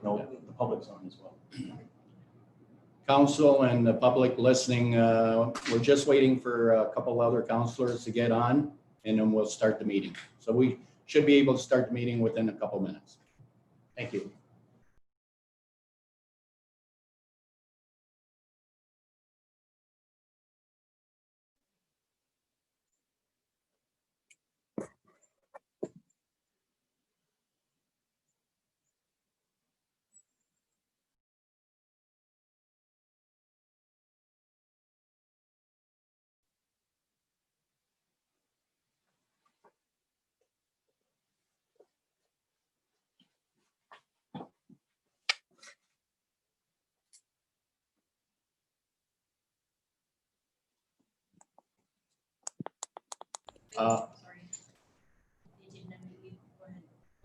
No, the public's on as well. Council and the public listening, we're just waiting for a couple other councilors to get on, and then we'll start the meeting. So we should be able to start the meeting within a couple minutes. Thank you.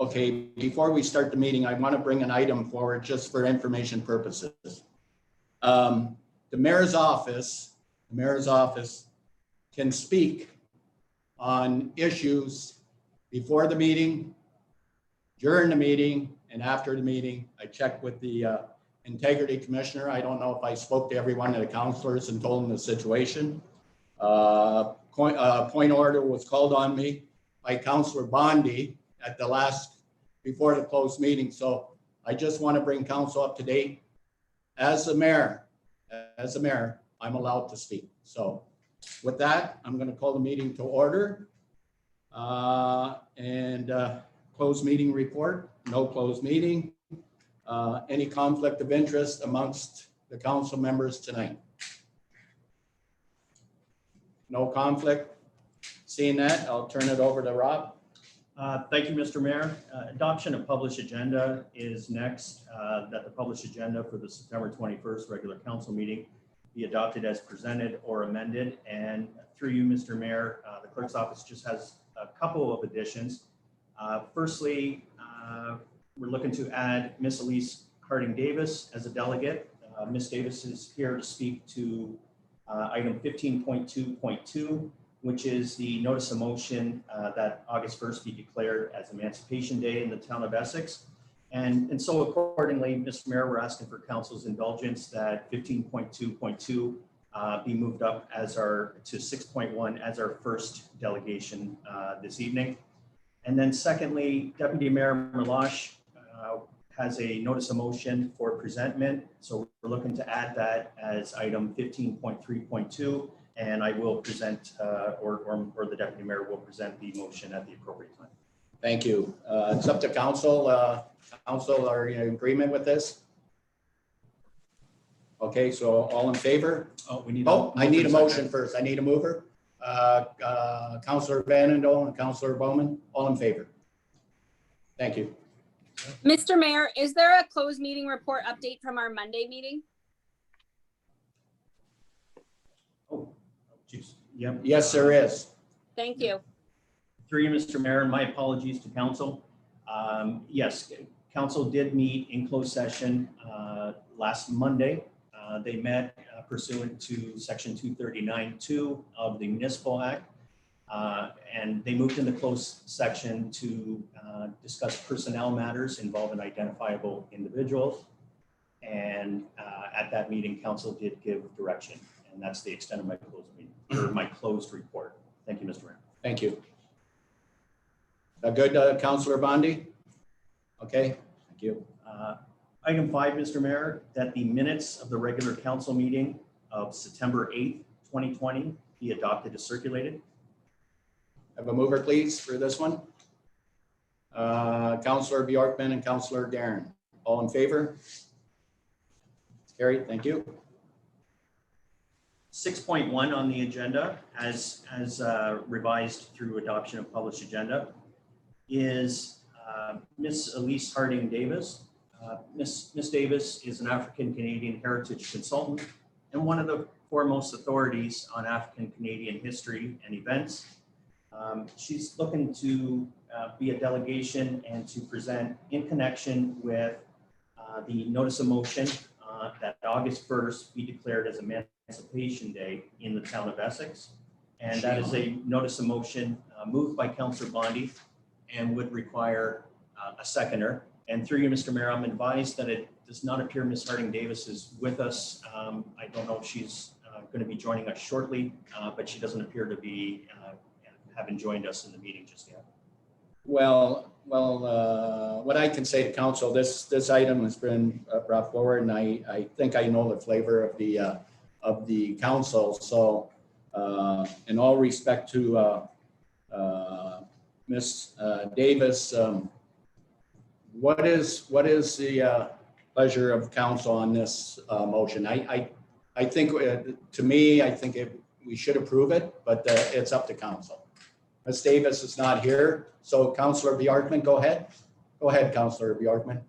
Okay, before we start the meeting, I want to bring an item forward just for information purposes. The mayor's office can speak on issues before the meeting, during the meeting, and after the meeting. I checked with the integrity commissioner. I don't know if I spoke to every one of the councilors and told them the situation. Point order was called on me by Councillor Bondi at the before the closed meeting. So I just want to bring council up to date. As the mayor, I'm allowed to speak. So with that, I'm going to call the meeting to order. Closed meeting report, no closed meeting. Any conflict of interest amongst the council members tonight? No conflict. Seeing that, I'll turn it over to Rob. Thank you, Mr. Mayor. Adoption of published agenda is next. That the published agenda for the September 21st regular council meeting be adopted as presented or amended. And through you, Mr. Mayor, the clerk's office just has a couple of additions. Firstly, we're looking to add Miss Elise Harding Davis as a delegate. Miss Davis is here to speak to item 15.2.2, which is the notice of motion that August 1st be declared as Emancipation Day in the town of Essex. And so accordingly, Mr. Mayor, we're asking for council's indulgence that 15.2.2 be moved up to 6.1 as our first delegation this evening. And then secondly, Deputy Mayor Merlosh has a notice of motion for presentment. So we're looking to add that as item 15.3.2, and I will present, or the Deputy Mayor will present the motion at the appropriate time. Thank you. It's up to council. Council, are you in agreement with this? Okay, so all in favor? Oh, we need. I need a motion first. I need a mover. Councillor Vanendel and Councillor Bowman, all in favor? Thank you. Mr. Mayor, is there a closed meeting report update from our Monday meeting? Oh, geez. Yep. Yes, there is. Thank you. Through you, Mr. Mayor, and my apologies to council. Yes, council did meet in closed session last Monday. They met pursuant to section 239(2) of the Municipal Act. And they moved into closed section to discuss personnel matters involving identifiable individuals. And at that meeting, council did give direction, and that's the extent of my closed meeting, or my closed report. Thank you, Mr. Mayor. Thank you. Good, Councillor Bondi? Okay, thank you. Item 5, Mr. Mayor, that the minutes of the regular council meeting of September 8th, 2020 be adopted as circulated. Have a mover, please, for this one. Councillor Bjorkman and Councillor Darren, all in favor? It's carried. Thank you. 6.1 on the agenda, as revised through adoption of published agenda, is Miss Elise Harding Davis. Miss Davis is an African Canadian heritage consultant and one of the foremost authorities on African Canadian history and events. She's looking to be a delegation and to present in connection with the notice of motion that August 1st be declared as Emancipation Day in the town of Essex. And that is a notice of motion moved by Councillor Bondi and would require a seconder. And through you, Mr. Mayor, I'm advised that it does not appear Ms. Harding Davis is with us. I don't know if she's going to be joining us shortly, but she doesn't appear to be having joined us in the meeting just yet. Well, what I can say to council, this item has been brought forward, and I think I know the flavor of the council. So, in all respect to Ms. Davis, what is the pleasure of council on this motion? I think, to me, I think we should approve it, but it's up to council. Ms. Davis is not here, so Councillor Bjorkman, go ahead. Go ahead, Councillor Bjorkman.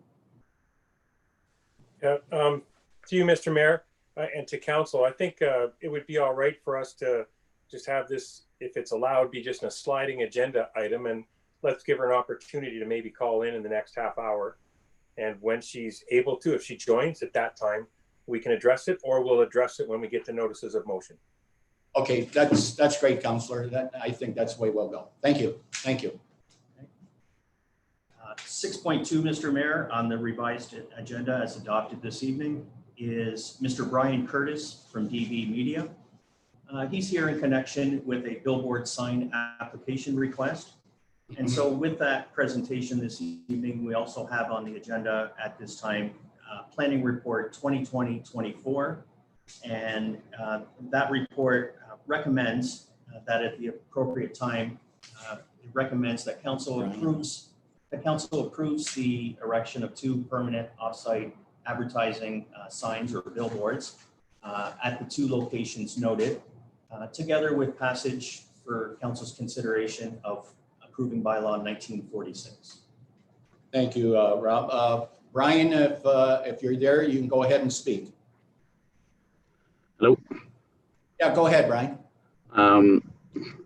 Yeah, to you, Mr. Mayor, and to council, I think it would be all right for us to just have this, if it's allowed, be just a sliding agenda item, and let's give her an opportunity to maybe call in the next half hour. And when she's able to, if she joins at that time, we can address it, or we'll address it when we get the notices of motion. Okay, that's great, Councillor. I think that's the way we'll go. Thank you. Thank you. 6.2, Mr. Mayor, on the revised agenda as adopted this evening is Mr. Brian Curtis from DV Media. He's here in connection with a billboard sign application request. And so with that presentation this evening, we also have on the agenda at this time, Planning Report 2020-24. And that report recommends that at the appropriate time, it recommends that council approves the erection of 2 permanent offsite advertising signs or billboards at the 2 locations noted, together with passage for council's consideration of approving bylaw 1946. Thank you, Rob. Brian, if you're there, you can go ahead and speak. Hello. Yeah, go ahead, Brian.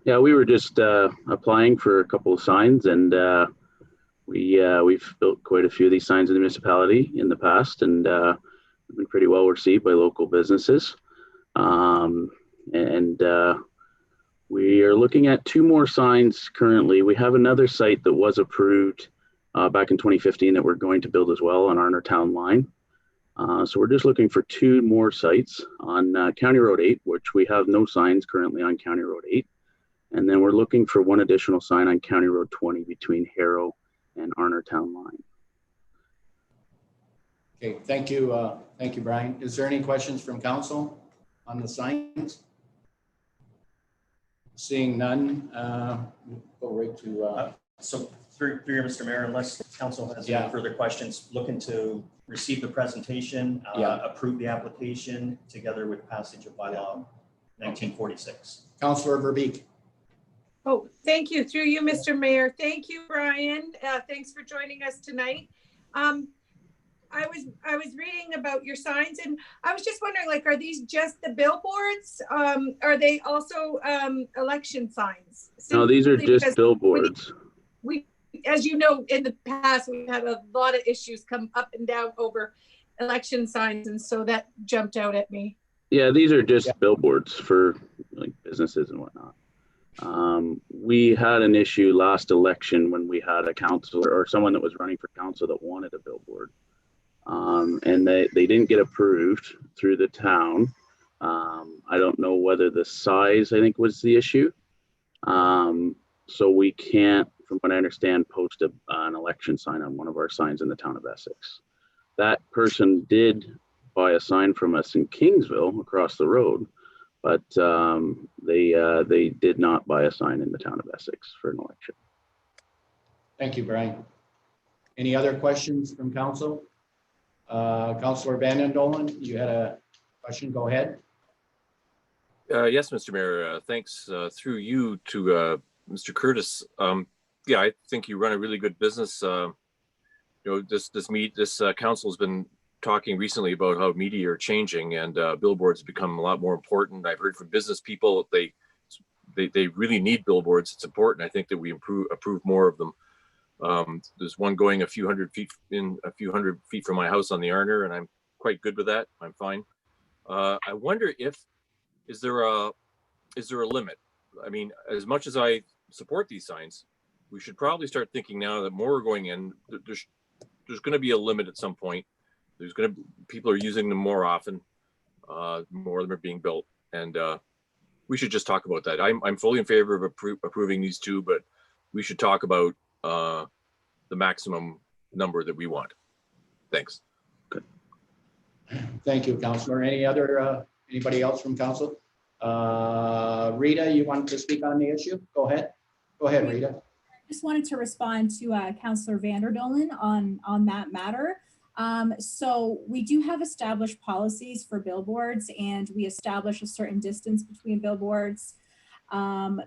Yeah, we were just applying for a couple of signs, and we've built quite a few of these signs in the municipality in the past, and been pretty well received by local businesses. We are looking at 2 more signs currently. We have another site that was approved back in 2015 that we're going to build as well on our town line. So we're just looking for 2 more sites on County Road 8, which we have no signs currently on County Road 8. And then we're looking for 1 additional sign on County Road 20 between Harrow and Arner Town Line. Okay, thank you. Thank you, Brian. Is there any questions from council on the signs? Seeing none, we'll go right to. So through you, Mr. Mayor, unless council has any further questions, looking to receive the presentation, approve the application together with passage of bylaw 1946. Councillor Verbeek. Oh, thank you. Through you, Mr. Mayor. Thank you, Brian. Thanks for joining us tonight. I was reading about your signs, and I was just wondering, like, are these just the billboards? Are they also election signs? No, these are just billboards. We, as you know, in the past, we've had a lot of issues come up and down over election signs, and so that jumped out at me. Yeah, these are just billboards for like businesses and whatnot. We had an issue last election when we had a councillor or someone that was running for council that wanted a billboard. And they didn't get approved through the town. I don't know whether the size, I think, was the issue. So we can't, from what I understand, post an election sign on one of our signs in the town of Essex. That person did buy a sign from us in Kingsville across the road, but they did not buy a sign in the town of Essex for an election. Thank you, Brian. Any other questions from council? Councillor Van Dolen, you had a question, go ahead. Yes, Mr. Mayor, thanks through you to Mr. Curtis. Yeah, I think you run a really good business. You know, this council has been talking recently about how media are changing, and billboards have become a lot more important. I've heard from business people that they really need billboards. It's important. I think that we approve more of them. There's one going a few hundred feet from my house on the Arner, and I'm quite good with that. I'm fine. I wonder is there a limit? I mean, as much as I support these signs, we should probably start thinking now that more are going in. there's going to be a limit at some point. People are using them more often. More of them are being built, and we should just talk about that. I'm fully in favor of approving these two, but we should talk about the maximum number that we want. Thanks. Thank you, Councillor. Anybody else from council? Rita, you wanted to speak on the issue? Go ahead. Go ahead, Rita. I just wanted to respond to Councillor Vanderdolen on that matter. So we do have established policies for billboards, and we establish a certain distance between billboards.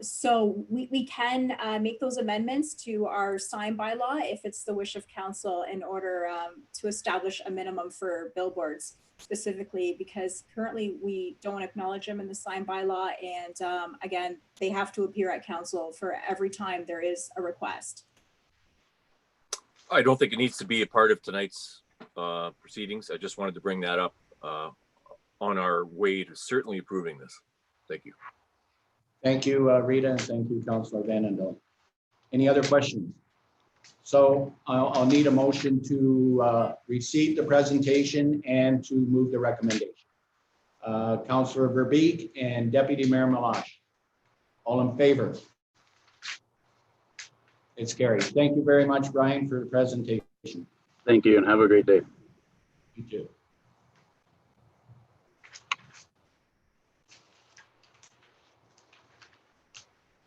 So we can make those amendments to our sign bylaw if it's the wish of council, in order to establish a minimum for billboards specifically, because currently we don't acknowledge them in the sign bylaw. And again, they have to appear at council for every time there is a request. I don't think it needs to be a part of tonight's proceedings. I just wanted to bring that up on our way to certainly approving this. Thank you. Thank you, Rita, and thank you, Councillor Vanendel. Any other questions? So I'll need a motion to receive the presentation and to move the recommendation. Councillor Verbeek and Deputy Mayor Malash. All in favor? It's carried. Thank you very much, Brian, for the presentation. Thank you and have a great day. You too.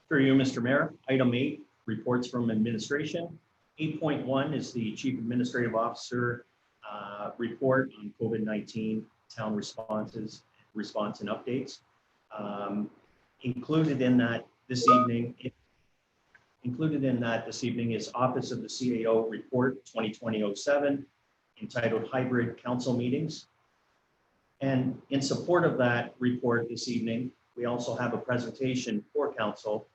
For you, Mr. Mayor, item 8, reports from administration. 8.1 is the Chief Administrative Officer report on COVID-19 town response and updates. Included in that this evening is Office of the CAO Report 2020-07, entitled Hybrid Council Meetings. And in support of that report this evening, we also have a presentation for council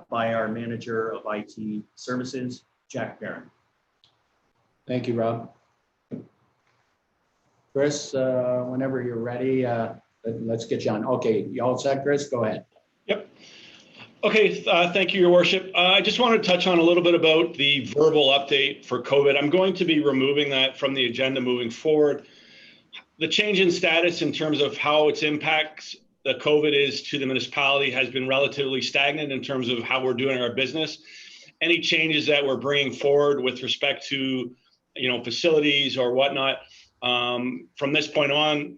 by our Manager of IT Services, Jack Barron. Thank you, Rob. Chris, whenever you're ready, let's get you on. Okay, you all set, Chris? Go ahead. Yep. Okay, thank you, Your Worship. I just want to touch on a little bit about the verbal update for COVID. I'm going to be removing that from the agenda moving forward. The change in status in terms of how its impacts the COVID is to the municipality has been relatively stagnant in terms of how we're doing our business. Any changes that we're bringing forward with respect to, facilities or whatnot, from this point on,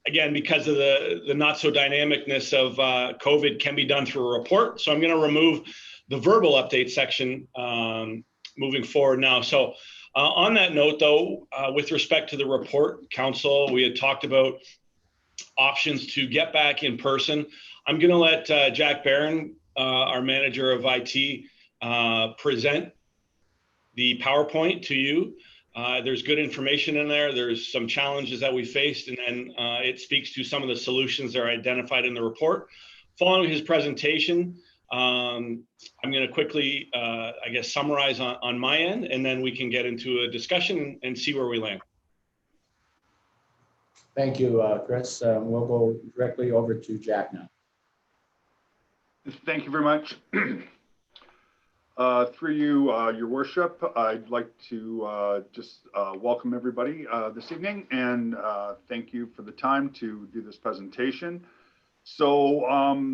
again, because of the not so dynamicness of COVID, can be done through a report. So I'm going to remove the verbal update section moving forward now. So on that note, though, with respect to the report, council, we had talked about options to get back in person. I'm going to let Jack Barron, our Manager of IT, present the PowerPoint to you. There's good information in there. There's some challenges that we faced, and then it speaks to some of the solutions that are identified in the report. Following his presentation, I'm going to quickly, summarize on my end, and then we can get into a discussion and see where we land. Thank you, Chris. We'll go directly over to Jack now. Thank you very much. Through you, Your Worship, I'd like to just welcome everybody this evening and thank you for the time to do this presentation. So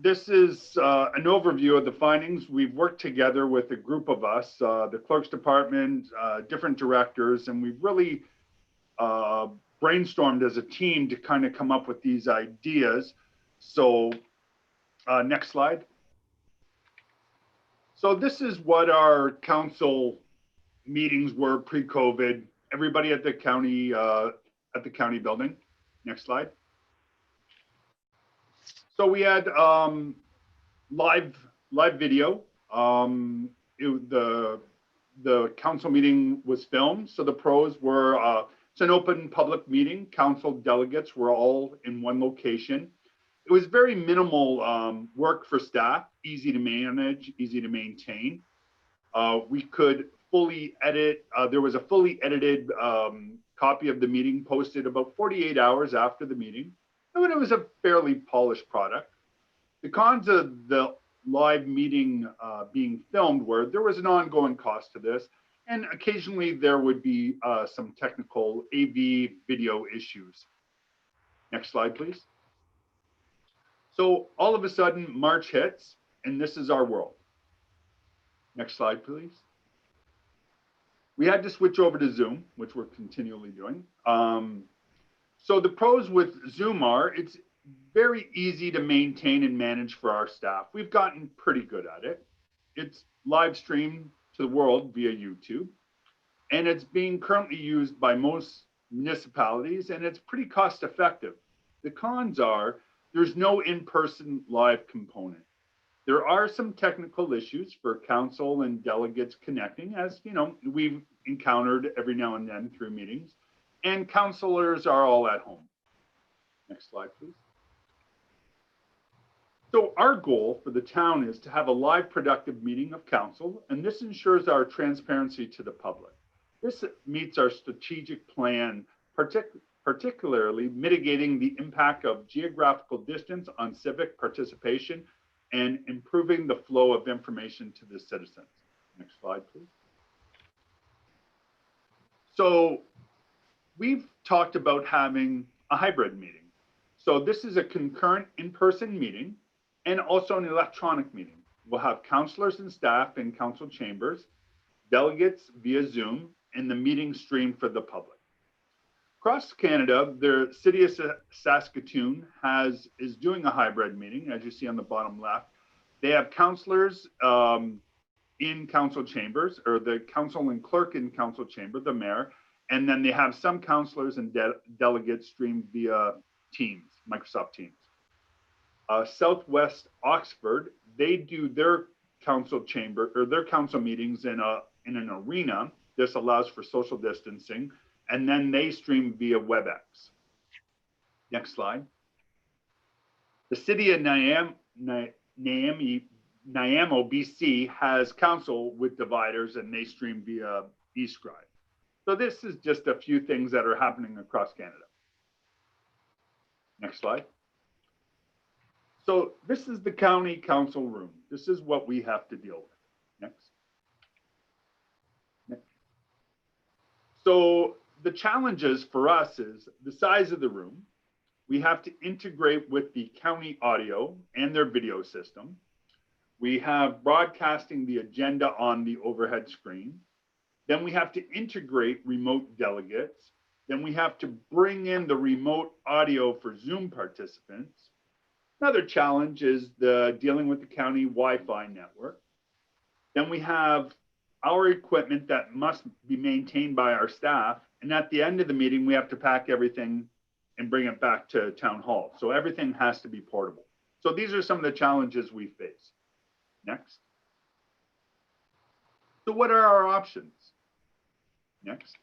this is an overview of the findings. We've worked together with a group of us, the Clerk's Department, different directors, and we've really brainstormed as a team to kind of come up with these ideas. So next slide. So this is what our council meetings were pre-COVID. Everybody at the county building. Next slide. So we had live video. The council meeting was filmed. So the pros were it's an open public meeting. Council delegates were all in one location. It was very minimal work for staff, easy to manage, easy to maintain. We could fully edit. There was a fully edited copy of the meeting posted about 48 hours after the meeting. And it was a fairly polished product. The cons of the live meeting being filmed were there was an ongoing cost to this, And occasionally there would be some technical AV video issues. Next slide, please. So all of a sudden, March hits, and this is our world. Next slide, please. We had to switch over to Zoom, which we're continually doing. So the pros with Zoom are, it's very easy to maintain and manage for our staff. We've gotten pretty good at it. It's live streamed to the world via YouTube, and it's being currently used by most municipalities, and it's pretty cost effective. The cons are, there's no in-person live component. There are some technical issues for council and delegates connecting, as you know, we've encountered every now and then through meetings, and councilors are all at home. Next slide, please. So our goal for the town is to have a live productive meeting of council, and this ensures our transparency to the public. This meets our strategic plan, particularly mitigating the impact of geographical distance on civic participation and improving the flow of information to the citizens. Next slide, please. So we've talked about having a hybrid meeting. So this is a concurrent in-person meeting and also an electronic meeting. We'll have councilors and staff in council chambers, delegates via Zoom, and the meeting streamed for the public. Across Canada, the city of Saskatoon is doing a hybrid meeting, as you see on the bottom left. They have councillors in council chambers, or the council and clerk in council chamber, the mayor, and then they have some councillors and delegates streamed via Teams, Microsoft Teams. Southwest Oxford, they do their council chamber or their council meetings in an arena. This allows for social distancing, and then they stream via WebEx. Next slide. The city of Nanaimo, BC has council with dividers, and they stream via eScribe. So this is just a few things that are happening across Canada. Next slide. So this is the county council room. This is what we have to deal with. Next. So the challenges for us is the size of the room. We have to integrate with the county audio and their video system. We have broadcasting the agenda on the overhead screen. Then we have to integrate remote delegates. Then we have to bring in the remote audio for Zoom participants. Another challenge is dealing with the county Wi-Fi network. Then we have our equipment that must be maintained by our staff. And at the end of the meeting, we have to pack everything and bring it back to town hall. So everything has to be portable. So these are some of the challenges we face. Next. So what are our options? Next.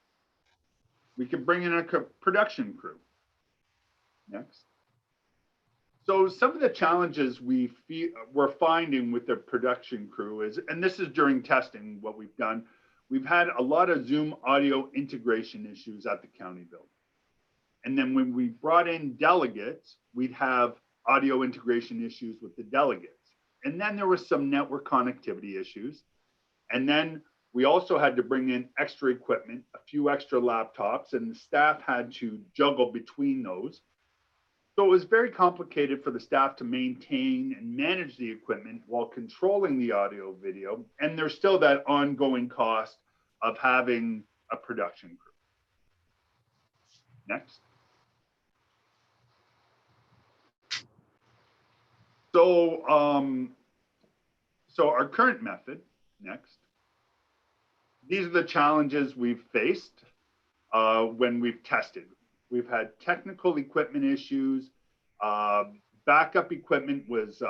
We can bring in a production crew. Next. So some of the challenges we're finding with the production crew is, and this is during testing what we've done, we've had a lot of Zoom audio integration issues at the county building. And then when we brought in delegates, we'd have audio integration issues with the delegates. And then there was some network connectivity issues. And then we also had to bring in extra equipment, a few extra laptops, and the staff had to juggle between those. So it was very complicated for the staff to maintain and manage the equipment while controlling the audio video. And there's still that ongoing cost of having a production crew. Next. So our current method, next. These are the challenges we've faced when we've tested. We've had technical equipment issues. Backup equipment was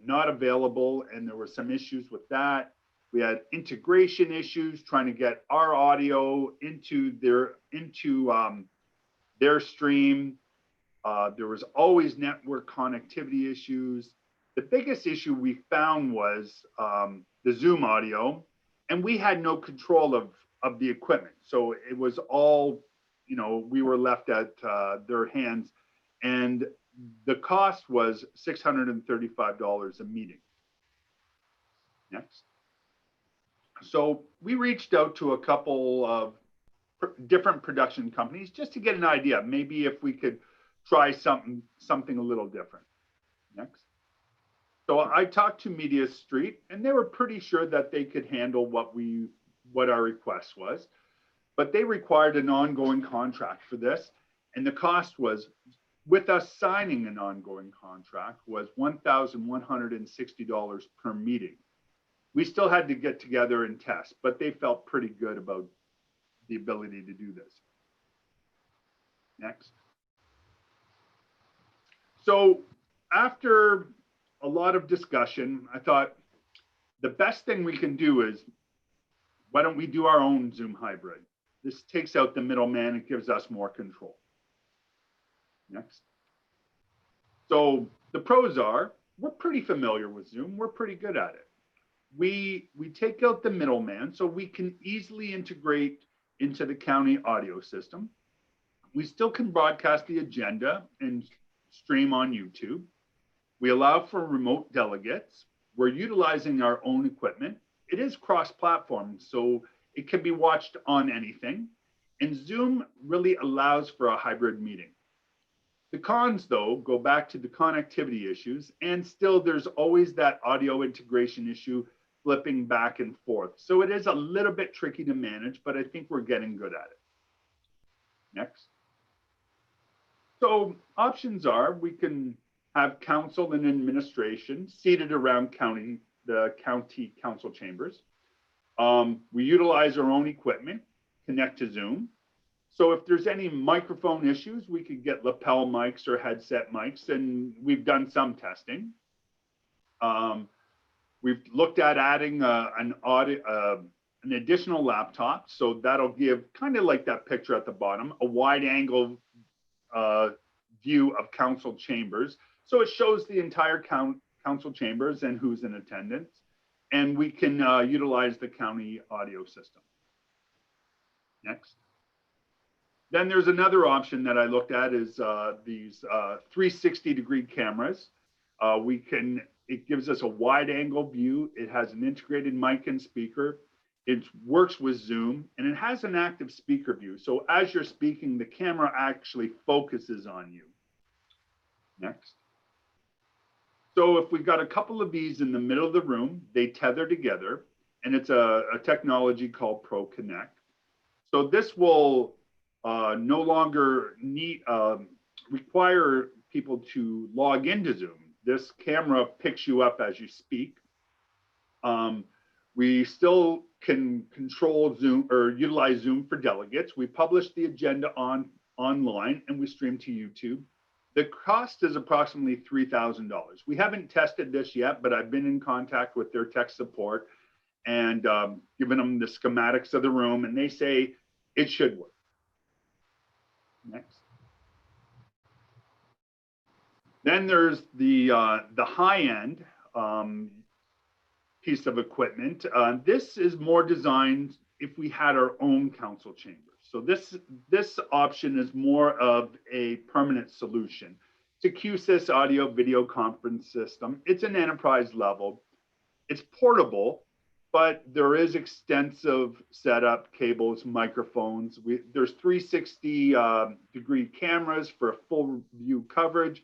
not available, and there were some issues with that. We had integration issues trying to get our audio into their stream. There was always network connectivity issues. The biggest issue we found was the Zoom audio, and we had no control of the equipment. So it was all, you know, we were left at their hands, and the cost was $635 a meeting. Next. So we reached out to a couple of different production companies just to get an idea. Maybe if we could try something a little different. Next. So I talked to Media Street, and they were pretty sure that they could handle what our request was, but they required an ongoing contract for this, and the cost was, with us signing an ongoing contract, was $1,160 per meeting. We still had to get together and test, but they felt pretty good about the ability to do this. Next. So after a lot of discussion, I thought the best thing we can do is, why don't we do our own Zoom hybrid? This takes out the middleman and gives us more control. Next. So the pros are, we're pretty familiar with Zoom. We're pretty good at it. We take out the middleman, so we can easily integrate into the county audio system. We still can broadcast the agenda and stream on YouTube. We allow for remote delegates. We're utilizing our own equipment. It is cross-platform, so it can be watched on anything. And Zoom really allows for a hybrid meeting. The cons, though, go back to the connectivity issues, and still there's always that audio integration issue flipping back and forth. So it is a little bit tricky to manage, but I think we're getting good at it. Next. So options are, we can have council and administration seated around the county council chambers. We utilize our own equipment, connect to Zoom. So if there's any microphone issues, we could get lapel mics or headset mics, and we've done some testing. We've looked at adding an additional laptop, so that'll give, kind of like that picture at the bottom, a wide angle view of council chambers. So it shows the entire council chambers and who's in attendance, and we can utilize the county audio system. Next. Then there's another option that I looked at is these 360-degree cameras. It gives us a wide angle view. It has an integrated mic and speaker. It works with Zoom, and it has an active speaker view. So as you're speaking, the camera actually focuses on you. Next. So if we've got a couple of these in the middle of the room, they tether together, and it's a technology called ProConnect. So this will no longer require people to log into Zoom. This camera picks you up as you speak. We still can control Zoom or utilize Zoom for delegates. We publish the agenda online and we stream to YouTube. The cost is approximately $3,000. We haven't tested this yet, but I've been in contact with their tech support and given them the schematics of the room, and they say it should work. Next. Then there's the high-end piece of equipment. This is more designed if we had our own council chambers. So this option is more of a permanent solution. It's a QSys audio video conference system. It's an enterprise level. It's portable, but there is extensive setup, cables, microphones. There's 360-degree cameras for full view coverage.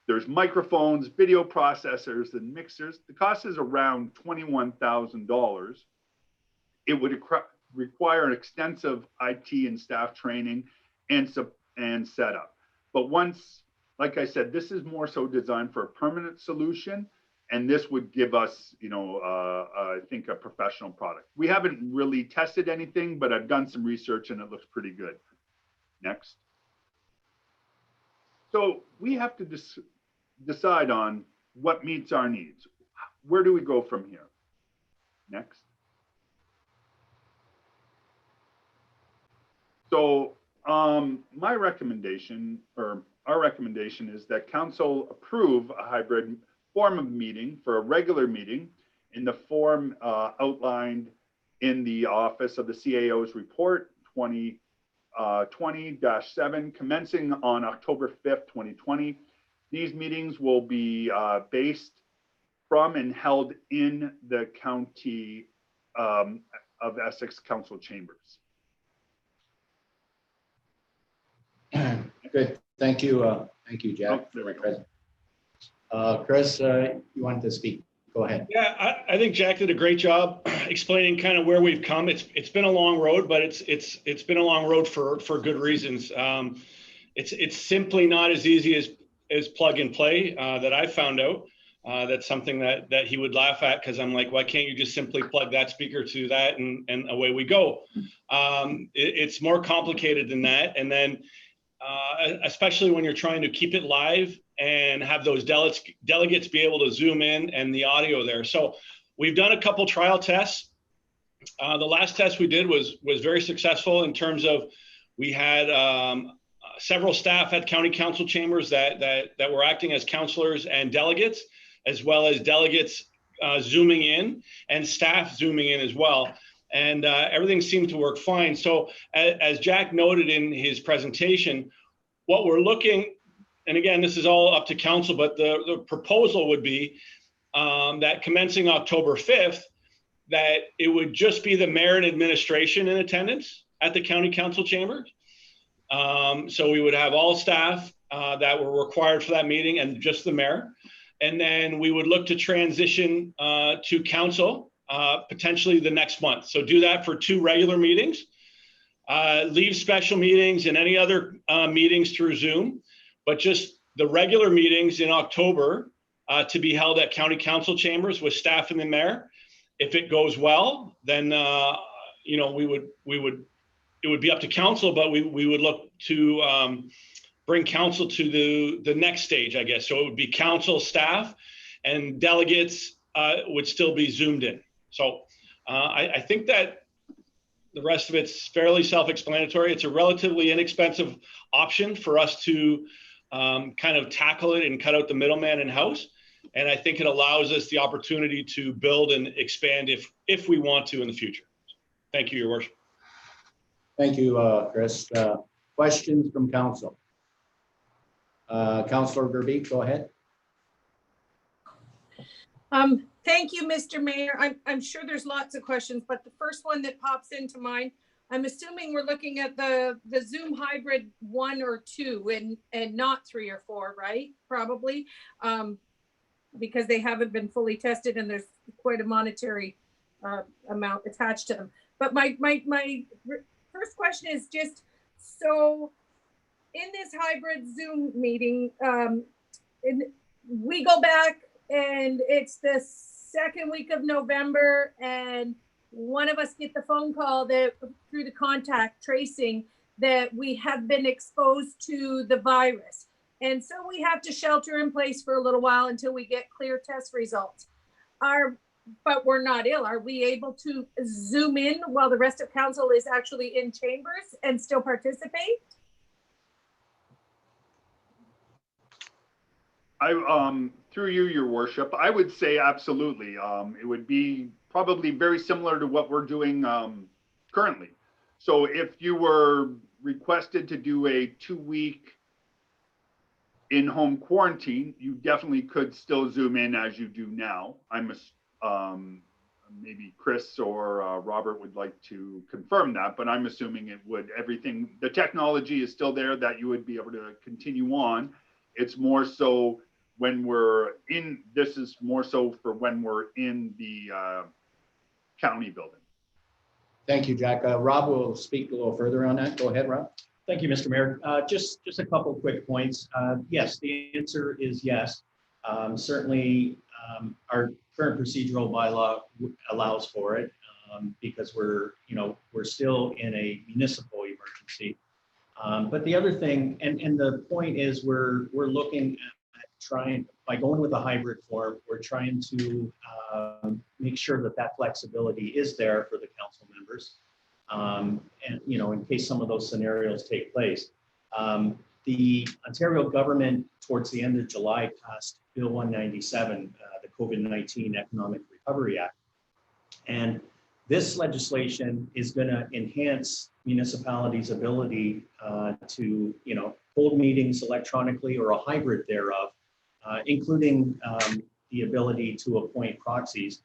There's microphones, video processors, and mixers. The cost is around $21,000. It would require extensive IT and staff training and setup. But once, like I said, this is more so designed for a permanent solution, and this would give us, I think, a professional product. We haven't really tested anything, but I've done some research and it looks pretty good. Next. So we have to decide on what meets our needs. Where do we go from here? Next. So my recommendation, or our recommendation, is that council approve a hybrid form of meeting for a regular meeting in the form outlined in the Office of the CAO's report 2020-7, commencing on October 5th, 2020. These meetings will be based from and held in the county of Essex Council Chambers. Good. Thank you. Thank you, Jack, Oh, there for we the go. present. Chris, you wanted to speak. Go ahead. Yeah, I think Jack did a great job explaining kind of where we've come. It's been a long road, but it's been a long road for good reasons. It's simply not as easy as plug and play that I found out. That's something that he would laugh at, because I'm like, why can't you just simply plug that speaker to that and away we go? It's more complicated than that. And then especially when you're trying to keep it live and have those delegates be able to zoom in and the audio there. So we've done a couple trial tests. The last test we did was very successful in terms of we had several staff at county council chambers that were acting as counselors and delegates, as well as delegates zooming in and staff zooming in as well. And everything seemed to work fine. So as Jack noted in his presentation, what we're looking, and again, this is all up to council, but the proposal would be that commencing October 5th, that it would just be the mayor and administration in attendance at the county council chambers. So we would have all staff that were required for that meeting and just the mayor. And then we would look to transition to council potentially the next month. So do that for 2 regular meetings, leave special meetings and any other meetings through Zoom, but just the regular meetings in October to be held at county council chambers with staff and the mayor. If it goes well, then you know, it would be up to council, but we would look to bring council to the next stage, I guess. So it would be council, staff, and delegates would still be zoomed in. So I think that the rest of it's fairly self-explanatory. It's a relatively inexpensive option for us to kind of tackle it and cut out the middleman in-house. And I think it allows us the opportunity to build and expand if we want to in the future. Thank you, Your Worship. Thank you, Chris. Questions from council? Councillor Verbeek, go ahead. Thank you, Mr. Mayor. I'm sure there's lots of questions, but the first one that pops into mind, I'm assuming we're looking at the Zoom hybrid 1 or 2 and not 3 or 4, right? Probably, because they haven't been fully tested and there's quite a monetary amount attached to them. But my first question is just, so in this hybrid Zoom meeting, we go back and it's the second week of November, and one of us get the phone call that through the contact tracing that we have been exposed to the virus. And so we have to shelter in place for a little while until we get clear test results. But we're not ill. Are we able to zoom in while the rest of council is actually in chambers and still participate? Through you, Your Worship, I would say absolutely. It would be probably very similar to what we're doing currently. So if you were requested to do a 2-week in-home quarantine, you definitely could still zoom in as you do now. Maybe Chris or Robert would like to confirm that, but I'm assuming it would. Everything, the technology is still there that you would be able to continue on. It's more so when we're in, this is more so for when we're in the county building. Thank you, Jack. Rob will speak a little further on that. Go ahead, Rob. Thank you, Mr. Mayor. Just a couple quick points. Yes, the answer is yes. Certainly, our current procedural bylaw allows for it because we're still in a municipal emergency. But the other thing, and the point is, we're looking at trying, by going with a hybrid form, we're trying to make sure that flexibility is there for the council members. And in case some of those scenarios take place. The Ontario government, towards the end of July, passed Bill 197, the COVID-19 Economic Recovery Act. And this legislation is going to enhance municipalities' ability to, hold meetings electronically or a hybrid thereof, including the ability to appoint proxies.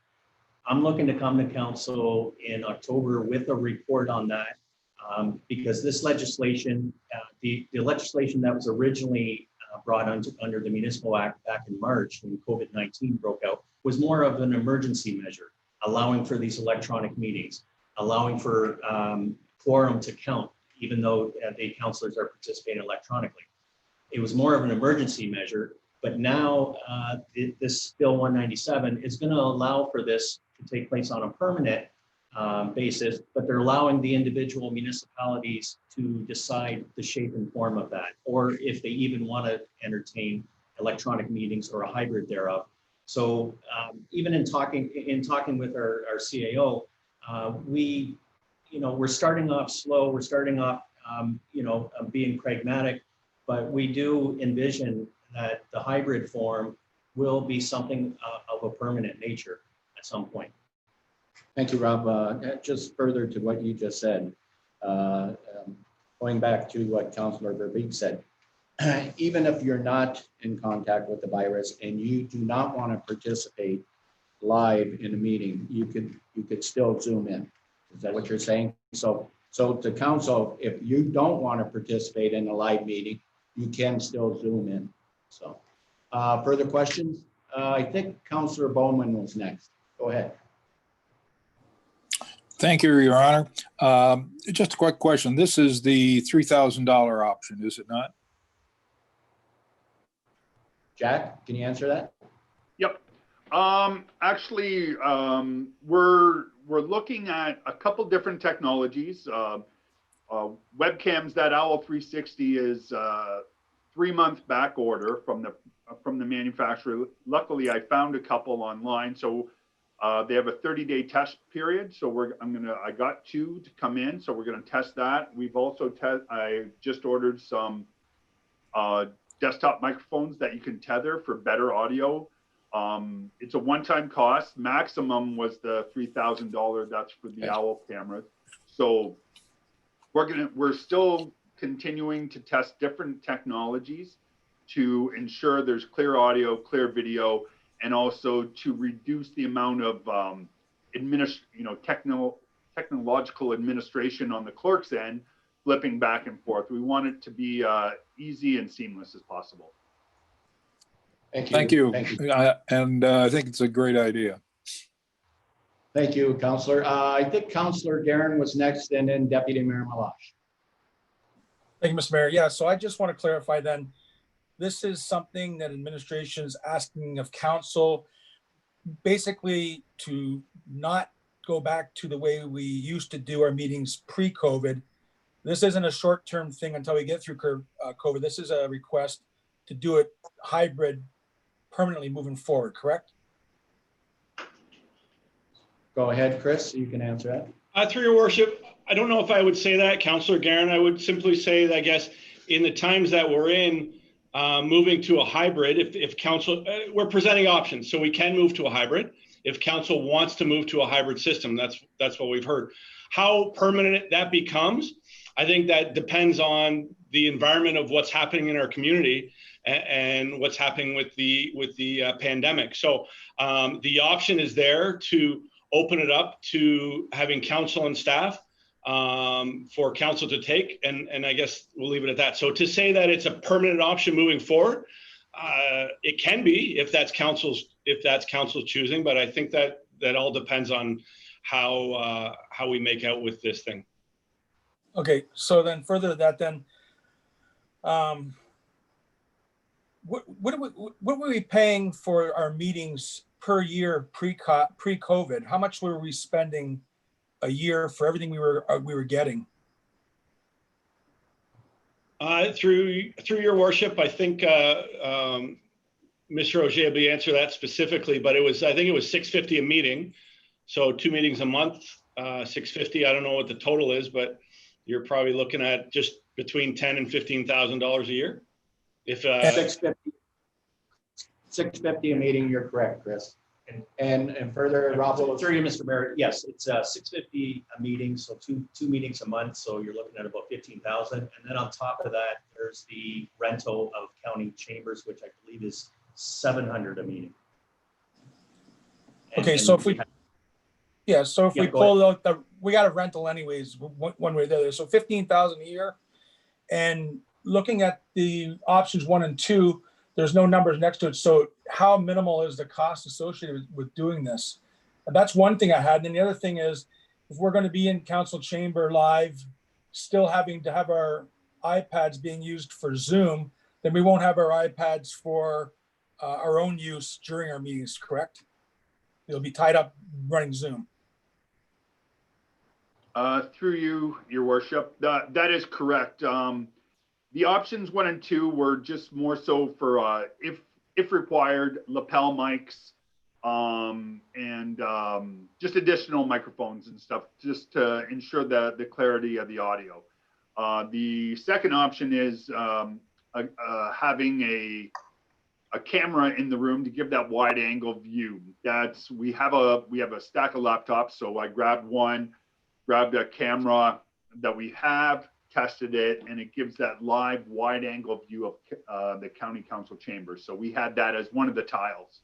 I'm looking to come to council in October with a report on that, because this legislation, the legislation that was originally brought under the Municipal Act back in March when COVID-19 broke out was more of an emergency measure, allowing for these electronic meetings, allowing for quorum to count, even though the councilors are participating electronically. It was more of an emergency measure, but now this Bill 197 is going to allow for this to take place on a permanent basis, but they're allowing the individual municipalities to decide the shape and form of that, or if they even want to entertain electronic meetings or a hybrid thereof. So even in talking with our CAO, we're starting off slow. We're starting off, being pragmatic, but we do envision that the hybrid form will be something of a permanent nature at some point. Thank you, Rob. Just further to what you just said, going back to what Councillor Verbeek said, even if you're not in contact with the virus and you do not want to participate live in a meeting, you could still Zoom in. Is that what you're saying? So to council, if you don't want to participate in a live meeting, you can still Zoom in. So further questions? I think Councillor Bowman was next. Go ahead. Thank you, Your Honor. Just a quick question. This is the $3,000 option, is it not? Jack, can you answer that? Yep. Actually, we're looking at a couple different technologies. Webcams, that Owl 360 is 3-month back order from the manufacturer. Luckily, I found a couple online, so they have a 30-day test period. So I got 2 to come in, so we're gonna test that. We've also I just ordered some desktop microphones that you can tether for better audio. It's a one-time cost. Maximum was the $3,000. That's for the Owl cameras. So we're still continuing to test different technologies to ensure there's clear audio, clear video, and also to reduce the amount of technological administration on the clerk's end, flipping back and forth. We want it to be easy and seamless as possible. Thank you. Thank you. Thank you. And I think it's a great idea. Thank you, Councillor. I think Councillor Guerin was next, and then Deputy Mayor Malash. Thank you, Mr. Mayor. Yeah, so I just want to clarify then, this is something that administration is asking of council, basically to not go back to the way we used to do our meetings pre-COVID. This isn't a short-term thing until we get through COVID. This is a request to do it hybrid permanently moving forward, correct? Go ahead, Chris, you can answer that. Through your worship, I don't know if I would say that, Councillor Guerin. I would simply say that, I guess, in the times that we're in, moving to a hybrid, if council, we're presenting options, so we can move to a hybrid. If council wants to move to a hybrid system, that's what we've heard. How permanent that becomes, I think that depends on the environment of what's happening in our community and what's happening with the pandemic. So the option is there to open it up to having council and staff for council to take, and I guess we'll leave it at that. So to say that it's a permanent option moving forward, it can be if that's council's choosing, but I think that all depends on how we make out with this thing. Okay, so then further to that then, what were we paying for our meetings per year pre-COVID? How much were we spending a year for everything we were getting? Through your worship, I think Mr. Roger will be answer that specifically, but I think it was $650 a meeting, so 2 meetings a month, $650. I don't know what the total is, but you're probably looking at just between $10,000 and $15,000 a year. If $650 a meeting, you're correct, Chris. And further, Rob, through you, Mr. Mayor. Yes, it's $650 a meeting, so two meetings a month. So you're looking at about 15,000, and then on top of that, there's the rental of county chambers, which I believe is $700 a meeting. Okay, so if we Yeah, so if Yeah, we go ahead. pull out we got a rental anyways, one way or the other, so 15,000 a year. And looking at the options 1 and 2, there's no numbers next to it, so how minimal is the cost associated with doing this? And that's one thing I had, and then the other thing is, if we're gonna be in council chamber live, still having to have our iPads being used for Zoom, then we won't have our iPads for our own use during our meetings, correct? It'll be tied up running Zoom. Through you, your worship, that is correct. The options 1 and 2 were just more so for, if required, lapel mics, and just additional microphones and stuff, just to ensure the clarity of the audio. The second option is having a camera in the room to give that wide angle view. We have a stack of laptops, so I grabbed a camera that we have, tested it, and it gives that live wide angle view of the county council chambers. So we had that as one of the tiles.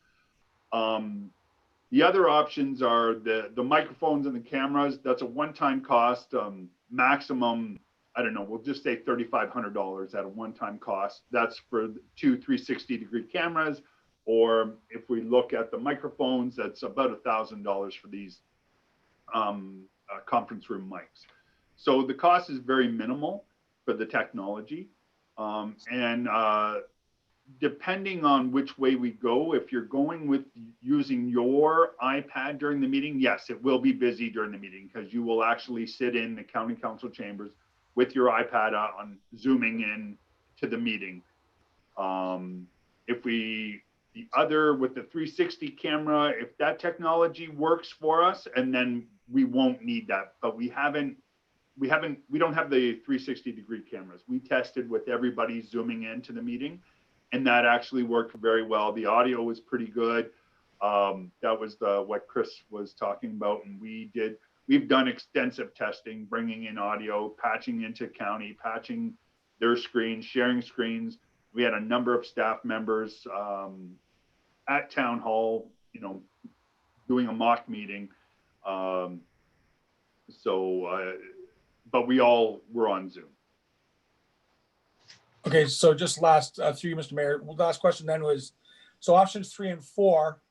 The other options are the microphones and the cameras. That's a one-time cost, maximum, I don't know, we'll just say $3,500 at a one-time cost. That's for 2 360-degree cameras. Or if we look at the microphones, that's about $1,000 for these conference room mics. So the cost is very minimal for the technology. And depending on which way we go, if you're going with using your iPad during the meeting, yes, it will be busy during the meeting because you will actually sit in the county council chambers with your iPad on, zooming in to the meeting. The other with the 360 camera, if that technology works for us, and then we won't need that, but we don't have the 360-degree cameras. We tested with everybody zooming into the meeting, and that actually worked very well. The audio was pretty good. That was what Chris was talking about, and we've done extensive testing, bringing in audio, patching into county, patching their screens, sharing screens. We had a number of staff members at town hall, doing a mock meeting. But we all were on Zoom. Okay, so just last, through you, Mr. Mayor, last question then was, so options 3 and 4,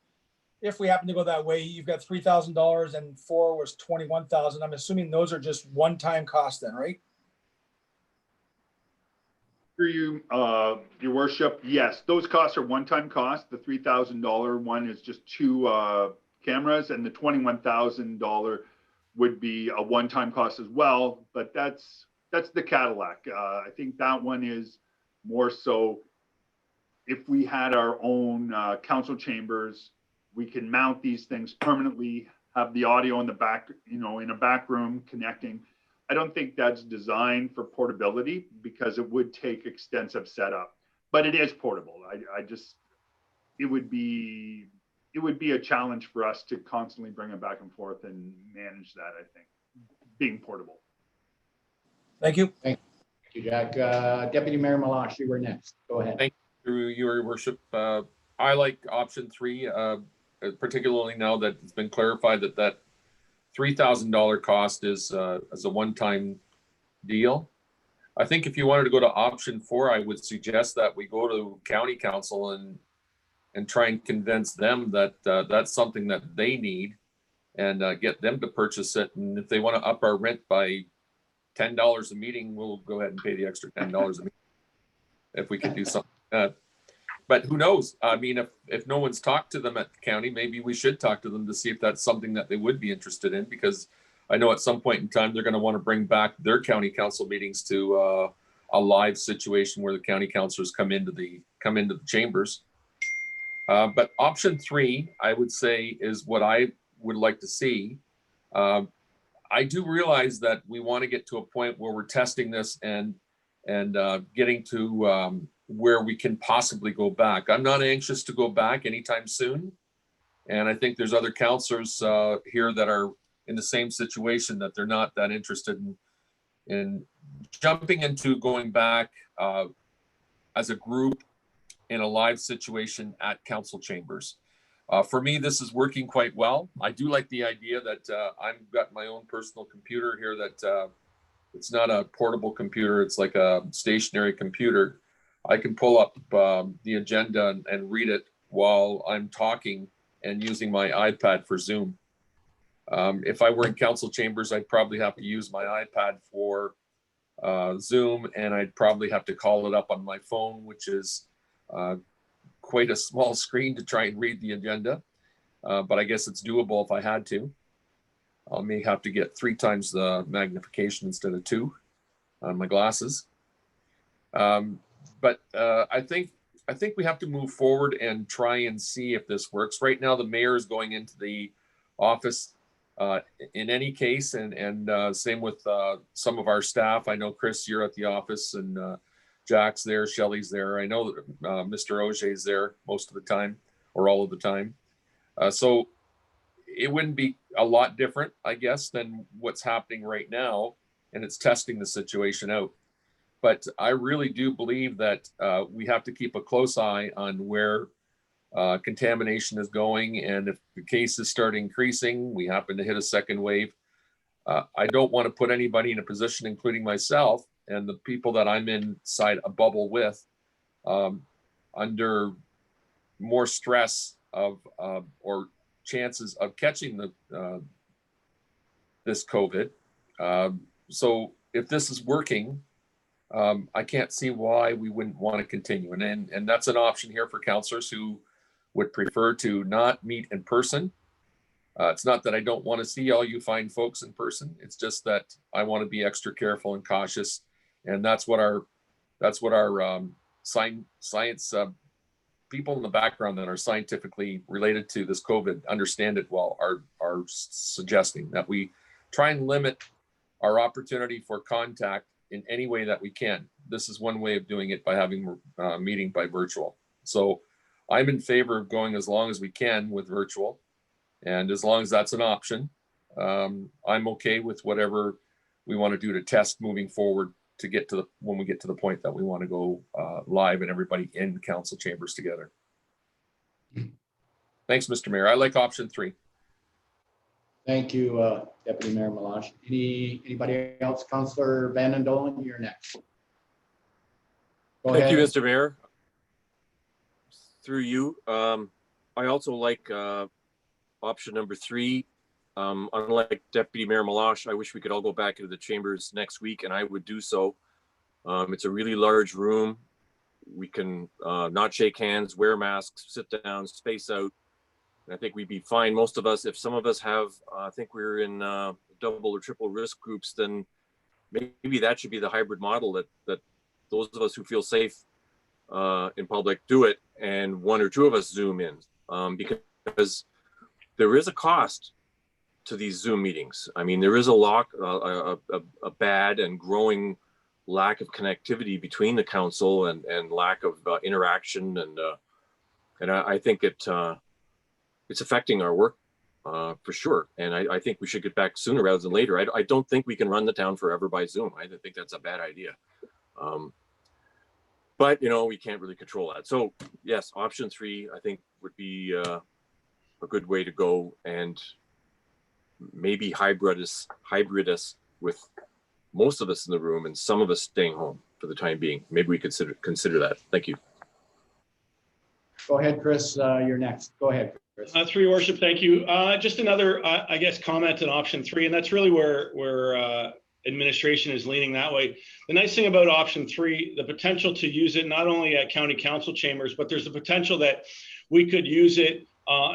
if we happen to go that way, you've got $3,000 and 4 was 21,000. I'm assuming those are just one-time costs then, right? Through you, your worship, yes, those costs are one-time costs. The $3,000 one is just 2 cameras, and the $21,000 would be a one-time cost as well, but that's the Cadillac. I think that one is more so if we had our own council chambers, we can mount these things permanently, have the audio in the back, in a back room connecting. I don't think that's designed for portability because it would take extensive setup, but it is portable. It would be a challenge for us to constantly bring it back and forth and manage that, I think, being portable. Thank you. Thank you, Jack. Deputy Mayor Malash, you were next. Go ahead. Thank you, through your worship. I like option 3, particularly now that it's been clarified that $3,000 cost is as a one-time deal. I think if you wanted to go to option 4, I would suggest that we go to county council and try and convince them that that's something that they need, and get them to purchase it. And if they want to up our rent by $10 a meeting, we'll go ahead and pay the extra $10 a meeting if we could do something like that. But who knows? I mean, if no one's talked to them at the county, maybe we should talk to them to see if that's something that they would be interested in, because I know at some point in time, they're going to want to bring back their county council meetings to a live situation where the county councilors come into the chambers. But option 3, I would say, is what I would like to see. I do realize that we want to get to a point where we're testing this and getting to where we can possibly go back. I'm not anxious to go back anytime soon. And I think there's other councilors here that are in the same situation, that they're not that interested in jumping into going back as a group in a live situation at council chambers. For me, this is working quite well. I do like the idea that I've got my own personal computer here that it's not a portable computer. It's like a stationary computer. I can pull up the agenda and read it while I'm talking and using my iPad for Zoom. If I were in council chambers, I'd probably have to use my iPad for Zoom, and I'd probably have to call it up on my phone, which is quite a small screen to try and read the agenda. But I guess it's doable if I had to. I may have to get 3 times the magnification instead of 2 on my glasses. But I think we have to move forward and try and see if this works. Right now, the mayor is going into the office in any case, and same with some of our staff. I know, Chris, you're at the office, and Jack's there, Shelley's there. I know that Mr. Auger's there most of the time, or all of the time. So it wouldn't be a lot different, I guess, than what's happening right now, and it's testing the situation out. But I really do believe that we have to keep a close eye on where contamination is going, and if the cases start increasing, we happen to hit a second wave. I don't want to put anybody in a position, including myself and the people that I'm inside a bubble with, under more stress of or chances of catching this COVID. So if this is working, I can't see why we wouldn't want to continue. And that's an option here for councillors who would prefer to not meet in person. It's not that I don't want to see all you fine folks in person. It's just that I want to be extra careful and cautious. And that's what our science people in the background that are scientifically related to this COVID understand it well, are suggesting that we try and limit our opportunity for contact in any way that we can. This is one way of doing it, by having a meeting by virtual. So I'm in favor of going as long as we can with virtual. And as long as that's an option, I'm okay with whatever we want to do to test moving forward to get to when we get to the point that we want to go live and everybody in council chambers together. Thanks, Mr. Mayor. I like option 3. Thank you, Deputy Mayor Melange. Anybody else? Councillor Van Dolen, you're next. Thank you, Mr. Mayor. Through you, I also like option number 3. Unlike Deputy Mayor Melange, I wish we could all go back into the chambers next week, and I would do so. It's a really large room. We can not shake hands, wear masks, sit down, space out. And I think we'd be fine. Most of us, if some of us have, I think we're in double or triple risk groups, then maybe that should be the hybrid model, that those of us who feel safe in public do it, and 1 or 2 of us Zoom in, because there is a cost to these Zoom meetings. I mean, there is a bad and growing lack of connectivity between the council and lack of interaction, and I think it's affecting our work for sure. And I think we should get back sooner rather than later. I don't think we can run the town forever by Zoom. I think that's a bad idea. But we can't really control that. So yes, option 3, I think, would be a good way to go, and maybe hybrid us with most of us in the room and some of us staying home for the time being. Maybe we consider that. Thank you. Go ahead, Chris. You're next. Go ahead, Chris. Through your worship, thank you. Just another, I guess, comment on option 3, and that's really where administration is leaning that way. The nice thing about option 3, the potential to use it not only at county council chambers, but there's the potential that we could use it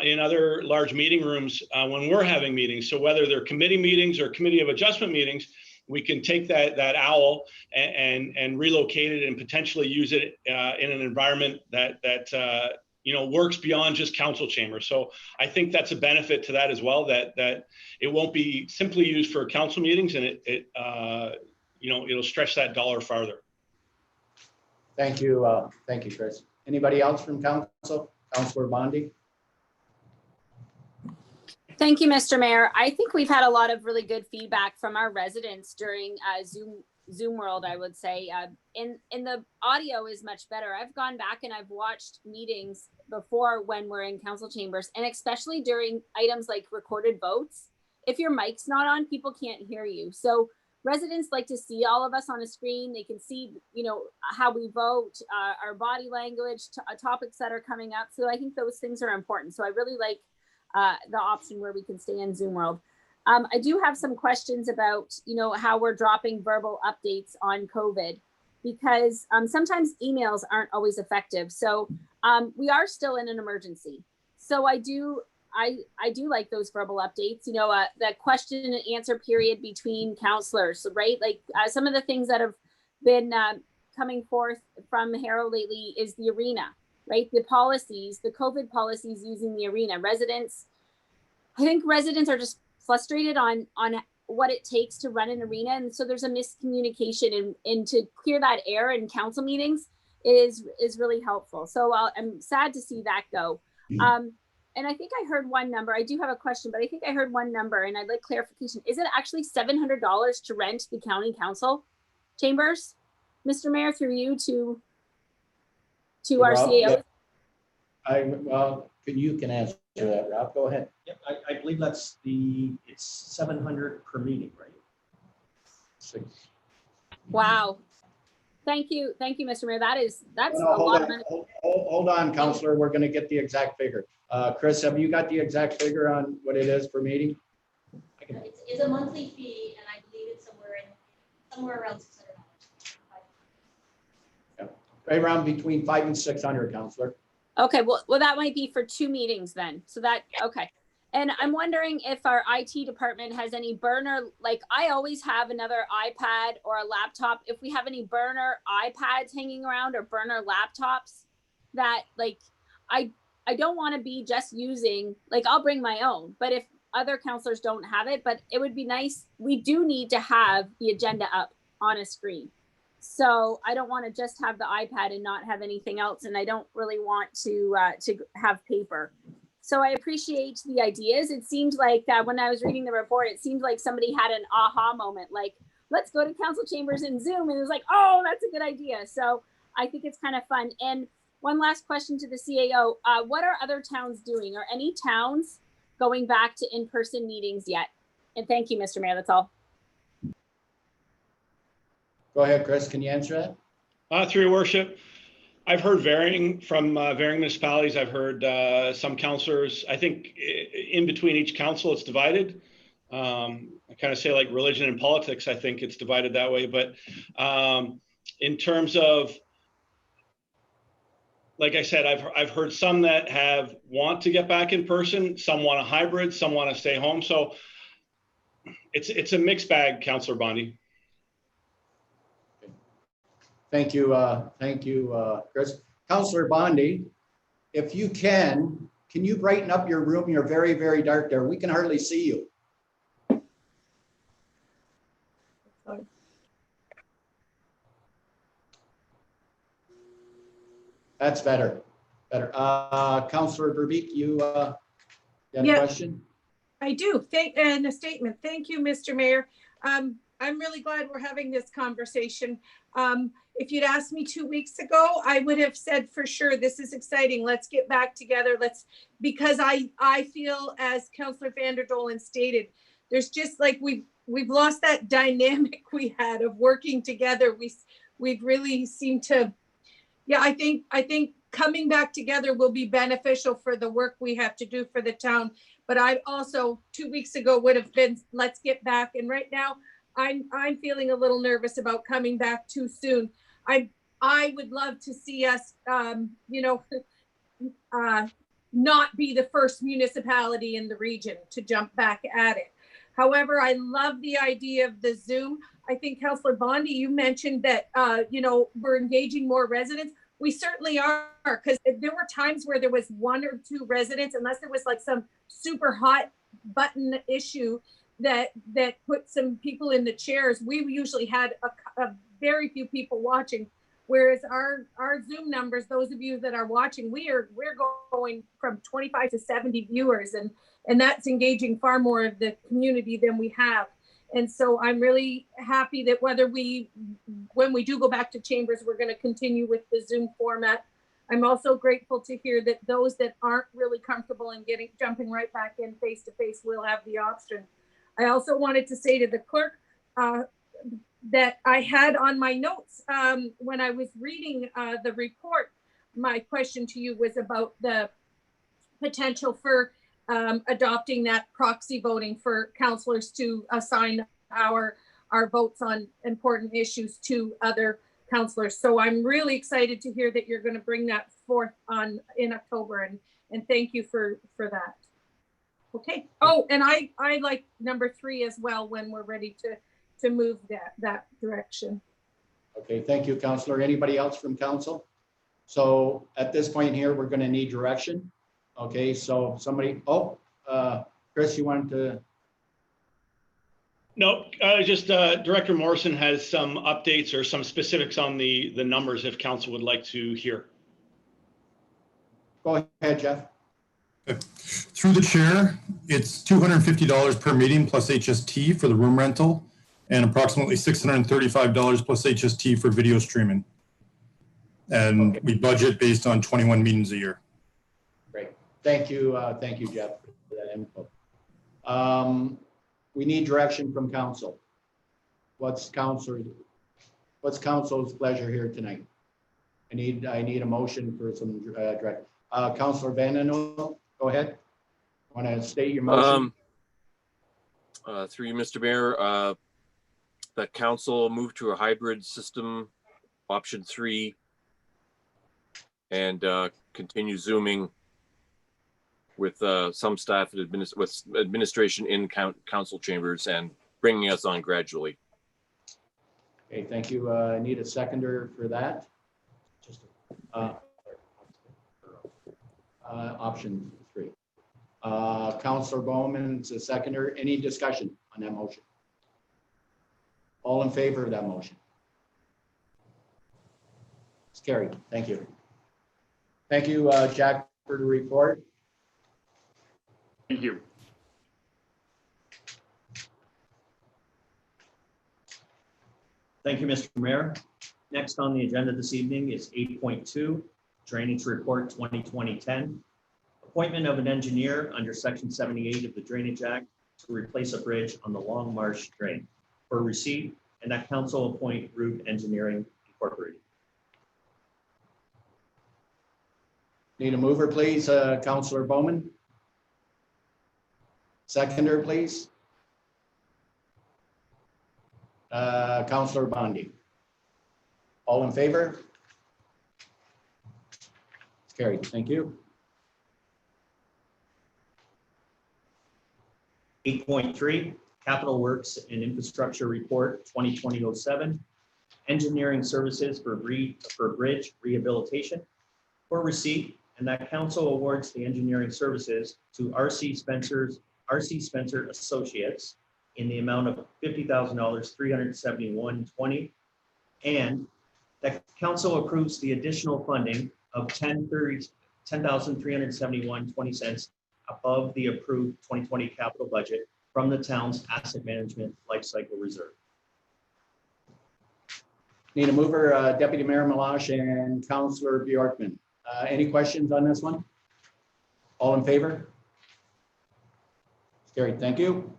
in other large meeting rooms when we're having meetings. So whether they're committee meetings or committee of adjustment meetings, we can take that owl and relocate it and potentially use it in an environment that works beyond just council chambers. So I think that's a benefit to that as well, that it won't be simply used for council meetings, and it'll stretch that dollar farther. Thank you, Chris. Anybody else from council? Councillor Bondi. Thank you, Mr. Mayor. I think we've had a lot of really good feedback from our residents during Zoom world, I would say. In the audio is much better. I've gone back and I've watched meetings before when we're in council chambers, and especially during items like recorded votes. If your mic's not on, people can't hear you. So residents like to see all of us on a screen. They can see, you know, how we vote, our body language, topics that are coming up. So I think those things are important. So I really like the option where we can stay in Zoom world. I do have some questions about, you know, how we're dropping verbal updates on COVID, because sometimes emails aren't always effective. So we are still in an emergency. So I do like those verbal updates, you know, that question and answer period between counselors, right? Like some of the things that have been coming forth from Harrow lately is the arena, right? The policies, the COVID policies using the arena. I think residents are just frustrated on what it takes to run an arena. And so there's a miscommunication, and to clear that air in council meetings is really helpful. So I'm sad to see that go. And I think I heard one number. I do have a question, but I think I heard one number and I'd like clarification. Is it actually $700 to rent the county council chambers? Mr. Mayor, through you to our CAO. Well, you can answer that, Rob. Go ahead. Yep, I believe it's 700 per meeting, right? 6. Wow. Thank you, Mr. Mayor. That's a lot of money. Hold on, Councillor. We're going to get the exact figure. Chris, have you got the exact figure on what it is per meeting? It's a monthly fee, and I believe it's somewhere around $600. Yeah, right around between 500 and 600, Councillor. Okay, well, that might be for 2 meetings then. So that, okay. And I'm wondering if our IT department has any burner, like I always have another iPad or a laptop. If we have any burner iPads hanging around or burner laptops that, like, I don't want to be just using, like, I'll bring my own, but if other counselors don't have it, but it would be nice. We do need to have the agenda up on a screen. So I don't want to just have the iPad and not have anything else. And I don't really want to have paper. So I appreciate the ideas. It seemed like when I was reading the report, it seemed like somebody had an aha moment, like, let's go to council chambers and Zoom. And it was like, oh, that's a good idea. So I think it's kind of fun. And one last question to the CAO. What are other towns doing? Are any towns going back to in-person meetings yet? And thank you, Mr. Mayor. That's all. Go ahead, Chris. Can you answer that? Through your worship, I've heard varying from varying municipalities. I've heard some councillors, I think in between each council, it's divided. I kind of say like religion and politics, I think it's divided that way. But in terms of, like I said, I've heard some that want to get back in person, some want a hybrid, some want to stay home. So it's a mixed bag, Councillor Bondi. Thank you, Chris. Councillor Bondi, if you can you brighten up your room? You're very, very dark there. We can hardly see you. That's better. Councillor Verbeek, you have a question? I do. And a statement. Thank you, Mr. Mayor. I'm really glad we're having this conversation. If you'd asked me 2 weeks ago, I would have said for sure, this is exciting. Let's get back together. Because I feel, as Councillor Vanderdolen stated, there's just like we've lost that dynamic we had of working together. We've really seemed to, I think coming back together will be beneficial for the work we have to do for the town. But I also 2 weeks ago would have been, let's get back. And right now, I'm feeling a little nervous about coming back too soon. I would love to see us, not be the first municipality in the region to jump back at it. However, I love the idea of the Zoom. I think Councillor Bondi, you mentioned that, we're engaging more residents. We certainly are, because there were times where there was 1 or 2 residents, unless there was like some super hot button issue that put some people in the chairs. We usually had a very few people watching, whereas our Zoom numbers, those of you that are watching, we're going from 25 to 70 viewers, and that's engaging far more of the community than we have. And so I'm really happy that when we do go back to chambers, we're going to continue with the Zoom format. I'm also grateful to hear that those that aren't really comfortable in jumping right back in face to face will have the option. I also wanted to say to the clerk that I had on my notes when I was reading the report, my question to you was about the potential for adopting that proxy voting for councillors to assign our votes on important issues to other councillors. So I'm really excited to hear that you're going to bring that forth in October, and thank you for that. Okay. Oh, and I like number 3 as well when we're ready to move that direction. Okay, thank you, Councillor. Anybody else from council? So at this point here, we're going to need direction. Okay, so somebody, Chris, you wanted to? No, just Director Morrison has some updates or some specifics on the numbers if council would like to hear. Go ahead, Jeff. Through the chair, it's $250 per meeting plus HST for the room rental and approximately $635 plus HST for video streaming. And we budget based on 21 meetings a year. Great. Thank you, Jeff, for that info. We need direction from council. What's council's pleasure here tonight? I need a motion for some direct. Councillor Vandenhulle, go ahead. Want to state your motion? Through you, Mr. Mayor, that council move to a hybrid system, option 3, and continue Zooming with some staff with administration in council chambers and bringing us on gradually. Okay, thank you. I need a seconder for that. Just option 3. Councillor Bowman's a seconder. Any discussion on that motion? All in favor of that motion? It's carried. Thank you. Thank you, Jack, for the report. Thank you. Thank you, Mr. Mayor. Next on the agenda this evening is 8.2, Drainage Report 2020-10. Appointment of an engineer under Section 78 of the Drainage Act to replace a bridge on the Long Marsh Drain for receipt, and that council appoint Root Engineering Incorporated. Need a mover, please, Councillor Bowman. Seconder, please. Councillor Bondi. All in favor? It's carried. Thank you. 8.3, Capital Works and Infrastructure Report 2020-07, Engineering Services for Bridge Rehabilitation for receipt, and that council awards the engineering services to RC Spencer Associates in the amount of $50,000, $371.20, and that council approves the additional funding of $10,371.20 above the approved 2020 capital budget from the town's asset management lifecycle reserve. Need a mover, Deputy Mayor Malash and Councillor Bjorkman. Any questions on this one? All in favor? Carried. Thank you.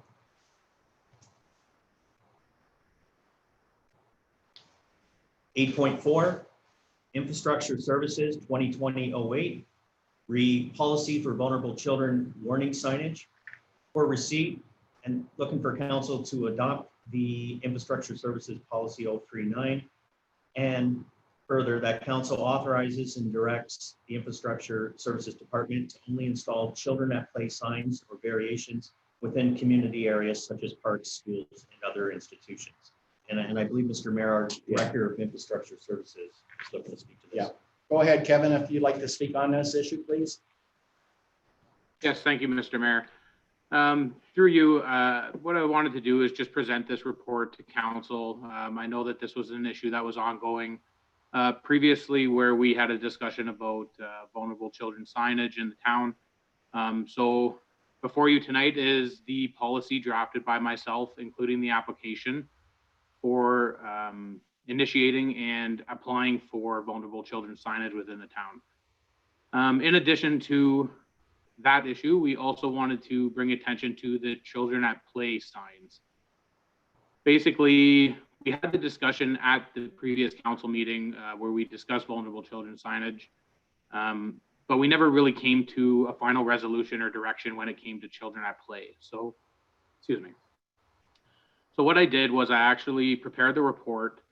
$8.4, Infrastructure Services 2020-08, policy for vulnerable children warning signage for receipt, and looking for council to adopt the Infrastructure Services Policy 039, and further that council authorizes and directs the Infrastructure Services Department to only install children at play signs or variations within community areas such as parks, schools, and other institutions. And I believe Mr. Mayor, our Director of Infrastructure Services, is looking to speak to this. Yeah. Go ahead, Kevin, if you'd like to speak on this issue, please. Yes, thank you, Mr. Mayor. Through you, what I wanted to do is just present this report to council. I know that this was an issue that was ongoing previously, where we had a discussion about vulnerable children signage in the town. So before you tonight is the policy drafted by myself, including the application for initiating and applying for vulnerable children signage within the town. In addition to that issue, we also wanted to bring attention to the children at play signs. Basically, we had the discussion at the previous council meeting where we discussed vulnerable children signage, but we never really came to a final resolution or direction when it came to children at play. So, excuse me. So what I did was I actually prepared the report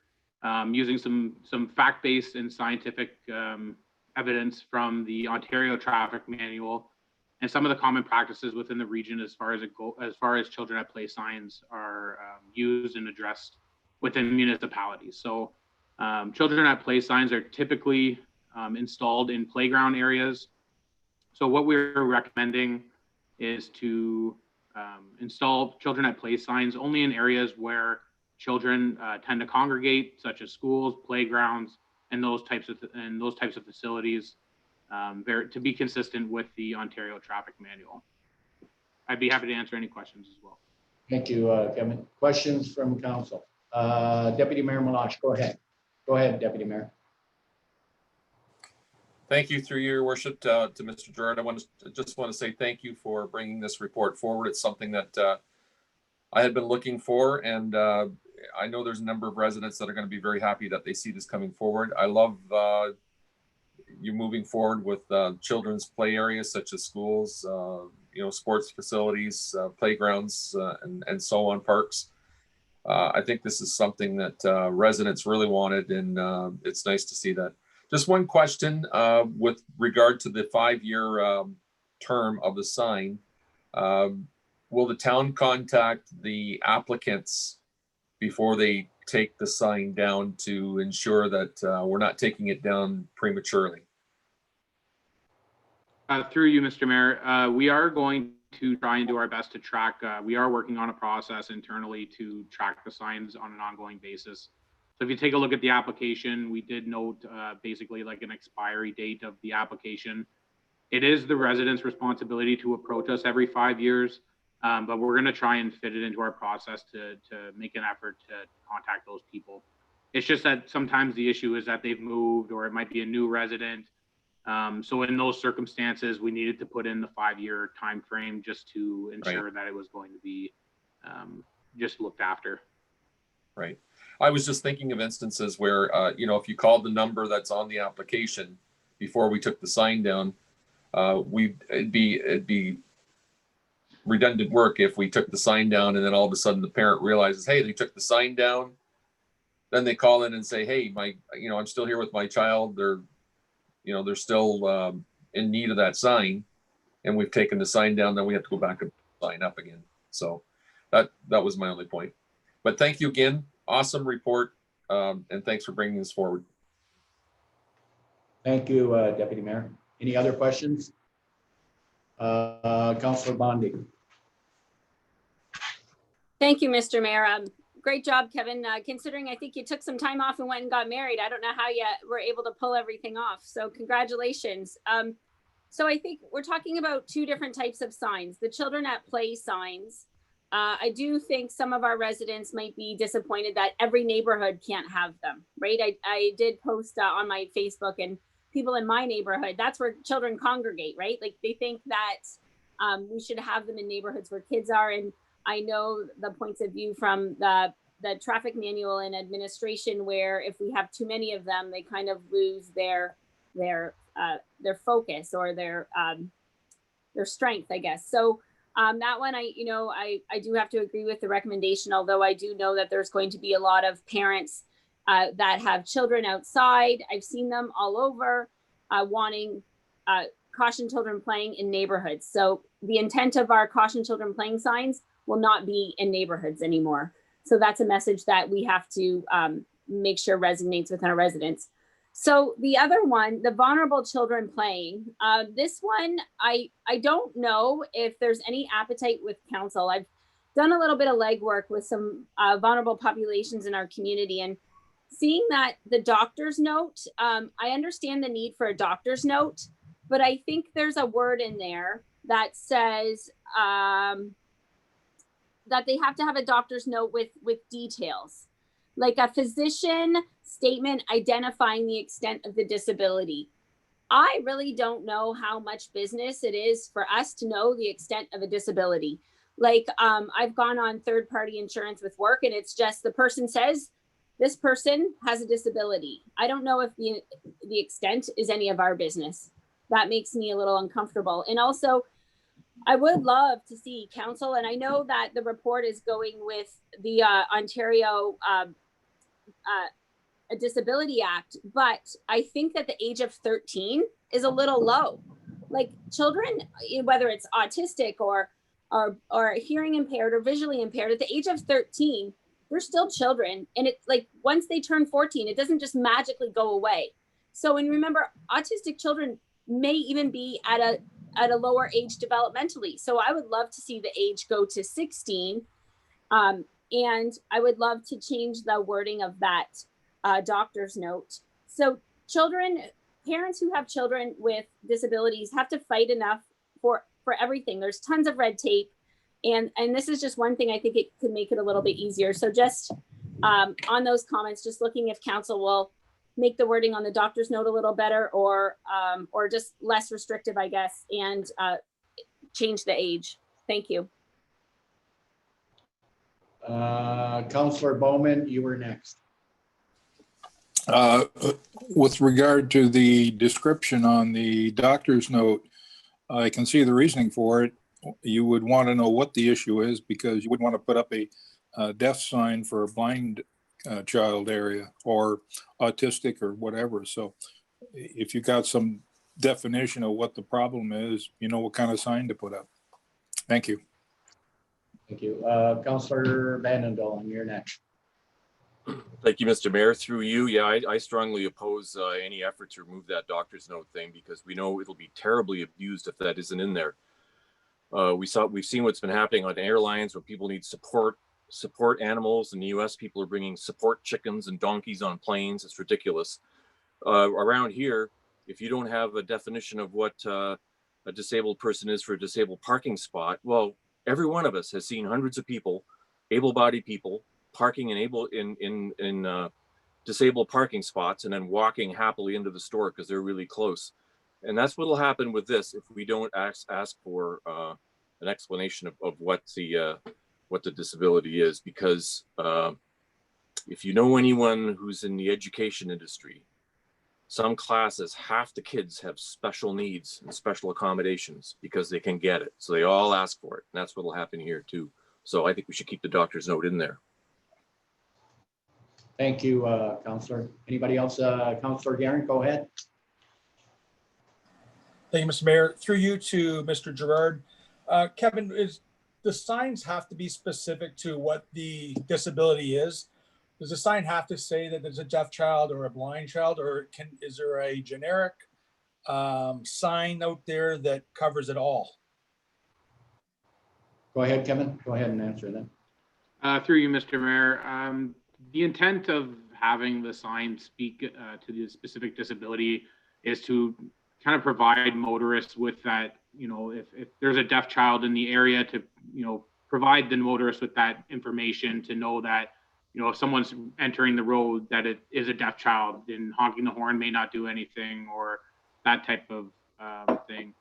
using some fact-based and scientific evidence from the Ontario Traffic Manual and some of the common practices within the region as far as children at play signs are used and addressed within municipalities. So children at play signs are typically installed in playground areas. So what we're recommending is to install children at play signs only in areas where children tend to congregate, such as schools, playgrounds, and those types of facilities, to be consistent with the Ontario Traffic Manual. I'd be happy to answer any questions as well. Thank you, Kevin. Questions from council? Deputy Mayor Meloche, go ahead. Go ahead, Deputy Mayor. Thank you, through your worship, to Mr. Gerard. I just want to say thank you for bringing this report forward. It's something that I had been looking for, and I know there's a number of residents that are going to be very happy that they see this coming forward. I love you moving forward with children's play areas such as schools, sports facilities, playgrounds, and so on, parks. I think this is something that residents really wanted, and it's nice to see that. Just one question with regard to the 5-year term of the sign. Will the town contact the applicants before they take the sign down to ensure that we're not taking it down prematurely? Through you, Mr. Mayor, we are going to try and do our best to track. We are working on a process internally to track the signs on an ongoing basis. So if you take a look at the application, we did note basically like an expiry date of the application. It is the residents' responsibility to approach us every 5 years, but we're going to try and fit it into our process to make an effort to contact those people. It's just that sometimes the issue is that they've moved or it might be a new resident. So in those circumstances, we needed to put in the 5-year time frame just to ensure that it was going to be just looked after. Right. I was just thinking of instances where, if you called the number that's on the application before we took the sign down, it'd be redundant work if we took the sign down and then all of a sudden the parent realizes, hey, they took the sign down. Then they call in and say, hey, I'm still here with my child. They're still in need of that sign, and we've taken the sign down. Then we have to go back and sign up again. So that was my only point. But thank you again. Awesome report, and thanks for bringing this forward. Thank you, Deputy Mayor. Any other questions? Councillor Bondi. Thank you, Mr. Mayor. Great job, Kevin. Considering I think you took some time off and went and got married, I don't know how you were able to pull everything off. So congratulations. So I think we're talking about two different types of signs, the children at play signs. I do think some of our residents might be disappointed that every neighborhood can't have them, right? I did post on my Facebook, and people in my neighborhood, that's where children congregate, right? Like they think that we should have them in neighborhoods where kids are. And I know the points of view from the traffic manual and administration, where if we have too many of them, they kind of lose their focus or their strength, I guess. So that one, I do have to agree with the recommendation, although I do know that there's going to be a lot of parents that have children outside. I've seen them all over wanting caution children playing in neighborhoods. So the intent of our caution children playing signs will not be in neighborhoods anymore. So that's a message that we have to make sure resonates with our residents. So the other one, the vulnerable children playing, this one, I don't know if there's any appetite with council. I've done a little bit of legwork with some vulnerable populations in our community, and seeing that the doctor's note, I understand the need for a doctor's note, but I think there's a word in there that says that they have to have a doctor's note with details, like a physician statement identifying the extent of the disability. I really don't know how much business it is for us to know the extent of a disability. Like, I've gone on third-party insurance with work, and it's just the person says, this person has a disability. I don't know if the extent is any of our business. That makes me a little uncomfortable. And also, I would love to see council, and I know that the report is going with the Ontario a Disability Act, but I think that the age of 13 is a little low. Like, children, whether it's autistic or hearing impaired or visually impaired, at the age of 13, they're still children. And it's like, once they turn 14, it doesn't just magically go away. So, and remember, autistic children may even be at a lower age developmentally. So I would love to see the age go to 16. And I would love to change the wording of that doctor's note. So children, parents who have children with disabilities have to fight enough for everything. There's tons of red tape. And this is just one thing I think it could make it a little bit easier. So just on those comments, just looking if council will make the wording on the doctor's note a little better, or just less restrictive, I guess, and change the age. Thank you. Councillor Bowman, you were next. With regard to the description on the doctor's note, I can see the reasoning for it. You would want to know what the issue is, because you wouldn't want to put up a deaf sign for a blind child area or autistic or whatever. So if you got some definition of what the problem is, you know what kind of sign to put up. Thank you. Thank you. Councillor Van Dolen, you're next. Thank you, Mr. Mayor. Through you, yeah, I strongly oppose any effort to remove that doctor's note thing, because we know it'll be terribly abused if that isn't in there. We've seen what's been happening on airlines when people need support animals. In the US, people are bringing support chickens and donkeys on planes. It's ridiculous. Around here, if you don't have a definition of what a disabled person is for a disabled parking spot, well, every one of us has seen hundreds of people, able-bodied people, parking in disabled parking spots and then walking happily into the store because they're really close. And that's what will happen with this if we don't ask for an explanation of what the disability is. Because if you know anyone who's in the education industry, some classes, half the kids have special needs and special accommodations because they can get it. So they all ask for it. And that's what will happen here too. So I think we should keep the doctor's note in there. Thank you, Councillor. Anybody else? Councillor Guerin, go ahead. Thank you, Mr. Mayor. Through you to Mr. Gerard. Kevin, the signs have to be specific to what the disability is? Does the sign have to say that there's a deaf child or a blind child, or is there a generic sign out there that covers it all? Go ahead, Kevin. Go ahead and answer that. Through you, Mr. Mayor. The intent of having the sign speak to the specific disability is to kind of provide motorists with that, if there's a deaf child in the area, to, provide the motorists with that information to know that, if someone's entering the road, that it is a deaf child, and honking the horn may not do anything, or that type of thing.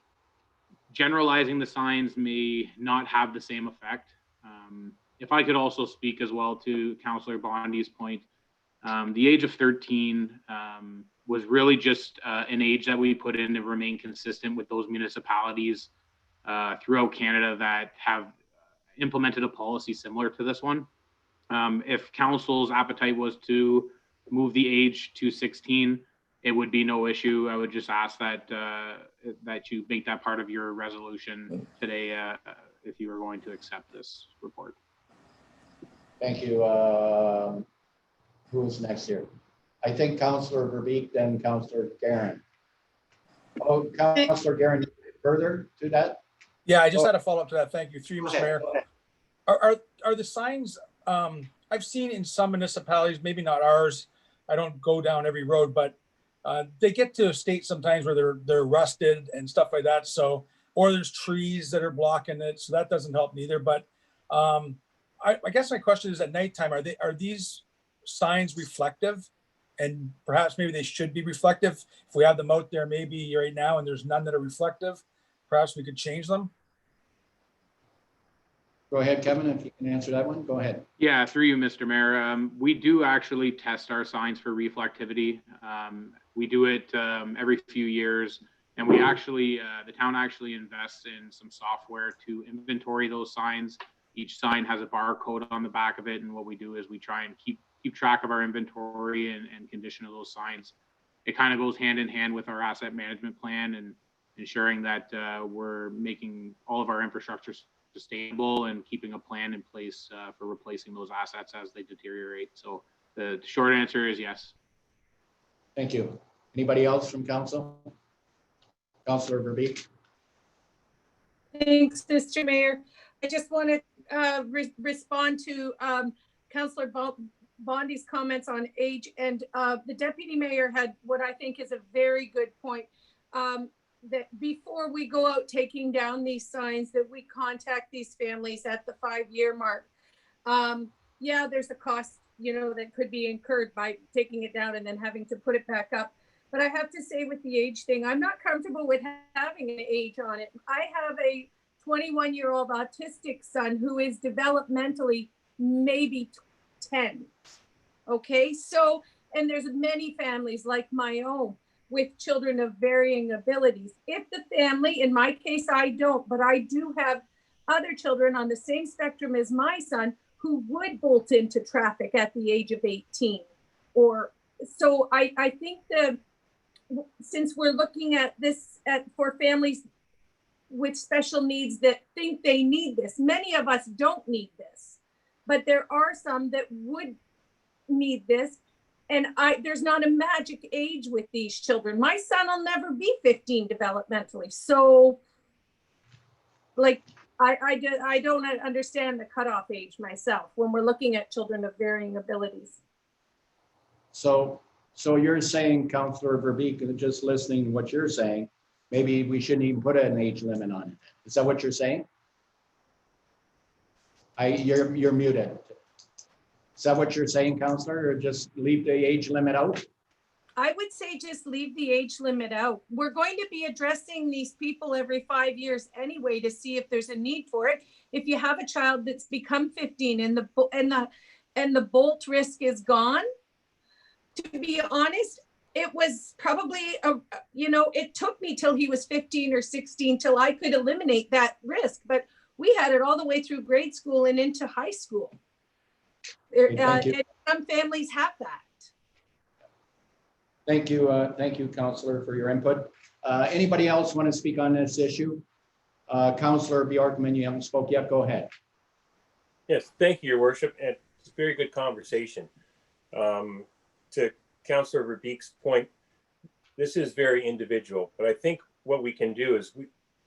Generalizing the signs may not have the same effect. If I could also speak as well to Councillor Bondy's point, the age of 13 was really just an age that we put in to remain consistent with those municipalities throughout Canada that have implemented a policy similar to this one. If council's appetite was to move the age to 16, it would be no issue. I would just ask that that you make that part of your resolution today if you are going to accept this report. Thank you. Who is next here? I think Councillor Verbeek, then Councillor Guerin. Oh, Councillor Guerin, further to that? Yeah, I just had a follow up to that. Thank you. Through you, Mr. Mayor. Are the signs, I've seen in some municipalities, maybe not ours, I don't go down every road, but they get to a state sometimes where they're rusted and stuff like that. So, or there's trees that are blocking it. So that doesn't help neither. But I guess my question is, at nighttime, are these signs reflective? and perhaps maybe they should be reflective. If we have them out there maybe right now and there's none that are reflective, perhaps we could change them. Go ahead, Kevin, if you can answer that one, go ahead. Yeah, through you, Mr. Mayor. We do actually test our signs for reflectivity. We do it every few years, and we actually, the town actually invests in some software to inventory those signs. Each sign has a barcode on the back of it, and what we do is we try and keep track of our inventory and condition of those signs. It kind of goes hand in hand with our asset management plan and ensuring that we're making all of our infrastructure sustainable and keeping a plan in place for replacing those assets as they deteriorate. So the short answer is yes. Thank you. Anybody else from council? Councillor Verbeek. Thanks, Mr. Mayor. I just want to respond to Councillor Bondi's comments on age, and the deputy mayor had what I think is a very good point. That before we go out taking down these signs, that we contact these families at the 5-year mark. Yeah, there's a cost, you know, that could be incurred by taking it down and then having to put it back up. But I have to say, with the age thing, I'm not comfortable with having an age on it. I have a 21-year-old autistic son who is developmentally maybe 10. Okay, so, and there's many families like my own with children of varying abilities. If the family, in my case, I don't, but I do have other children on the same spectrum as my son who would bolt into traffic at the age of 18. Or so I think since we're looking at this for families with special needs that think they need this, many of us don't need this, but there are some that would need this. And there's not a magic age with these children. My son will never be 15 developmentally. So like, I don't understand the cutoff age myself when we're looking at children of varying abilities. So you're saying, Councillor Verbeek, just listening to what you're saying, maybe we shouldn't even put an age limit on it. Is that what you're saying? You're muted. Is that what you're saying, Councillor, or just leave the age limit out? I would say just leave the age limit out. We're going to be addressing these people every 5 years anyway to see if there's a need for it. If you have a child that's become 15 and the bolt risk is gone, to be honest, it was probably it took me till he was 15 or 16 till I could eliminate that risk. But we had it all the way through grade school and into high school. And some families have that. Thank you, Councillor, for your input. Anybody else want to speak on this issue? Councillor Bjorkman, you haven't spoke yet. Go ahead. Yes, thank you, Your Worship, and it's a very good conversation. To Councillor Verbeek's point, this is very individual, but I think what we can do is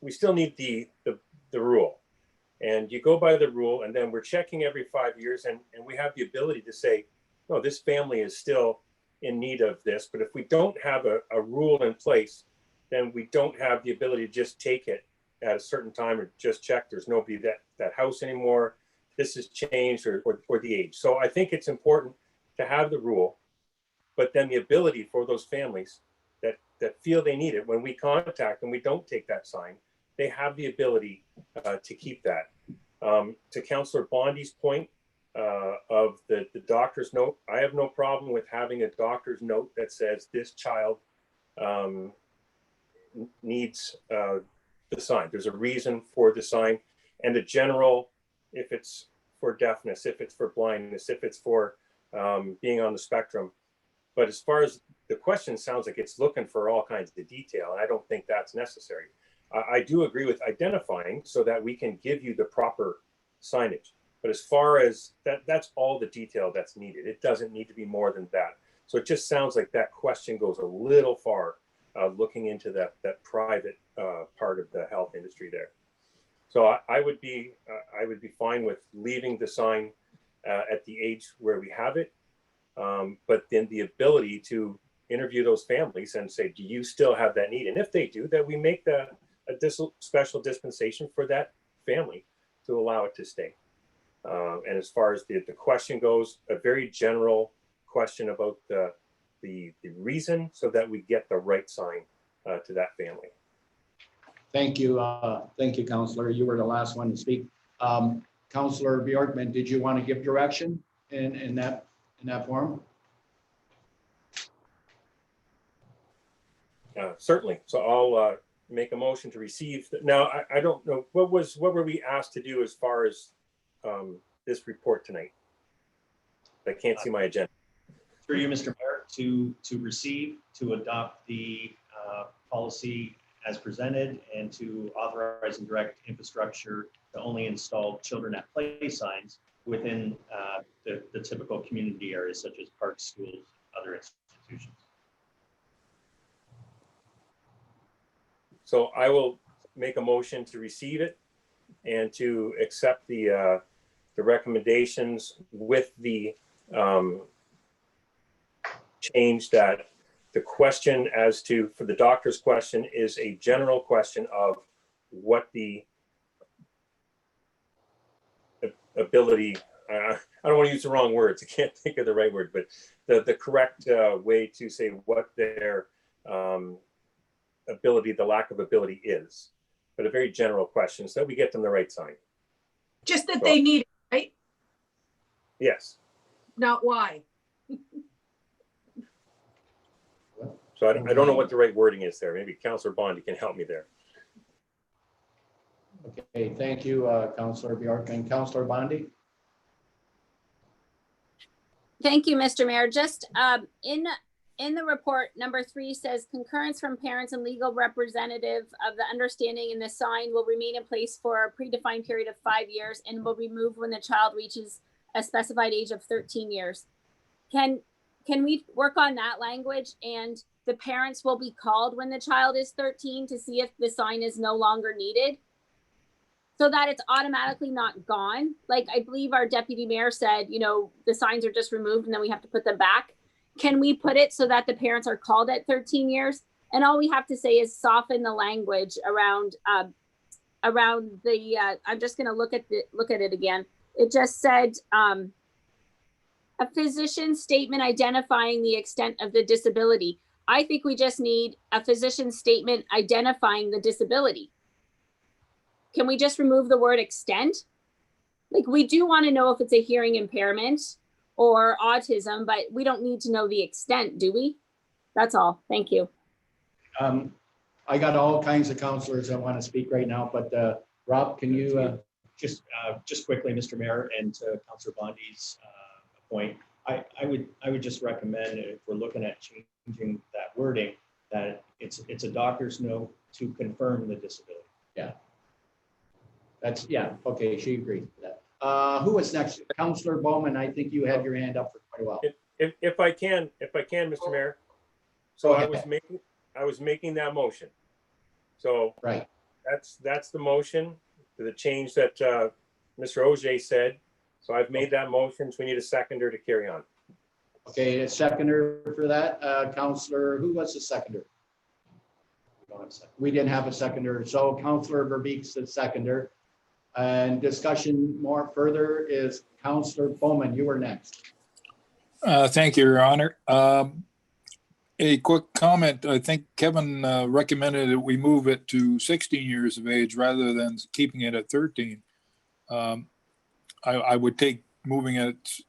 we still need the rule. And you go by the rule, and then we're checking every 5 years, and we have the ability to say, no, this family is still in need of this. But if we don't have a rule in place, then we don't have the ability to just take it at a certain time or just check there's nobody that house anymore. This has changed or the age. So I think it's important to have the rule, but then the ability for those families that feel they need it, when we contact them, we don't take that sign, they have the ability to keep that. To Councillor Bondi's point of the doctor's note, I have no problem with having a doctor's note that says this child needs the sign. There's a reason for the sign, and a general, if it's for deafness, if it's for blindness, if it's for being on the spectrum. But as far as the question sounds like it's looking for all kinds of detail, and I don't think that's necessary. I do agree with identifying so that we can give you the proper signage. But as far as that's all the detail that's needed. It doesn't need to be more than that. So it just sounds like that question goes a little far, looking into that private part of the health industry there. So I would be fine with leaving the sign at the age where we have it, but then the ability to interview those families and say, do you still have that need? And if they do, that we make a special dispensation for that family to allow it to stay. And as far as the question goes, a very general question about the the reason so that we get the right sign to that family. Thank you, Counselor. You were the last one to speak. Counselor Bjorkman, did you want to give direction in that form? Certainly. So I'll make a motion to receive. Now, I don't know, what were we asked to do as far as this report tonight? I can't see my agenda. Through you, Mr. Mayor, to receive, to adopt the policy as presented, and to authorize and direct infrastructure to only install children at play signs within the typical community areas such as parks, schools, other institutions. So I will make a motion to receive it and to accept the recommendations with the change that the question as to, for the doctor's question, is a general question of what the ability, I don't want to use the wrong words, I can't think of the right word, but the correct way to say what their ability, the lack of ability is, but a very general question, so that we get them the right sign. Just that they need it, right? Yes. Not why. So I don't know what the right wording is there. Maybe Councillor Bondi can help me there. Okay, thank you, Counselor Bjorkman. Counselor Bondi? Thank you, Mr. Mayor. Just in the report, number 3 says concurrence from parents and legal representative of the understanding in the sign will remain in place for a predefined period of 5 years and will be removed when the child reaches a specified age of 13 years. Can we work on that language, and the parents will be called when the child is 13 to see if the sign is no longer needed, so that it's automatically not gone? Like I believe our deputy mayor said, you know, the signs are just removed and then we have to put them back. Can we put it so that the parents are called at 13 years? And all we have to say is soften the language around the, I'm just going to look at it again. It just said, a physician's statement identifying the extent of the disability. I think we just need a physician's statement identifying the disability. Can we just remove the word extent? Like, we do want to know if it's a hearing impairment or autism, but we don't need to know the extent, do we? That's all. Thank you. I got all kinds of counselors that want to speak right now, but Rob, can you just quickly, Mr. Mayor, and to Councillor Bondi's point, I would just recommend, if we're looking at changing that wording, that it's a doctor's note to confirm the disability. Yeah. Okay, she agrees with that. Who is next? Councillor Bowman, I think you had your hand up for quite a while. If I can, Mr. Mayor. So I was making that motion. So right. That's the motion to the change that Mr. Auger said. So I've made that motion, so we need a seconder to carry on. Okay, a seconder for that. Councillor, who was the seconder? We didn't have a seconder. So Councillor Verbeek's the seconder. And discussion more further is Councillor Bowman. You were next. Thank you, Your Honor. A quick comment. I think Kevin recommended that we move it to 16 years of age rather than keeping it at 13. I would take moving it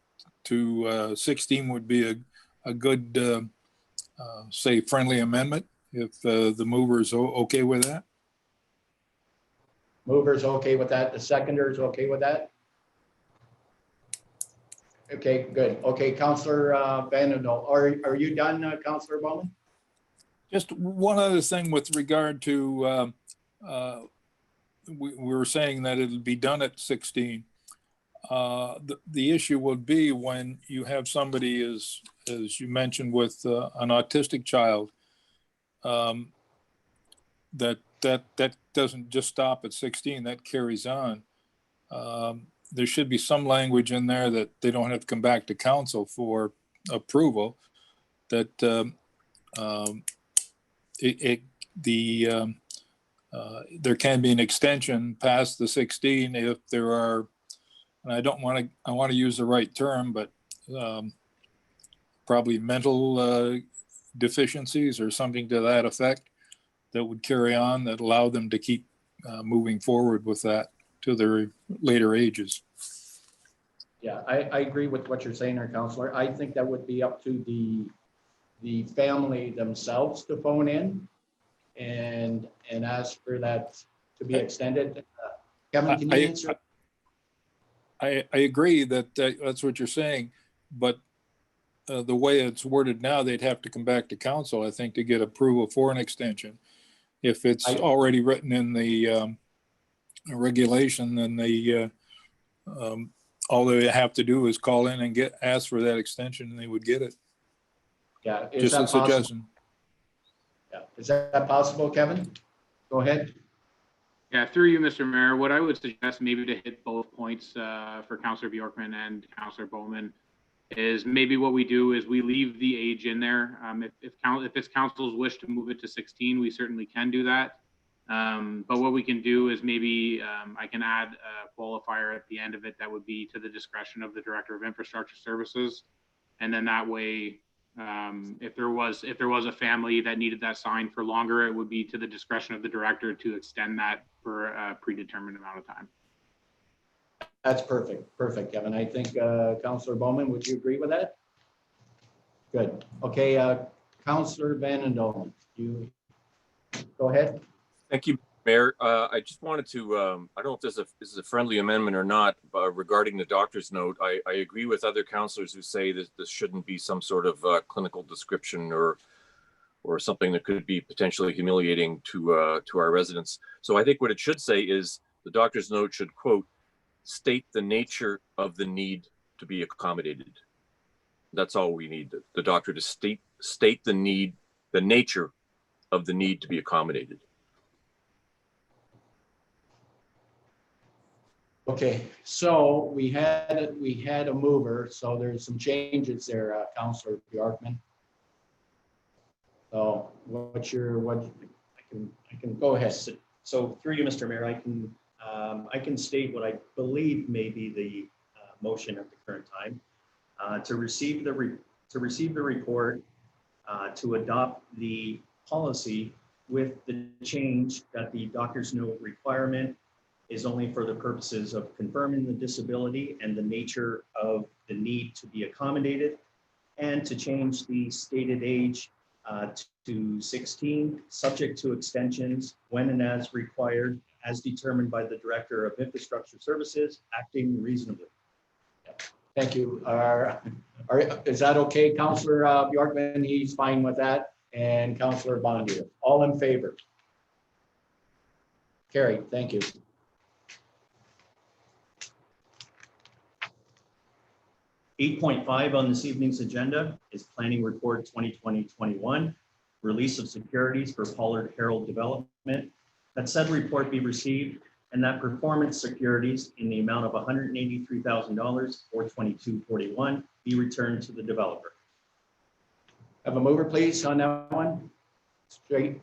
to 16 would be a good, say, friendly amendment, if the mover is okay with that. Mover's okay with that. The seconder is okay with that. Okay, good. Okay, Councillor Vandernoel, are you done, Councillor Bowman? Just one other thing with regard to, we were saying that it'll be done at 16. The issue would be when you have somebody, as you mentioned, with an autistic child, that doesn't just stop at 16, that carries on. There should be some language in there that they don't have to come back to council for approval, that there can be an extension past the 16 if there are, and I want to use the right term, but probably mental deficiencies or something to that effect that would carry on, that allow them to keep moving forward with that to their later ages. Yeah, I agree with what you're saying there, Counselor. I think that would be up to the family themselves to phone in and ask for that to be extended. Kevin, can you answer? I agree that that's what you're saying, but the way it's worded now, they'd have to come back to council, I think, to get approval for an extension. If it's already written in the regulation, then they all they have to do is call in and ask for that extension, and they would get it. Yeah, just a suggestion. Yeah, is that possible, Kevin? Go ahead. Yeah, through you, Mr. Mayor, what I would suggest maybe to hit both points for Councillor Bjorkman and Councillor Bowman is maybe what we do is we leave the age in there. If it's council's wish to move it to 16, we certainly can do that. But what we can do is maybe I can add a qualifier at the end of it that would be to the discretion of the Director of Infrastructure Services. And then that way, if there was a family that needed that sign for longer, it would be to the discretion of the director to extend that for a predetermined amount of time. That's perfect. Perfect, Kevin. I think Councillor Bowman, would you agree with that? Good. Okay, Councillor Van Dolen, you go ahead. Thank you, Mayor. I just wanted to, I don't know if this is a friendly amendment or not, regarding the doctor's note. I agree with other councillors who say that this shouldn't be some sort of clinical description or something that could be potentially humiliating to our residents. So I think what it should say is the doctor's note should, quote, state the nature of the need to be accommodated. That's all we need. The doctor to state the need, the nature of the need to be accommodated. Okay, so we had a mover, so there's some changes there, Councillor Bjorkman. So I can go ahead. So through you, Mr. Mayor, I can state what I believe may be the motion at the current time, to receive the report, to adopt the policy with the change that the doctor's note requirement is only for the purposes of confirming the disability and the nature of the need to be accommodated, and to change the stated age to 16, subject to extensions when and as required, as determined by the Director of Infrastructure Services, acting reasonably. Thank you. Is that okay, Councillor Bjorkman? He's fine with that. And Councillor Bondi, all in favor? Carried. Thank you. 8.5 on this evening's agenda is Planning Report 2020-21, release of securities for Pollard Herald Development. That said report be received and that performance securities in the amount of $183,000 or $22.41 be returned to the developer. Have a mover, please, on that one.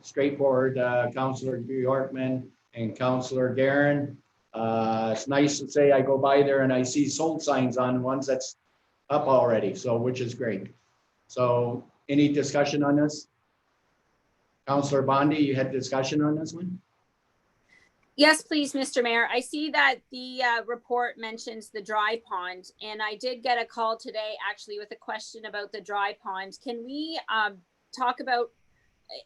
Straightforward, Councillor Bjorkman and Councillor Guerin. It's nice to say I go by there and I see sold signs on ones that's up already, so which is great. So any discussion on this? Councillor Bondi, you had discussion on this one? Yes, please, Mr. Mayor. I see that the report mentions the dry pond, and I did get a call today actually with a question about the dry pond. Can we talk about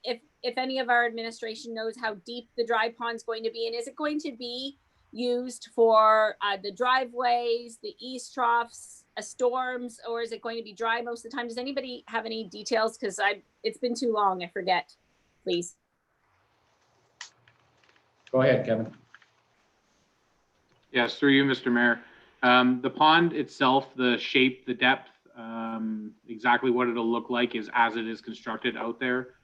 if any of our administration knows how deep the dry pond's going to be, and is it going to be used for the driveways, the east troughs, storms, or is it going to be dry most of the time? Does anybody have any details? Because it's been too long, I forget, please. Go ahead, Kevin. Yes, through you, Mr. Mayor. The pond itself, the shape, the depth, exactly what it'll look like is as it is constructed out there.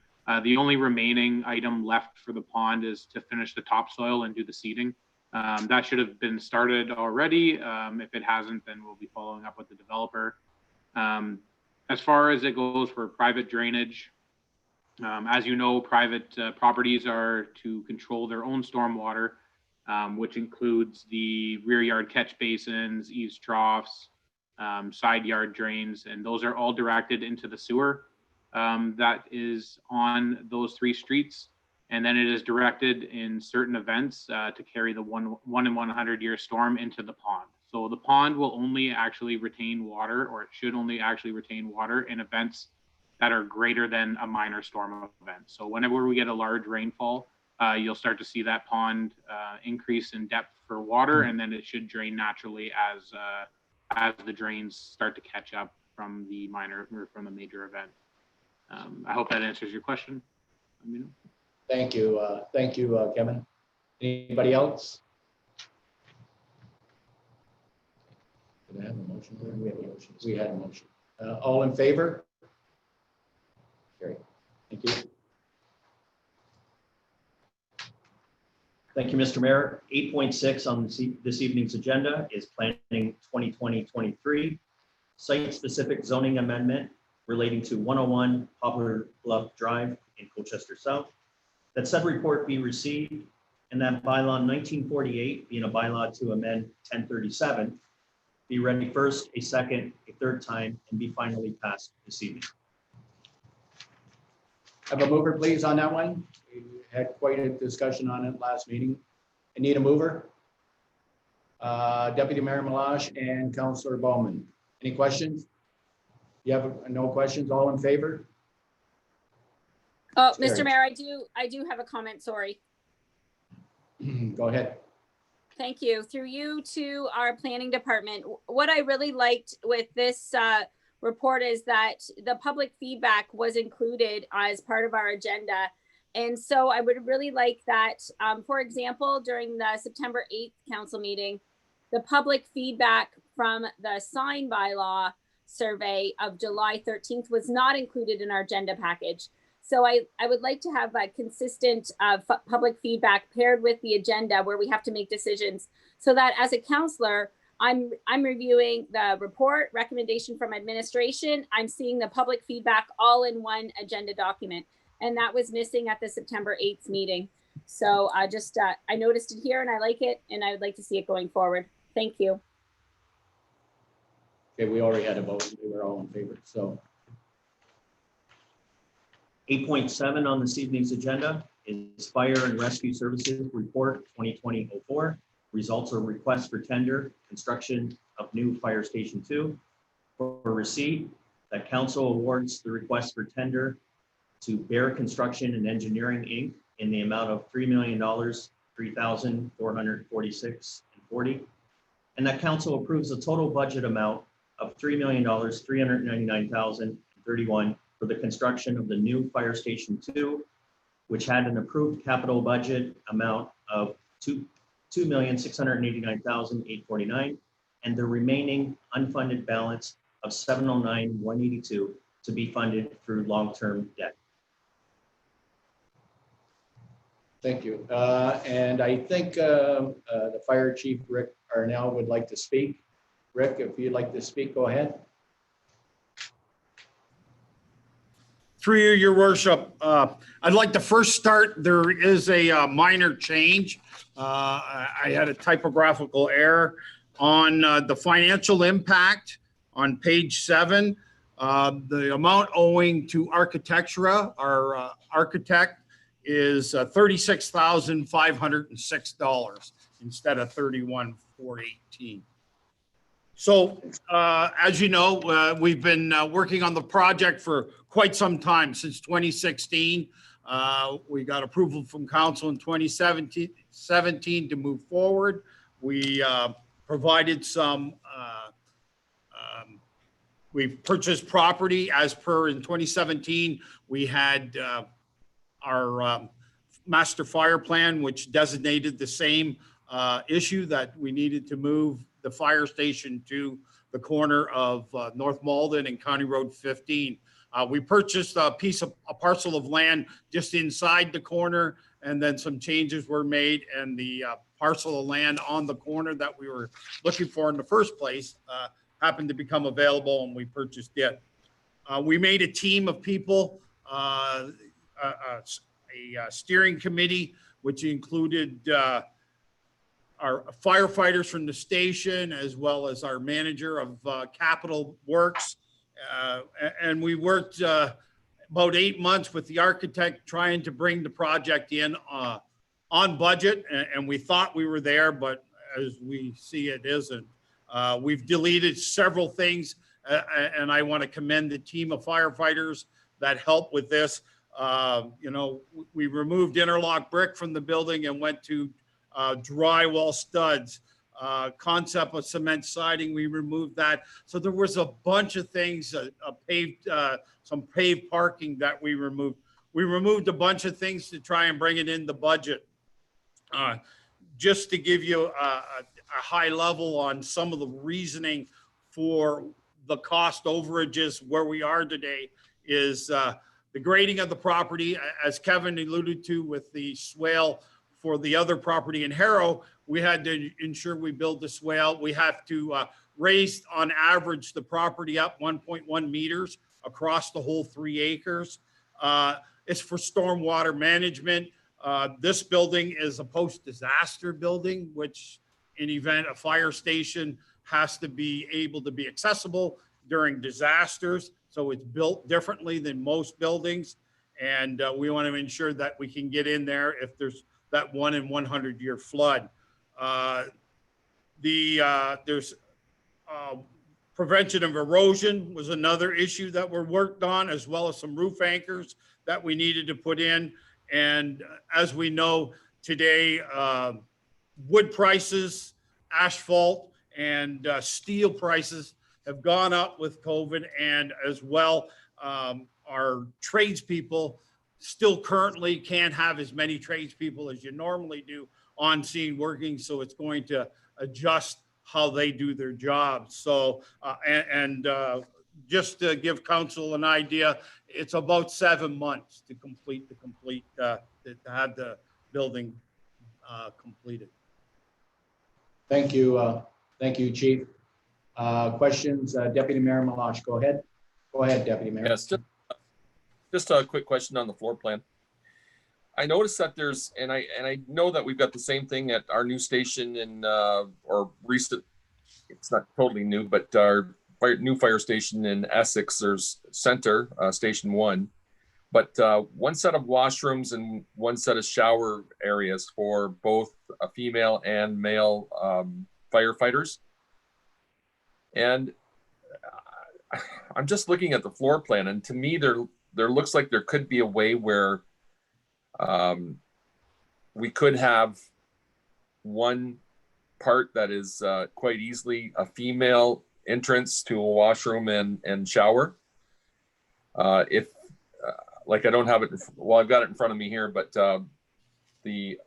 The only remaining item left for the pond is to finish the topsoil and do the seeding. That should have been started already. If it hasn't, then we'll be following up with the developer. As far as it goes for private drainage, as you know, private properties are to control their own stormwater, which includes the rear yard catch basins, eaves troughs, side yard drains, and those are all directed into the sewer that is on those 3 streets. And then it is directed in certain events to carry the one in 100 year storm into the pond. So the pond will only actually retain water, or it should only actually retain water in events that are greater than a minor storm event. So whenever we get a large rainfall, you'll start to see that pond increase in depth for water, and then it should drain naturally as the drains start to catch up from the minor or from the major event. I hope that answers your question. Let me know. Thank you, Kevin. Anybody else? Did I have a motion? We have a motion. We had a motion. All in favor? Carry. Thank you. Thank you, Mr. Mayor. 8.6 on this evening's agenda is Planning 2020-23, site-specific zoning amendment relating to 101 Poplar Bluff Drive in Colchester South. That said report be received, and that bylaw 1948, being a bylaw to amend 1037, be read a first, a second, a third time, and be finally passed this evening. Have a mover, please, on that one. We had quite a discussion on it last meeting. I need a mover. Deputy Mayor Malash and Councillor Bowman. Any questions? You have no questions? All in favor? Oh, Carried. Mr. Mayor, I do have a comment, sorry. Go ahead. Thank you. Through you to our planning department. What I really liked with this report is that the public feedback was included as part of our agenda. And so I would really like that, for example, during the September 8th council meeting, the public feedback from the sign bylaw survey of July 13th was not included in our agenda package. So I would like to have a consistent public feedback paired with the agenda where we have to make decisions, so that as a counselor, I'm reviewing the report, recommendation from administration. I'm seeing the public feedback all in one agenda document. And that was missing at the September 8th meeting. So I noticed it here and I like it, and I would like to see it going forward. Thank you. Okay, we already had a vote. We were all in favor, so. 8.7 on this evening's agenda is Fire and Rescue Services Report 2020-04. Results or requests for tender, construction of new Fire Station 2. For receipt, that council awards the request for tender to Bear Construction and Engineering, Inc. in the amount of $3 million, $3,446.40. And that council approves a total budget amount of $3,399,031 for the construction of the new Fire Station 2, which had an approved capital budget amount of $2,689,849, and the remaining unfunded balance of $709,182 to be funded through long-term debt. Thank you. And I think the Fire Chief, Rick Arnell, would like to speak. Rick, if you'd like to speak, go ahead. Through you, your worship, I'd like to first start. There is a minor change. I had a typographical error on the financial impact on page 7. The amount owing to Architectura, our architect, is $36,506 instead of $31,418. So as you know, we've been working on the project for quite some time, since 2016. We got approval from council in 2017 to move forward. We provided some, we purchased property as per in 2017. We had our master fire plan, which designated the same issue, that we needed to move the fire station to the corner of North Malden and County Road 15. We purchased a parcel of land just inside the corner, and then some changes were made, and the parcel of land on the corner that we were looking for in the first place happened to become available, and we purchased it. We made a team of people, a steering committee, which included our firefighters from the station, as well as our manager of capital works. And we worked about 8 months with the architect trying to bring the project in on budget. And we thought we were there, but as we see, it isn't. We've deleted several things, and I want to commend the team of firefighters that helped with this. You know, we removed interlock brick from the building and went to drywall studs. Concept of cement siding, we removed that. So there was a bunch of things, some paved parking that we removed. We removed a bunch of things to try and bring it in the budget. Just to give you a high level on some of the reasoning for the cost overages where we are today is the grading of the property, as Kevin alluded to with the swale for the other property in Harrow. We had to ensure we build the swale. We have to raise on average the property up 1.1 meters across the whole 3 acres. It's for stormwater management. This building is a post-disaster building, which in event a fire station has to be able to be accessible during disasters. So it's built differently than most buildings. And we want to ensure that we can get in there if there's that 1 in 100 year flood. There's prevention of erosion was another issue that were worked on, as well as some roof anchors that we needed to put in. And as we know today, wood prices, asphalt, and steel prices have gone up with COVID, and as well, our tradespeople still currently can't have as many tradespeople as you normally do on scene working, so it's going to adjust how they do their jobs. So, just to give council an idea, it's about 7 months to have the building completed. Thank you, Chief. Questions, Deputy Mayor Malash, go ahead. Go ahead, Deputy Mayor. Yes, just a quick question on the floor plan. I noticed that there's, and I know that we've got the same thing at our new station in, or recent, it's not totally new, but our new fire station in Essex, there's Center, Station 1, but one set of washrooms and one set of shower areas for both female and male firefighters. And I'm just looking at the floor plan, and to me, there looks like there could be a way where we could have one part that is quite easily a female entrance to a washroom and shower. Like I don't have it, well, I've got it in front of me here, but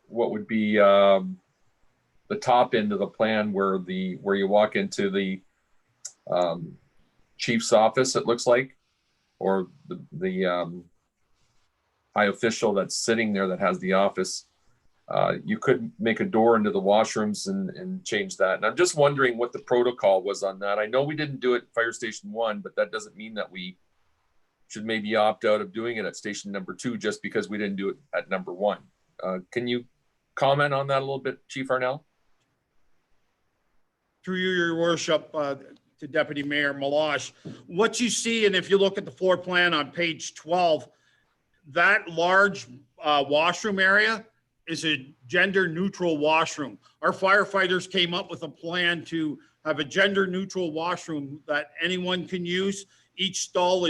what would be the top end of the plan where you walk into the chief's office, it looks like, or the high official that's sitting there that has the office. You could make a door into the washrooms and change that. And I'm just wondering what the protocol was on that. I know we didn't do it at Fire Station 1, but that doesn't mean that we should maybe opt out of doing it at station number 2 just because we didn't do it at number 1. Can you comment on that a little bit, Chief Arnell? Through you, your worship, to Deputy Mayor Malash, what you see, and if you look at the floor plan on page 12, that large washroom area is a gender neutral washroom. Our firefighters came up with a plan to have a gender neutral washroom that anyone can use. Each stall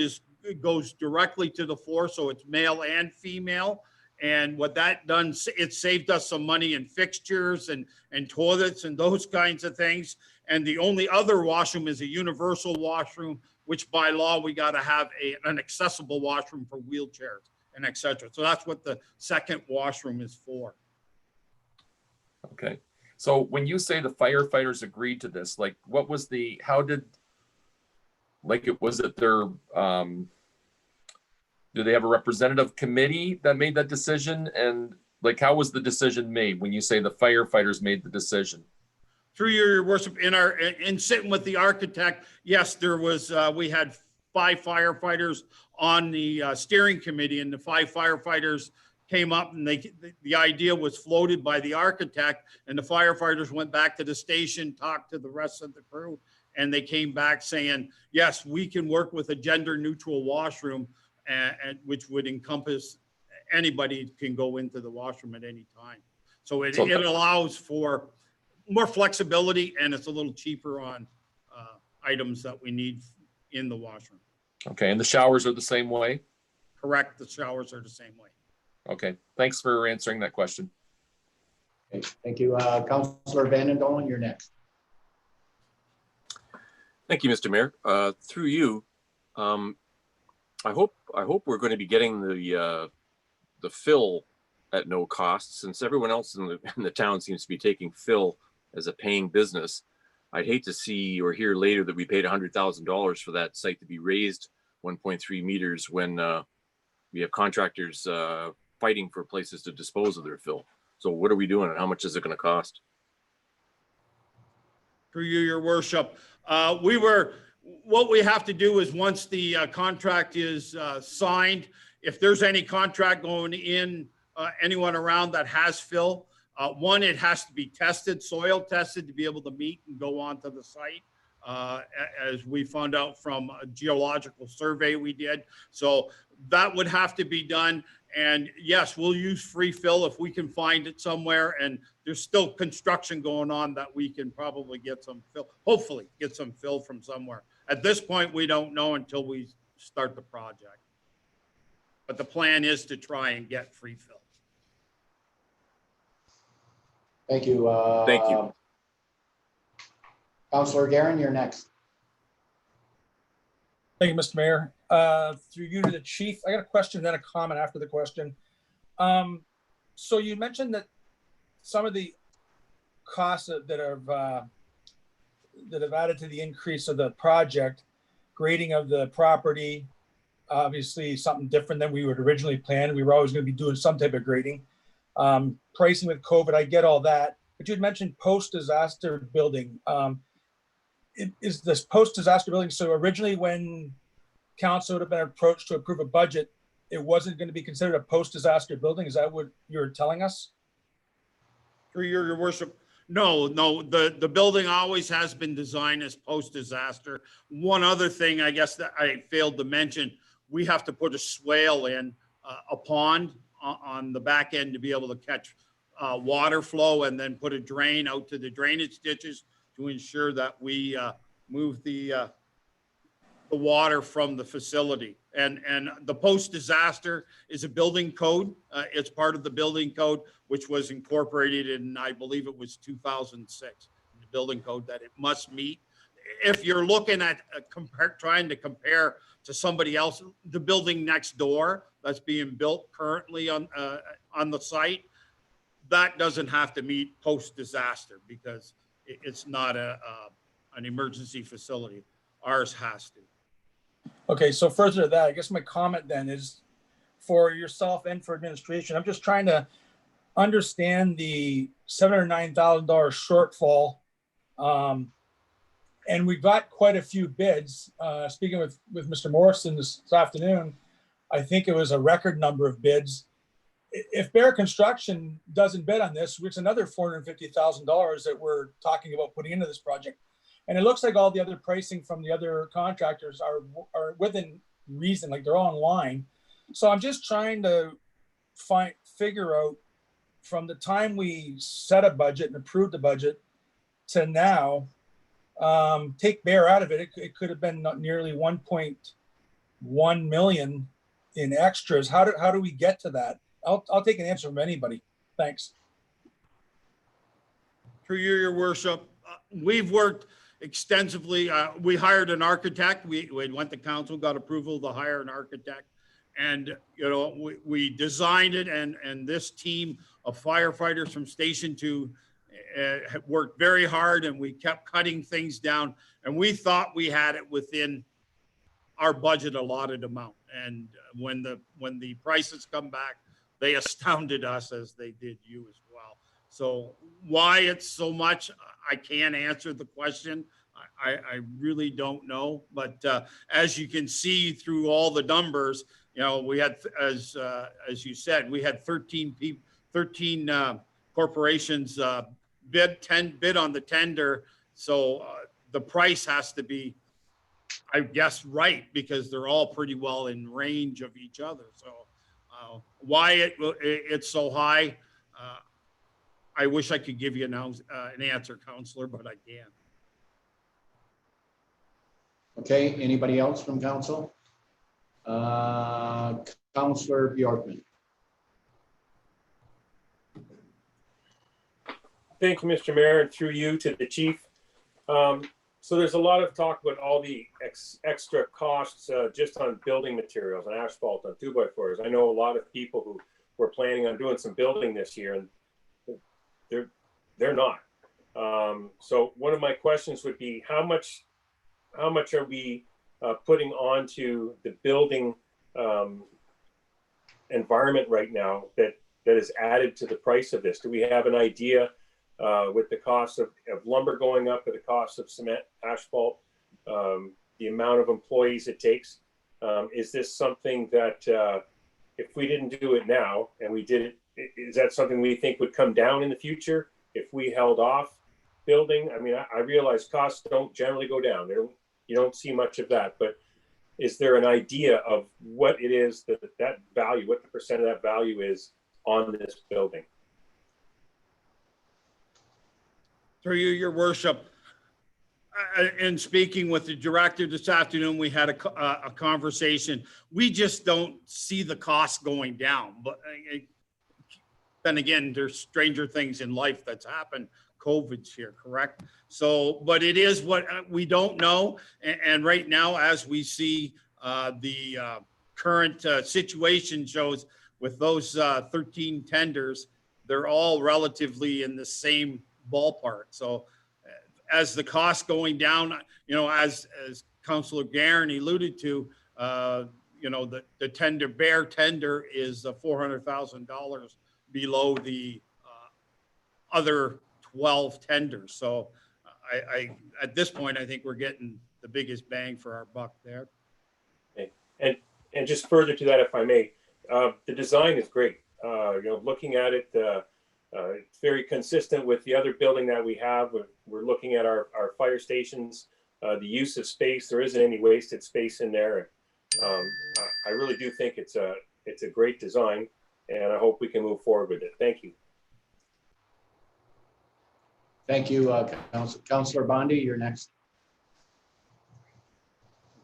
goes directly to the floor, so it's male and female. And what that done, it saved us some money in fixtures and toilets and those kinds of things. And the only other washroom is a universal washroom, which by law, we got to have an accessible washroom for wheelchairs and et cetera. So that's what the second washroom is for. Okay. So when you say the firefighters agreed to this, like what was was it their, do they have a representative committee that made that decision? And like, how was the decision made when you say the firefighters made the decision? Through your worship, in sitting with the architect, yes, there was, we had 5 firefighters on the steering committee, and the 5 firefighters came up and the idea was floated by the architect, and the firefighters went back to the station, talked to the rest of the crew, and they came back saying, yes, we can work with a gender neutral washroom, and which would encompass anybody can go into the washroom at any time. So it allows for more flexibility, and it's a little cheaper on items that we need in the washroom. Okay, and the showers are the same way? Correct, the showers are the same way. Okay, thanks for answering that question. Okay, thank you. Councillor Van Dolen, you're next. Thank you, Mr. Mayor. Through you, I hope we're going to be getting the fill at no cost, since everyone else in the town seems to be taking fill as a paying business. I'd hate to see or hear later that we paid $100,000 for that site to be raised 1.3 meters when we have contractors fighting for places to dispose of their fill. So what are we doing, and how much is it going to cost? Through you, your worship, what we have to do is once the contract is signed, if there's any contract going in, anyone around that has fill, one, it has to be tested, soil tested, to be able to meet and go onto the site, as we found out from a geological survey we did. So that would have to be done. And yes, we'll use free fill if we can find it somewhere. And there's still construction going on that we can probably get some fill, hopefully get some fill from somewhere. At this point, we don't know until we start the project. But the plan is to try and get free fill. Thank you. Thank you. Councillor Guerin, you're next. Thank you, Mr. Mayor. Through you to the chief, I got a question, then a comment after the question. So you mentioned that some of the costs that have added to the increase of the project, grading of the property, obviously something different than we would originally plan. We were always going to be doing some type of grading. Pricing with COVID, I get all that, but you had mentioned post-disaster building. Is this post-disaster building? So originally when council would have been approached to approve a budget, it wasn't going to be considered a post-disaster building? Is that what you're telling us? Through your worship, no, the building always has been designed as post-disaster. One other thing I guess that I failed to mention, we have to put a swale in, a pond on the back end to be able to catch water flow, and then put a drain out to the drainage ditches to ensure that we move the water from the facility. And the post-disaster is a building code. It's part of the building code, which was incorporated in, I believe it was 2006, the building code that it must meet. If you're looking at trying to compare to somebody else, the building next door that's being built currently on the site, that doesn't have to meet post-disaster because it's not an emergency facility. Ours has to. Okay, so further to that, I guess my comment then is for yourself and for administration, I'm just trying to understand the $709,000 shortfall. And we've got quite a few bids. Speaking with Mr. Morrison this afternoon, I think it was a record number of bids. If Bear Construction doesn't bid on this, it's another $450,000 that we're talking about putting into this project. And it looks like all the other pricing from the other contractors are within reason, like they're all in line. So I'm just trying to figure out from the time we set a budget and approved the budget to now, take Bear out of it, it could have been nearly 1.1 million in extras. How do we get to that? I'll take an answer from anybody. Thanks. Through you, your worship, we've worked extensively. We hired an architect. We went to council, got approval to hire an architect. And, you know, we designed it, and this team of firefighters from Station 2 worked very hard, and we kept cutting things down. And we thought we had it within our budget allotted amount. And when the prices come back, they astounded us as they did you as well. So why it's so much, I can't answer the question I really don't know, but as you can see through all the numbers, we had, as you said, we had 13 corporations bid on the tender. So the price has to be, I guess, right, because they're all pretty well in range of each other. So why it's so high, I wish I could give you an answer, Counselor, but I can't. Okay, anybody else from council? Councillor Bjorkman. Thank you, Mr. Mayor, and through you to the chief. So there's a lot of talk about all the extra costs just on building materials and asphalt on 2x4s. I know a lot of people who were planning on doing some building this year, and they're not. So one of my questions would be, how much are we putting onto the building environment right now that is added to the price of this? Do we have an idea with the cost of lumber going up, with the cost of cement, asphalt, the amount of employees it takes? Is this something that if we didn't do it now and we did it, is that something we think would come down in the future if we held off building? I mean, I realize costs don't generally go down. You don't see much of that, but is there an idea of what it is that value, what the percent of that value is on this building? Through you, your worship, in speaking with the director this afternoon, we had a conversation. We just don't see the cost going down, but then again, there's stranger things in life that's happened. COVID's here, correct? So, but it is what we don't know. And right now, as we see the current situation shows with those 13 tenders, they're all relatively in the same ballpark. So as the cost going down, as Councillor Guerin alluded to, the tender, bare tender is $400,000 below the other 12 tenders. So I at this point, I think we're getting the biggest bang for our buck there. Okay. And just further to that, if I may, the design is great. Looking at it, it's very consistent with the other building that we have. We're looking at our fire stations, the use of space. There isn't any wasted space in there. I really do think it's a great design, and I hope we can move forward with it. Thank you. Thank you, Councillor Bondi. You're next.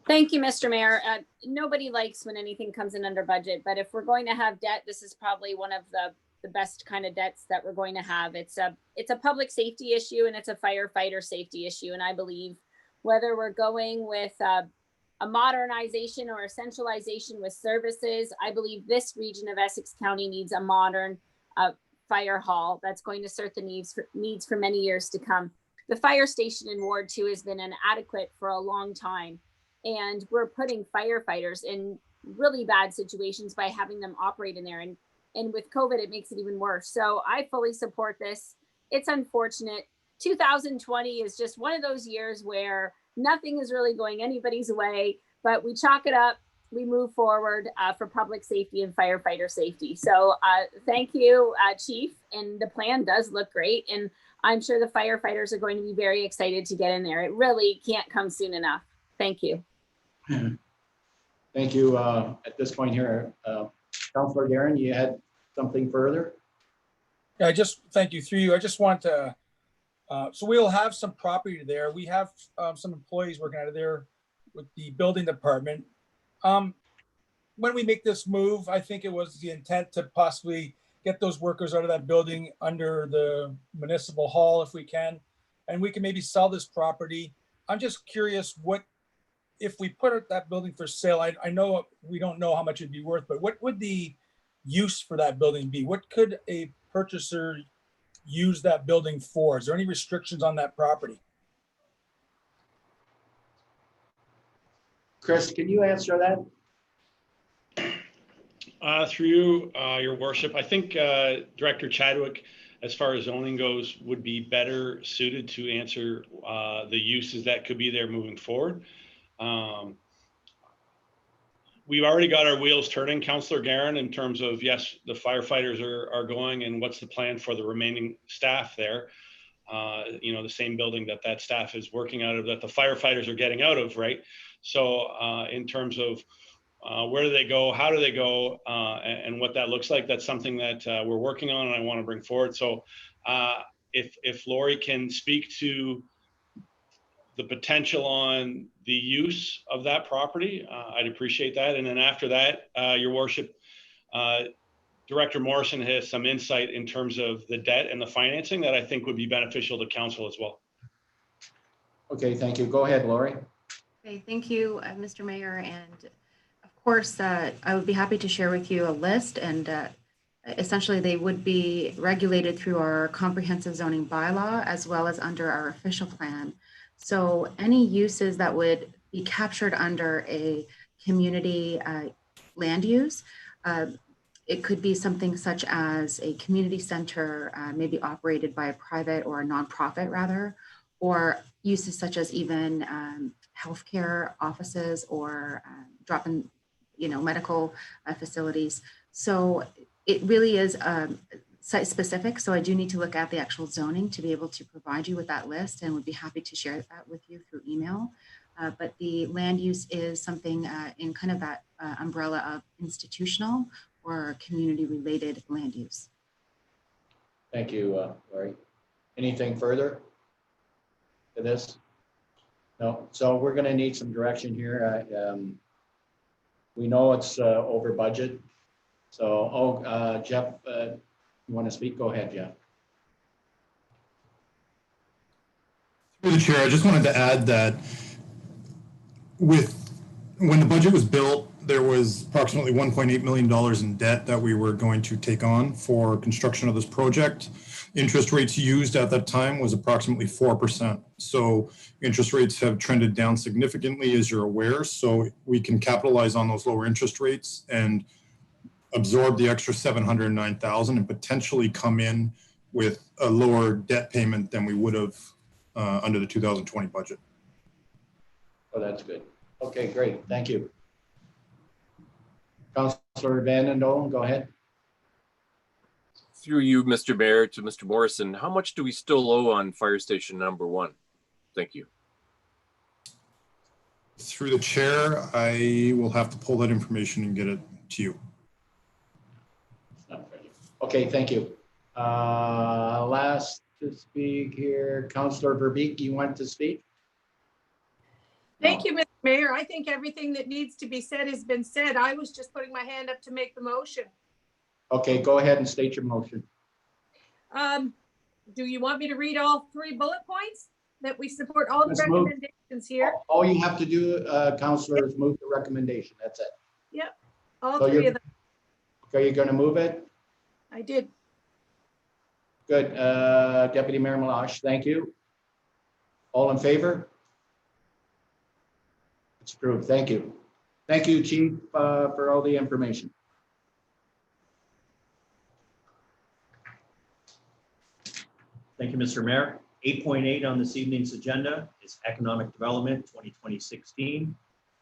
Thank you, Mr. Mayor. Nobody likes when anything comes in under budget, but if we're going to have debt, this is probably one of the best kind of debts that we're going to have. It's a public safety issue and it's a firefighter safety issue. And I believe whether we're going with a modernization or a centralization with services, I believe this region of Essex County needs a modern fire hall that's going to serve the needs for many years to come. The fire station in Ward 2 has been inadequate for a long time, and we're putting firefighters in really bad situations by having them operate in there. And with COVID, it makes it even worse. So I fully support this. It's unfortunate. 2020 is just one of those years where nothing is really going anybody's way, but we chalk it up. We move forward for public safety and firefighter safety. So thank you, Chief. And the plan does look great. And I'm sure the firefighters are going to be very excited to get in there. It really can't come soon enough. Thank you. Thank you. At this point here, Councillor Guerin, you had something further? Yeah, thank you. Through you, I just want to, so we'll have some property there. We have some employees working out of there with the building department. When we make this move, I think it was the intent to possibly get those workers out of that building under the municipal hall if we can, and we can maybe sell this property. I'm just curious, what if we put that building for sale? I know we don't know how much it'd be worth, but what would the use for that building be? What could a purchaser use that building for? Is there any restrictions on that property? Chris, can you answer that? Through you, your worship, I think Director Chadwick as far as zoning goes, would be better suited to answer the uses that could be there moving forward. We've already got our wheels turning, Councillor Garin, in terms of, yes, the firefighters are going, and what's the plan for the remaining staff there? You know, the same building that staff is working out of, that the firefighters are getting out of, right? So in terms of where do they go, how do they go, and what that looks like, that's something that we're working on and I want to bring forward. So if Lori can speak to the potential on the use of that property, I'd appreciate that. And then after that, Your Worship, Director Morrison has some insight in terms of the debt and the financing that I think would be beneficial to council as well. Okay, thank you. Go ahead, Lori. Okay, thank you, Mr. Mayor. And of course, I would be happy to share with you a list, and essentially they would be regulated through our comprehensive zoning bylaw as well as under our official plan. So any uses that would be captured under a community land use, it could be something such as a community center, maybe operated by a private or a nonprofit rather, or uses such as even healthcare offices or drop-in, medical facilities. So it really is site specific. So I do need to look at the actual zoning to be able to provide you with that list, and would be happy to share that with you through email. But the land use is something in kind of that umbrella of institutional or community related land use. Thank you, Lori. Anything further to this? No. So we're going to need some direction here. We know it's over budget. So, Jeff, you want to speak? Go ahead, Jeff. Through the chair, I just wanted to add that when the budget was built, there was approximately $1.8 million in debt that we were going to take on for construction of this project. Interest rates used at that time was approximately 4%. So interest rates have trended down significantly, as you're aware. So we can capitalize on those lower interest rates and absorb the extra $709,000 and potentially come in with a lower debt payment than we would have under the 2020 budget. Oh, that's good. Okay, great. Thank you. Councillor Van Dolen, go ahead. Through you, Mr. Mayor, to Mr. Morrison, how much do we still owe on fire station number 1? Thank you. Through the chair, I will have to pull that information and get it to you. Okay, thank you. Last to speak here, Councillor Verbeek, you want to speak? Thank you, Mr. Mayor. I think everything that needs to be said has been said. I was just putting my hand up to make the motion. Okay, go ahead and state your motion. Do you want me to read all 3 bullet points? That we support all the recommendations here? All you have to do, Councillor, is move the recommendation. That's it. Yep, all 3 of them. Okay, you're going to move it? I did. Good. Deputy Mayor Malash, thank you. All in favor? It's approved. Thank you. Thank you, Chief, for all the information. Thank you, Mr. Mayor. 8.8 on this evening's agenda is Economic Development 2020-16.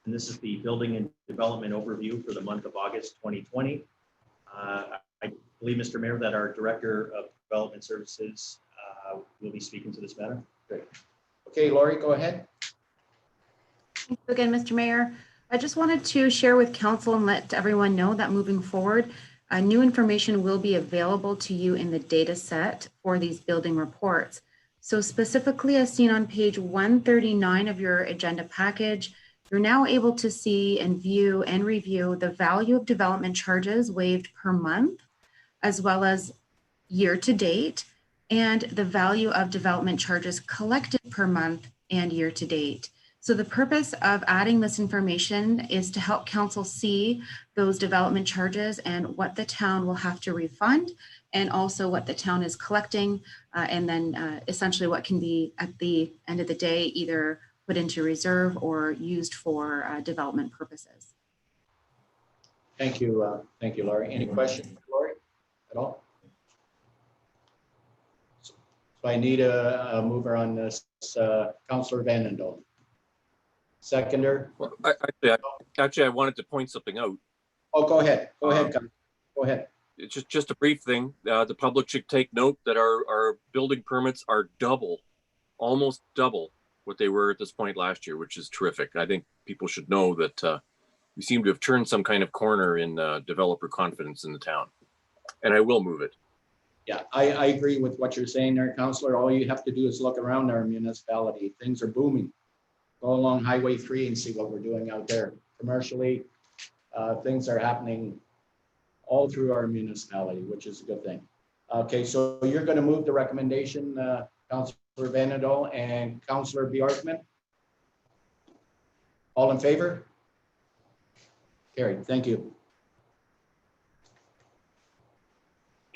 And this is the Building and Development Overview for the month of August 2020. I believe, Mr. Mayor, that our Director of Development Services will be speaking to this matter. Great. Okay, Lori, go ahead. Thank you again, Mr. Mayor. I just wanted to share with council and let everyone know that moving forward, new information will be available to you in the data set for these building reports. So specifically, as seen on page 139 of your agenda package, you're now able to see and view and review the value of development charges waived per month, as well as year to date, and the value of development charges collected per month and year to date. So the purpose of adding this information is to help council see those development charges and what the town will have to refund, and also what the town is collecting, and then essentially what can be at the end of the day either put into reserve or used for development purposes. Thank you, Lori. Any questions, Lori, at all? So I need a mover on this, Councillor Vandendoel. Seconder? Well, actually, I wanted to point something out. Oh, go ahead. Go ahead. Go ahead. It's just a brief thing. The public should take note that our building permits are almost double what they were at this point last year, which is terrific. I think people should know that we seem to have turned some kind of corner in developer confidence in the town. And I will move it. Yeah, I agree with what you're saying there, Councillor. All you have to do is look around our municipality. Things are booming. Go along Highway 3 and see what we're doing out there. Commercially, things are happening all through our municipality, which is a good thing. Okay, so you're going to move the recommendation, Councillor Vandendoel and Councillor Bjorkman. All in favor? Carried. Thank you.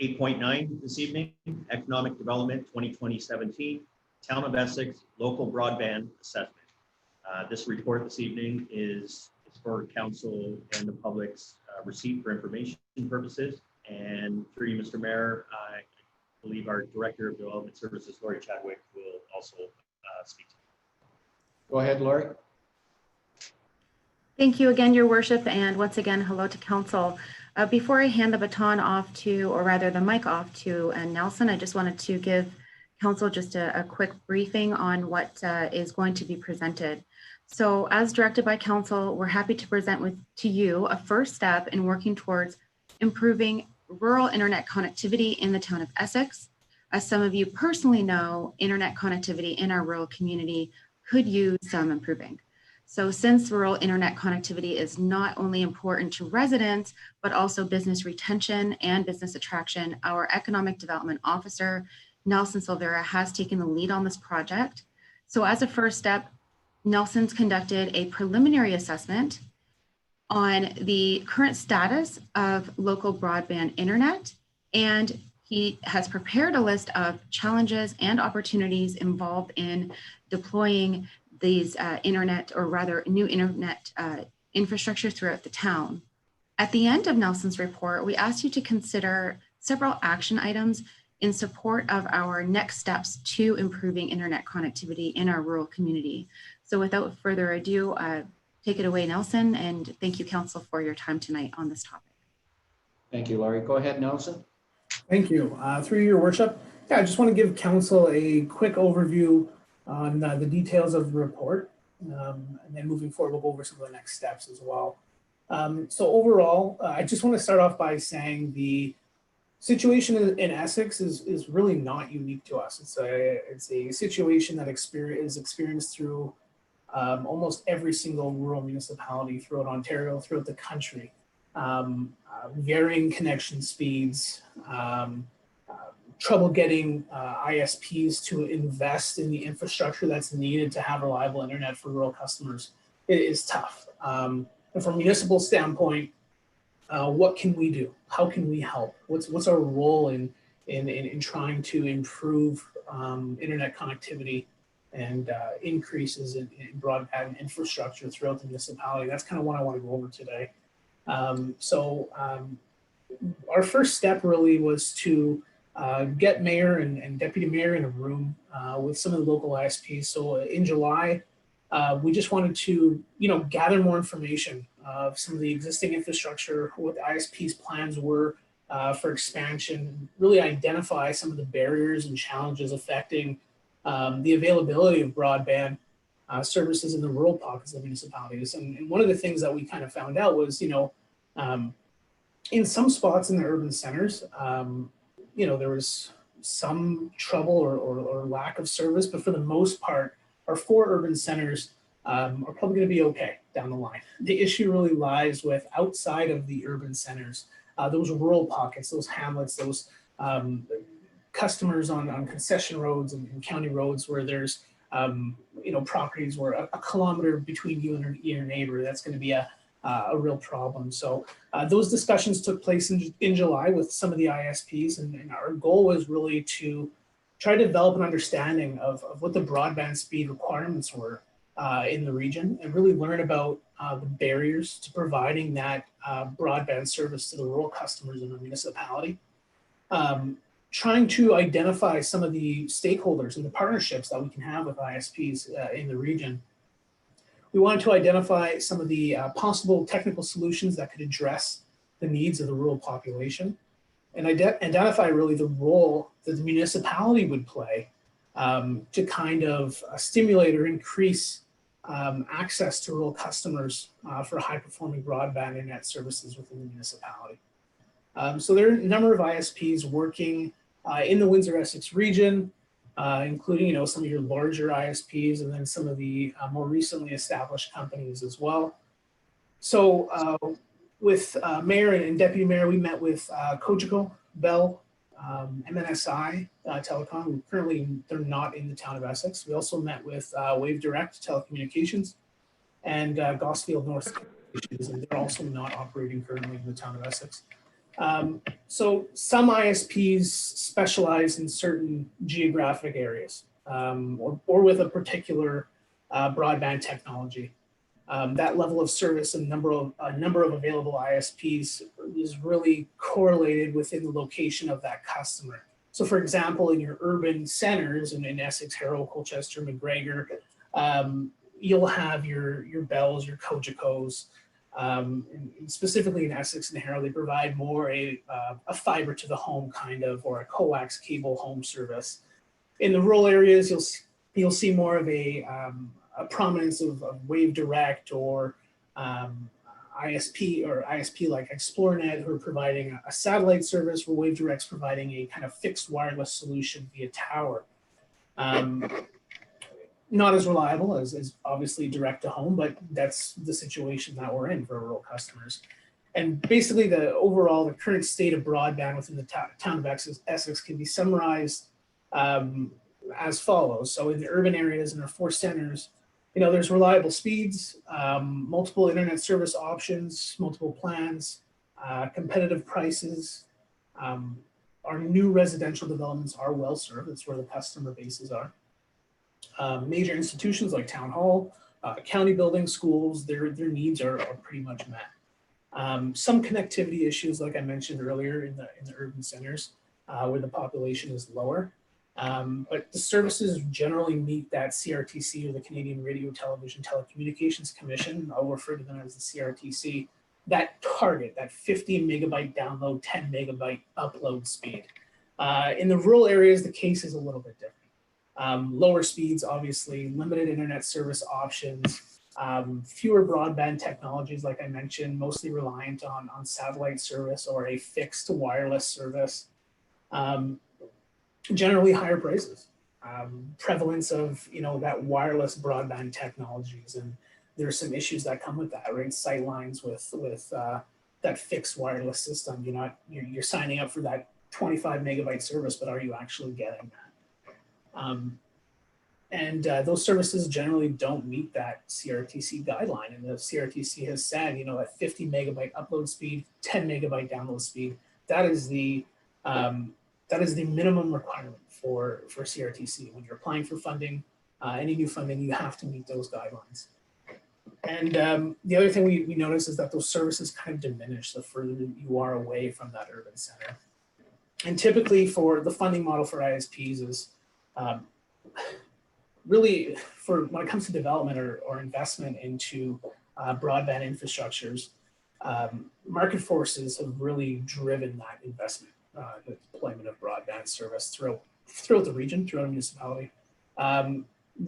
8.9 this evening, Economic Development 2020-17, Town of Essex Local Broadband Assessment. This report this evening is for council and the public's receipt for information purposes. And through you, Mr. Mayor, I believe our Director of Development Services, Lori Chadwick, will also speak to you. Go ahead, Lori. Thank you again, Your Worship, and once again, hello to Council. Before I hand the baton off to, or rather the mic off to Nelson, I just wanted to give Council just a quick briefing on what is going to be presented. So as directed by Council, we're happy to present to you a first step in working towards improving rural internet connectivity in the town of Essex. As some of you personally know, internet connectivity in our rural community could use some improving. So since rural internet connectivity is not only important to residents, but also business retention and business attraction, our Economic Development Officer, Nelson Silvera, has taken the lead on this project. So as a first step, Nelson's conducted a preliminary assessment on the current status of local broadband internet, and he has prepared a list of challenges and opportunities involved in deploying these internet, or rather new internet infrastructure throughout the town. At the end of Nelson's report, we asked you to consider several action items in support of our next steps to improving internet connectivity in our rural community. So without further ado, take it away, Nelson, and thank you, Council, for your time tonight on this topic. Thank you, Laurie. Go ahead, Nelson. Thank you. Through your worship, yeah, I just want to give Council a quick overview on the details of the report, and then moving forward, we'll go over some of the next steps as well. So overall, I just want to start off by saying the situation in Essex is really not unique to us. It's a situation that is experienced through almost every single rural municipality throughout Ontario, throughout the country. Varying connection speeds, trouble getting ISPs to invest in the infrastructure that's needed to have reliable internet for rural customers. It is tough. And from a municipal standpoint, what can we do? How can we help? What's our role in trying to improve internet connectivity and increases in broadband infrastructure throughout the municipality? That's kind of what I want to go over today. Our first step really was to get mayor and deputy mayor in a room with some of the local ISPs. So in July, we just wanted to, gather more information of some of the existing infrastructure, what the ISP's plans were for expansion, really identify some of the barriers and challenges affecting the availability of broadband services in the rural pockets of municipalities. And one of the things that we kind of found out was, in some spots in the urban centers, there was some trouble or lack of service, but for the most part, our 4 urban centers are probably going to be okay down the line. The issue really lies with outside of the urban centers, those rural pockets, those hamlets, those customers on concession roads and county roads where there's properties where a kilometer between you and your neighbor, that's going to be a real problem. So those discussions took place in July with some of the ISPs, and our goal was really to try to develop an understanding of what the broadband speed requirements were in the region, and really learn about the barriers to providing that broadband service to the rural customers in the municipality. trying to identify some of the stakeholders and the partnerships that we can have with ISPs in the region. We wanted to identify some of the possible technical solutions that could address the needs of the rural population, and identify really the role that the municipality would play to kind of stimulate or increase access to rural customers for high-performing broadband internet services within the municipality. So there are a number of ISPs working in the Windsor-Essex region, including some of your larger ISPs and then some of the more recently established companies as well. So with Mayor and Deputy Mayor, we met with Cogeco, Bell, MNSI Telecom. Currently, they're not in the town of Essex. We also met with Wave Direct Telecommunications and Gosfield North Communications, and they're also not operating currently in the town of Essex. So some ISPs specialize in certain geographic areas or with a particular broadband technology. That level of service and number of available ISPs is really correlated within the location of that customer. So for example, in your urban centers and in Essex, Harrow, Colchester, McGregor, you'll have your Bells, your Cogecos, and specifically in Essex and Harrow, they provide more a fiber to the home kind of, or a coax cable home service. In the rural areas, you'll see more of a prominence of Wave Direct or ISP like ExploreNet, who are providing a satellite service, where Wave Direct's providing a kind of fixed wireless solution via tower. Not as reliable as obviously direct to home, but that's the situation that we're in for rural customers. And basically the current state of broadband within the town of Essex can be summarized as follows. So in the urban areas, in our 4 centers, there's reliable speeds, multiple internet service options, multiple plans, competitive prices. Our new residential developments are well served. That's where the customer bases are. Major institutions like town hall, county buildings, schools, their needs are pretty much met. Some connectivity issues, like I mentioned earlier, in the urban centers where the population is lower. But the services generally meet that CRTC, or the Canadian Radio, Television, Telecommunications Commission, I'll refer to them as the CRTC, that target, that 50 megabyte download, 10 megabyte upload speed. In the rural areas, the case is a little bit different. Lower speeds, obviously, limited internet service options, fewer broadband technologies, like I mentioned, mostly reliant on satellite service or a fixed wireless service. Generally higher prices, prevalence of that wireless broadband technologies, and there's some issues that come with that, right? Sight lines with that fixed wireless system. You're signing up for that 25 megabyte service, but are you actually getting that? Those services generally don't meet that CRTC guideline, and the CRTC has said, at 50 megabyte upload speed, 10 megabyte download speed, that is the minimum requirement for CRTC. When you're applying for funding, any new funding, you have to meet those guidelines. And the other thing we notice is that those services kind of diminish the further you are away from that urban center. And typically for the funding model for ISPs is really, for when it comes to development or investment into broadband infrastructures, market forces have really driven that investment, the deployment of broadband service throughout the region, throughout a municipality.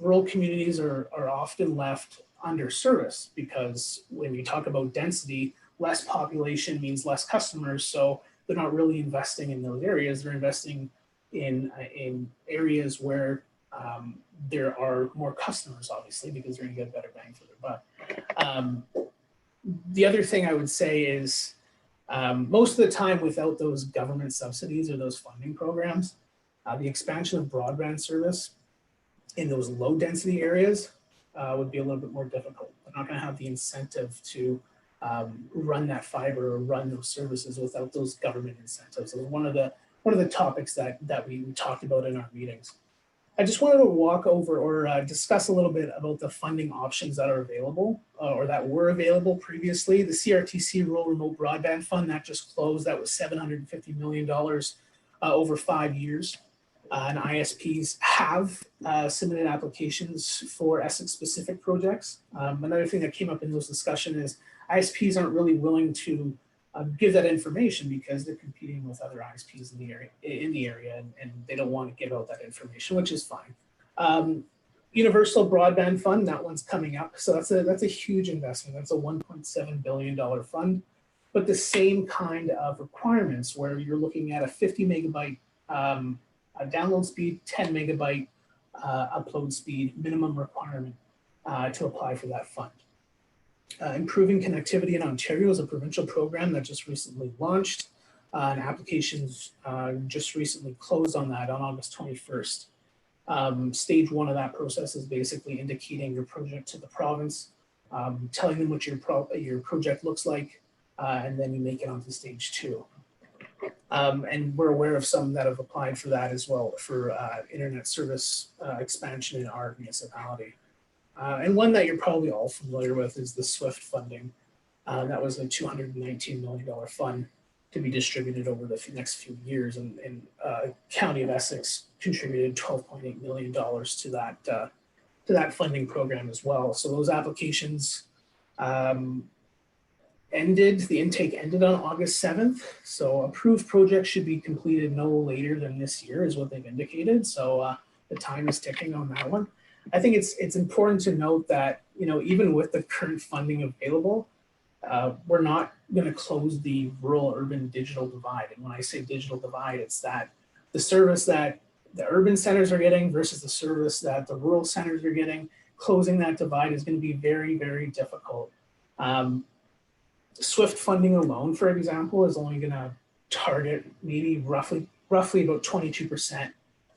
Rural communities are often left under service because when you talk about density, less population means less customers. So they're not really investing in those areas. They're investing in areas where there are more customers, obviously, because they're going to get better bang for their buck. The other thing I would say is most of the time, without those government subsidies or those funding programs, the expansion of broadband service in those low density areas would be a little bit more difficult. They're not going to have the incentive to run that fiber or run those services without those government incentives. So one of the topics that we talked about in our meetings. I just wanted to walk over or discuss a little bit about the funding options that are available or that were available previously. The CRTC Rural Remote Broadband Fund that just closed, that was $750 million over 5 years. And ISPs have submitted applications for Essex-specific projects. Another thing that came up in those discussions is ISPs aren't really willing to give that information because they're competing with other ISPs in the area, and they don't want to give out that information, which is fine. Universal Broadband Fund, that one's coming up. So that's a huge investment. That's a $1.7 billion fund, but the same kind of requirements where you're looking at a 50 megabyte download speed, 10 megabyte upload speed, minimum requirement to apply for that fund. Improving connectivity in Ontario is a provincial program that just recently launched, and applications just recently closed on that on August 21st. Stage 1 of that process is basically indicating your project to the province, telling them what your project looks like, and then you make it onto stage 2. And we're aware of some that have applied for that as well, for internet service expansion in our municipality. And one that you're probably all familiar with is the SWIFT funding. That was a $219 million fund to be distributed over the next few years, and County of Essex contributed $12.8 million to that funding program as well. So those applications ended, the intake ended on August 7th. So approved projects should be completed no later than this year is what they've indicated. So the time is ticking on that one. I think it's important to note that, you know, even with the current funding available, we're not going to close the rural-urban digital divide. And when I say digital divide, it's that the service that the urban centers are getting versus the service that the rural centers are getting, closing that divide is going to be very, very difficult. SWIFT funding alone, for example, is only going to target maybe roughly about 22%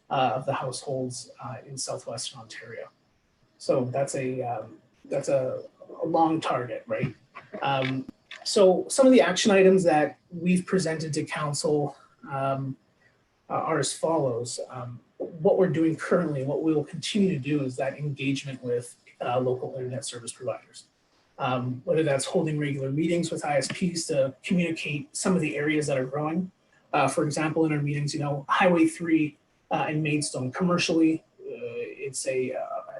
of the households in southwestern Ontario. So that's a long target, right? So some of the action items that we've presented to council are as follows. What we're doing currently, what we will continue to do is that engagement with local internet service providers. Whether that's holding regular meetings with ISPs to communicate some of the areas that are growing. For example, in our meetings, you know, Highway 3 in Maidstone, commercially, it's an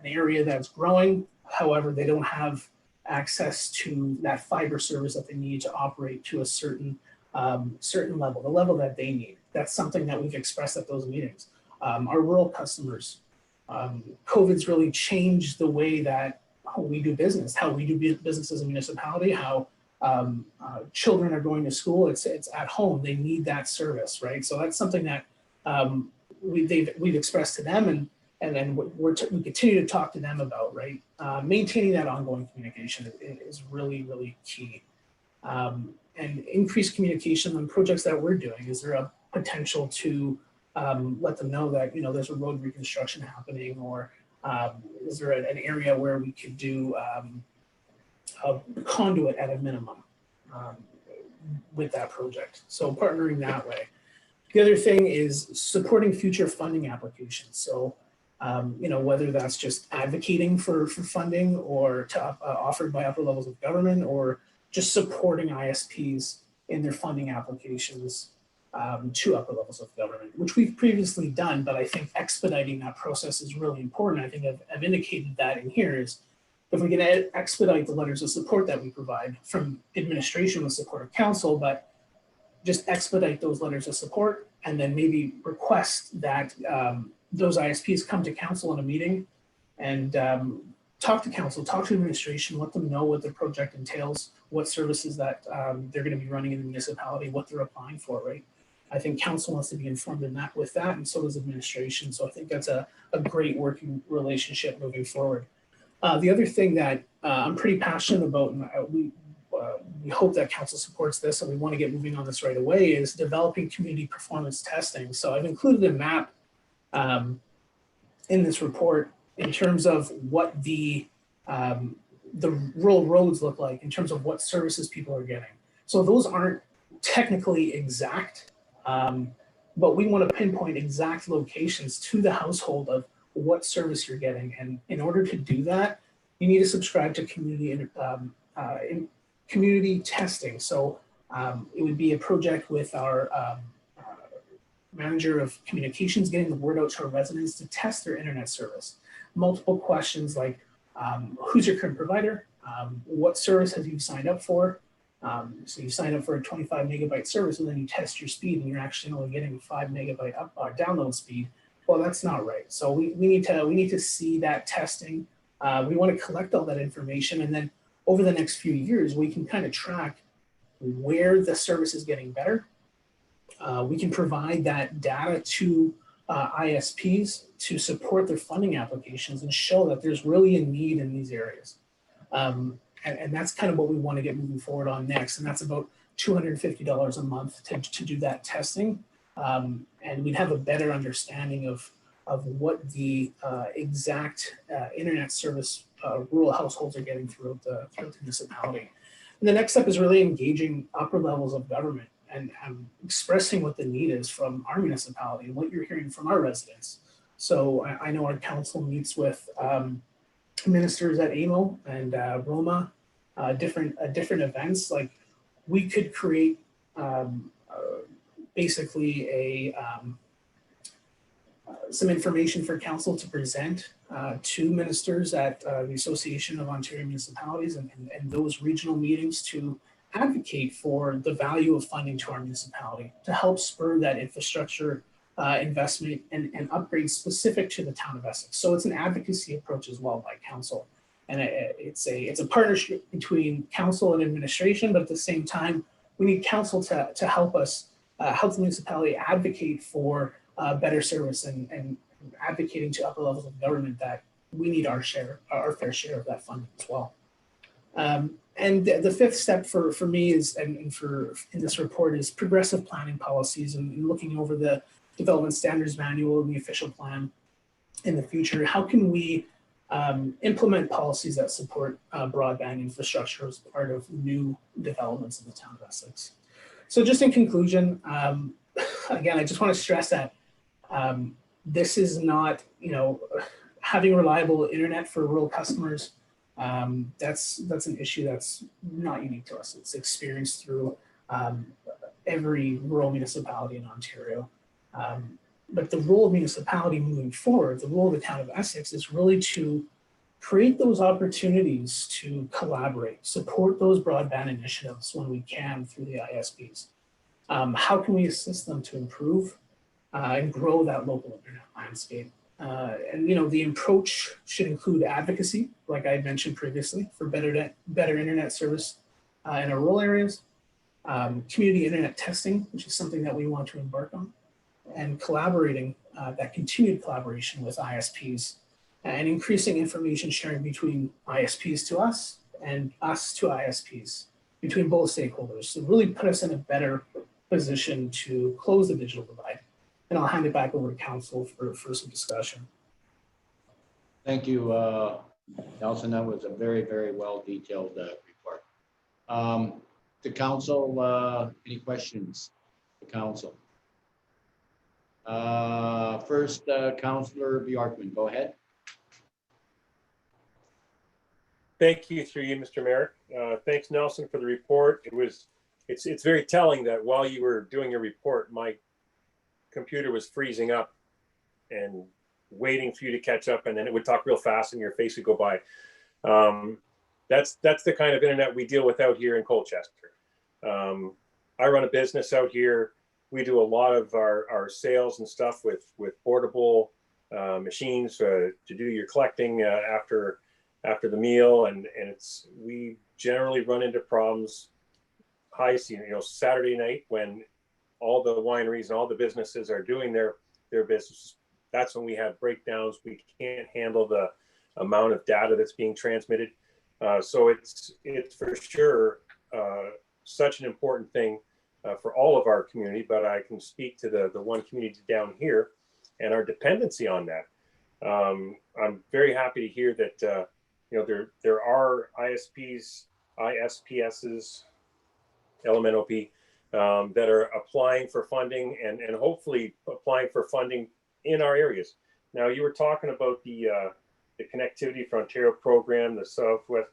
area that's growing. However, they don't have access to that fiber service that they need to operate to a certain level, the level that they need. That's something that we've expressed at those meetings. Our rural customers, COVID's really changed the way that we do business, how we do business as a municipality, how children are going to school. It's at home. They need that service, right? So that's something that we've expressed to them, and then we continue to talk to them about, right? Maintaining that ongoing communication is really, really key. And increased communication on projects that we're doing. Is there a potential to let them know that, you know, there's a road reconstruction happening, or is there an area where we could do a conduit at a minimum with that project? So partnering that way. The other thing is supporting future funding applications. So, you know, whether that's just advocating for funding or to offered by upper levels of government, or just supporting ISPs in their funding applications to upper levels of government, which we've previously done, but I think expediting that process is really important. I think I've indicated that in here is if we can expedite the letters of support that we provide from administration with support of council, but just expedite those letters of support and then maybe request that those ISPs come to council in a meeting and talk to council, talk to administration, let them know what the project entails, what services that they're going to be running in the municipality, what they're applying for, right? I think council wants to be informed in that with that, and so does administration. So I think that's a great working relationship moving forward. The other thing that I'm pretty passionate about, and we hope that council supports this, and we want to get moving on this right away, is developing community performance testing. So I've included a map in this report in terms of what the rural roads look like, in terms of what services people are getting. So those aren't technically exact, but we want to pinpoint exact locations to the household of what service you're getting. And in order to do that, you need to subscribe to community testing. So it would be a project with our manager of communications, getting the word out to our residents to test their internet service. Multiple questions like, who's your current provider? What service have you signed up for? So you sign up for a 25 megabyte service and then you test your speed and you're actually only getting 5 megabyte download speed. Well, that's not right. So we need to see that testing. We want to collect all that information, and then over the next few years, we can kind of track where the service is getting better. We can provide that data to ISPs to support their funding applications and show that there's really a need in these areas. And that's kind of what we want to get moving forward on next. And that's about $250 a month to do that testing. And we'd have a better understanding of what the exact internet service rural households are getting throughout the municipality. And the next step is really engaging upper levels of government and expressing what the need is from our municipality and what you're hearing from our residents. So I know our council meets with ministers at AMO and Roma, different events. Like, we could create basically some information for council to present to ministers at the Association of Ontario Municipalities and those regional meetings to advocate for the value of funding to our municipality to help spur that infrastructure investment and upgrades specific to the town of Essex. So it's an advocacy approach as well by council. And it's a partnership between council and administration, but at the same time, we need council to help us, help the municipality advocate for better service and advocating to upper levels of government that we need our fair share of that funding as well. And the fifth step for me is, and for in this report, is progressive planning policies and looking over the development standards manual and the official plan in the future. How can we implement policies that support broadband infrastructure as part of new developments in the town of Essex? So just in conclusion, again, I just want to stress that this is not, having reliable internet for rural customers. That's an issue that's not unique to us. It's experienced through every rural municipality in Ontario. But the role of municipality moving forward, the role of the town of Essex, is really to create those opportunities to collaborate, support those broadband initiatives when we can through the ISPs. How can we assist them to improve and grow that local internet landscape? And the approach should include advocacy, like I mentioned previously, for better internet service in our rural areas, community internet testing, which is something that we want to embark on, and collaborating, that continued collaboration with ISPs, and increasing information sharing between ISPs to us and us to ISPs, between both stakeholders, to really put us in a better position to close the digital divide. And I'll hand it back over to council for some discussion. Thank you, Nelson. That was a very, very well detailed report. To council, any questions? To council. First, Councillor Bjorkman, go ahead. Thank you, through you, Mr. Mayor. Thanks, Nelson, for the report. It's very telling that while you were doing your report, my computer was freezing up and waiting for you to catch up, and then it would talk real fast and your face would go by. That's the kind of internet we deal with out here in Colchester. I run a business out here. We do a lot of our sales and stuff with portable machines to do your collecting after the meal, and we generally run into problems high season, Saturday night when all the wineries and all the businesses are doing their business. That's when we have breakdowns. We can't handle the amount of data that's being transmitted. So it's for sure such an important thing for all of our community, but I can speak to the one community down here and our dependency on that. I'm very happy to hear that there are ISPs, ISPSs, LMNOP that are applying for funding and hopefully applying for funding in our areas. Now, you were talking about the Connectivity for Ontario program, the Southwest,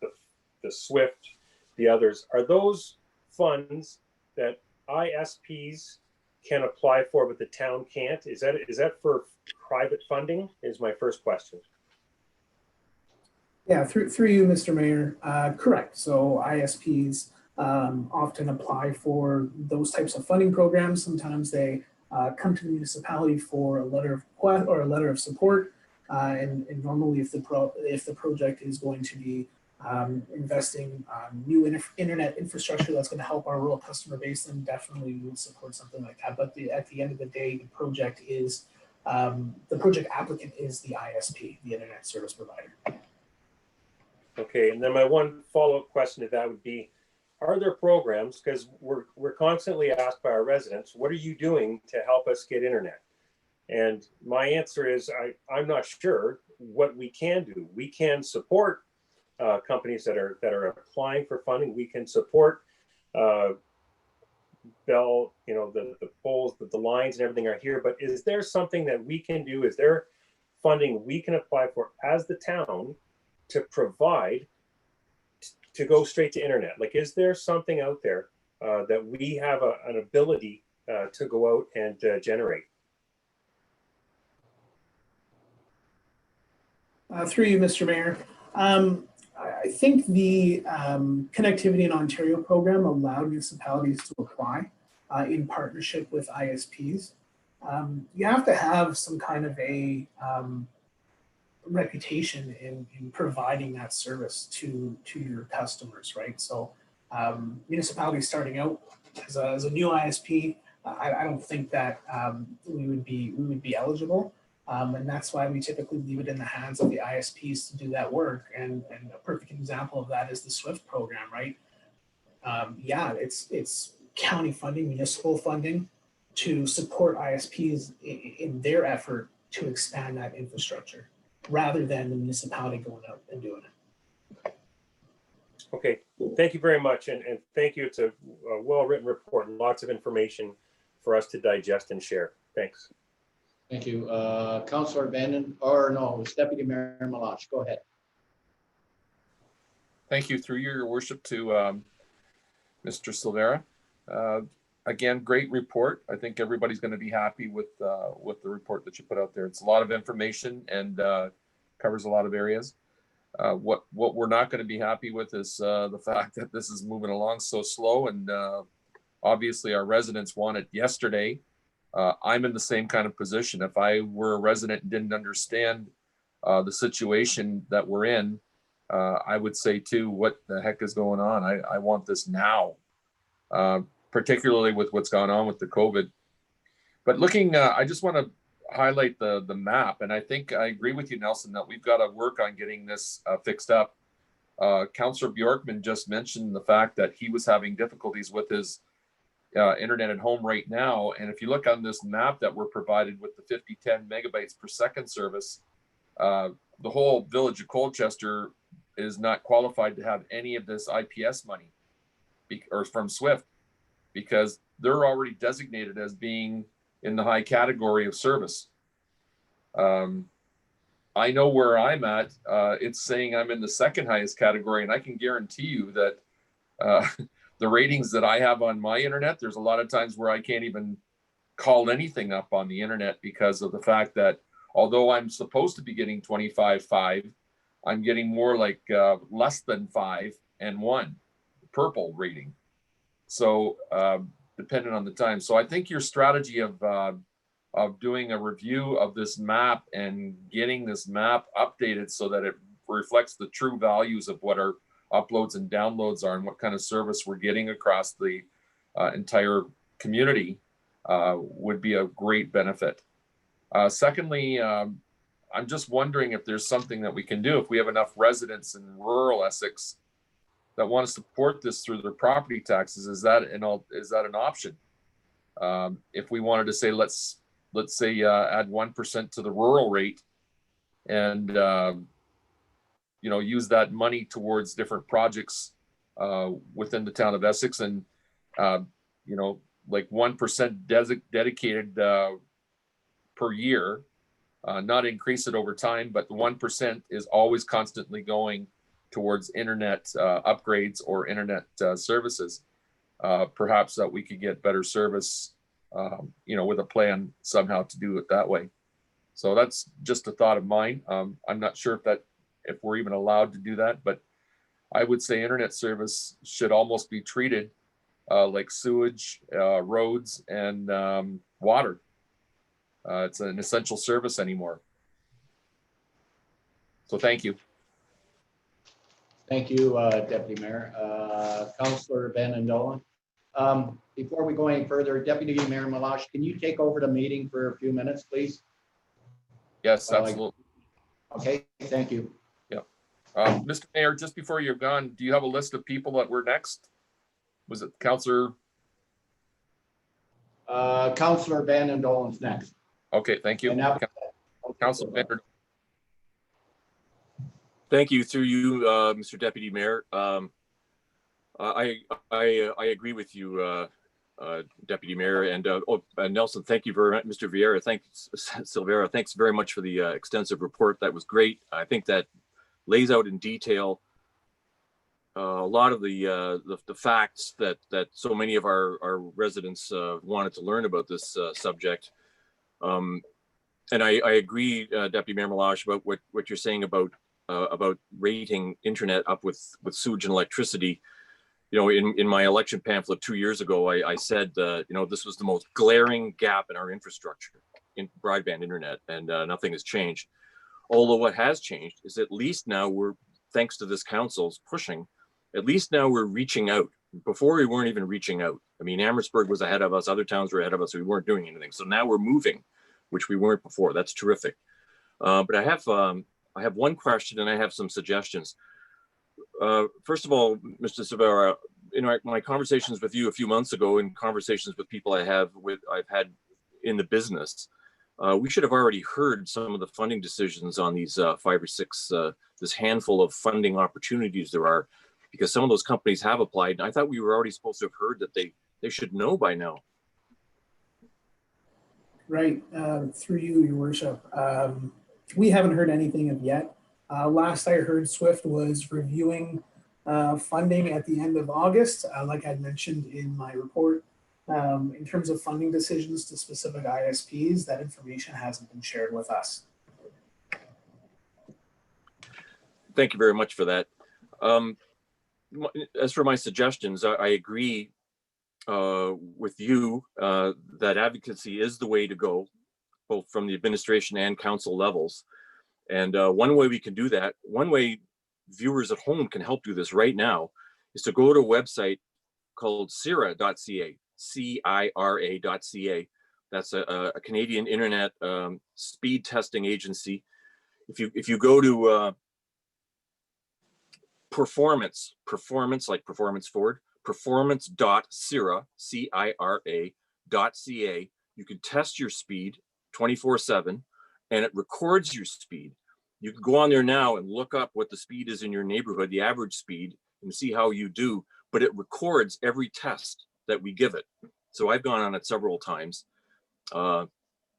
the SWIFT, the others. Are those funds that ISPs can apply for, but the town can't? Is that for private funding? Is my first question. Yeah, through you, Mr. Mayor. Correct. So ISPs often apply for those types of funding programs. Sometimes they come to the municipality for a letter of request or a letter of support. And normally, if the project is going to be investing new internet infrastructure that's going to help our rural customer base, then definitely we would support something like that. But at the end of the day, the project applicant is the ISP, the internet service provider. Okay, and then my one follow-up question to that would be, are there programs, because we're constantly asked by our residents, what are you doing to help us get internet? And my answer is, I'm not sure what we can do. We can support companies that are applying for funding. We can support Bell, the poles, the lines and everything are here, but is there something that we can do? Is there funding we can apply for as the town to provide to go straight to internet? Like, is there something out there that we have an ability to go out and generate? Through you, Mr. Mayor. I think the Connectivity in Ontario program allowed municipalities to apply in partnership with ISPs. You have to have some kind of a reputation in providing that service to your customers, right? So municipalities starting out as a new ISP, I don't think that we would be eligible. And that's why we typically leave it in the hands of the ISPs to do that work. And a perfect example of that is the SWIFT program, right? Yeah, it's county funding, municipal funding to support ISPs in their effort to expand that infrastructure, rather than the municipality going out and doing it. Okay, thank you very much. And thank you. It's a well-written report and lots of information for us to digest and share. Thanks. Thank you. Councillor Vanden, or no, it's Deputy Mayor Malach. Go ahead. Thank you, through your worship, to Mr. Silvera. Again, great report. I think everybody's going to be happy with the report that you put out there. It's a lot of information and covers a lot of areas. What we're not going to be happy with is the fact that this is moving along so slow, and obviously our residents want it yesterday. I'm in the same kind of position. If I were a resident and didn't understand the situation that we're in, I would say too, what the heck is going on? I want this now, particularly with what's gone on with the COVID. But looking, I just want to highlight the map. And I think I agree with you, Nelson, that we've got to work on getting this fixed up. Councillor Bjorkman just mentioned the fact that he was having difficulties with his internet at home right now. And if you look on this map that we're provided with the 5010 megabytes per second service, the whole village of Colchester is not qualified to have any of this IPS money or from SWIFT, because they're already designated as being in the high category of service. I know where I'm at. It's saying I'm in the second highest category, and I can guarantee you that the ratings that I have on my internet, there's a lot of times where I can't even call anything up on the internet because of the fact that although I'm supposed to be getting 25.5, I'm getting more like less than 5 and 1 purple rating. So depending on the time. So I think your strategy of doing a review of this map and getting this map updated so that it reflects the true values of what our uploads and downloads are and what kind of service we're getting across the entire community would be a great benefit. Secondly, I'm just wondering if there's something that we can do if we have enough residents in rural Essex that want to support this through their property taxes. Is that an option? If we wanted to say, let's say add 1% to the rural rate and use that money towards different projects within the town of Essex, and like 1% dedicated per year, not increase it over time, but the 1% is always constantly going towards internet upgrades or internet services. Perhaps that we could get better service with a plan somehow to do it that way. So that's just a thought of mine. I'm not sure if we're even allowed to do that, but I would say internet service should almost be treated like sewage, roads, and water. It's an essential service anymore. So thank you. Thank you, Deputy Mayor. Councillor Van Dolen. Before we go any further, Deputy Mayor Malash, can you take over the meeting for a few minutes, please? Yes, absolutely. Okay, thank you. Yeah. Mr. Mayor, just before you're gone, do you have a list of people that were next? Was it Councillor? Councillor Van Dolen's next. Okay, thank you. Now, Councillor Van der. Thank you. Through you, Mr. Deputy Mayor. I agree with you, Deputy Mayor, and Nelson. Thank you very much, Mr. Vieira. Thanks, Silvera. Thanks very much for the extensive report. That was great. I think that lays out in detail a lot of the facts that so many of our residents wanted to learn about this subject. And I agree, Deputy Mayor Malash, about what you're saying about rating internet up with sewage and electricity. In my election pamphlet 2 years ago, I said, this was the most glaring gap in our infrastructure in broadband internet, and nothing has changed. Although what has changed is at least now thanks to this council's pushing, at least now we're reaching out. Before we weren't even reaching out. I mean, Amherstburg was ahead of us, other towns were ahead of us, so we weren't doing anything. So now we're moving, which we weren't before. That's terrific. But I have one question and I have some suggestions. First of all, Mr. Silvera, in my conversations with you a few months ago, and conversations with people I've had in the business, we should have already heard some of the funding decisions on these 5 or 6, this handful of funding opportunities there are, because some of those companies have applied. And I thought we were already supposed to have heard that they should know by now. Right, through you, Your Worship. We haven't heard anything of yet. Last I heard, SWIFT was reviewing funding at the end of August, like I mentioned in my report. In terms of funding decisions to specific ISPs, that information hasn't been shared with us. Thank you very much for that. As for my suggestions, I agree with you that advocacy is the way to go, both from the administration and council levels. And one way we can do that, one way viewers at home can help do this right now, is to go to a website called CIRA.ca, CIRA.ca. That's a Canadian internet speed testing agency. If you go to performance like performance forward, performance.cira, CIRA.ca, you can test your speed 24/7 and it records your speed. You can go on there now and look up what the speed is in your neighborhood, the average speed, and see how you do, but it records every test that we give it. So I've gone on it several times. But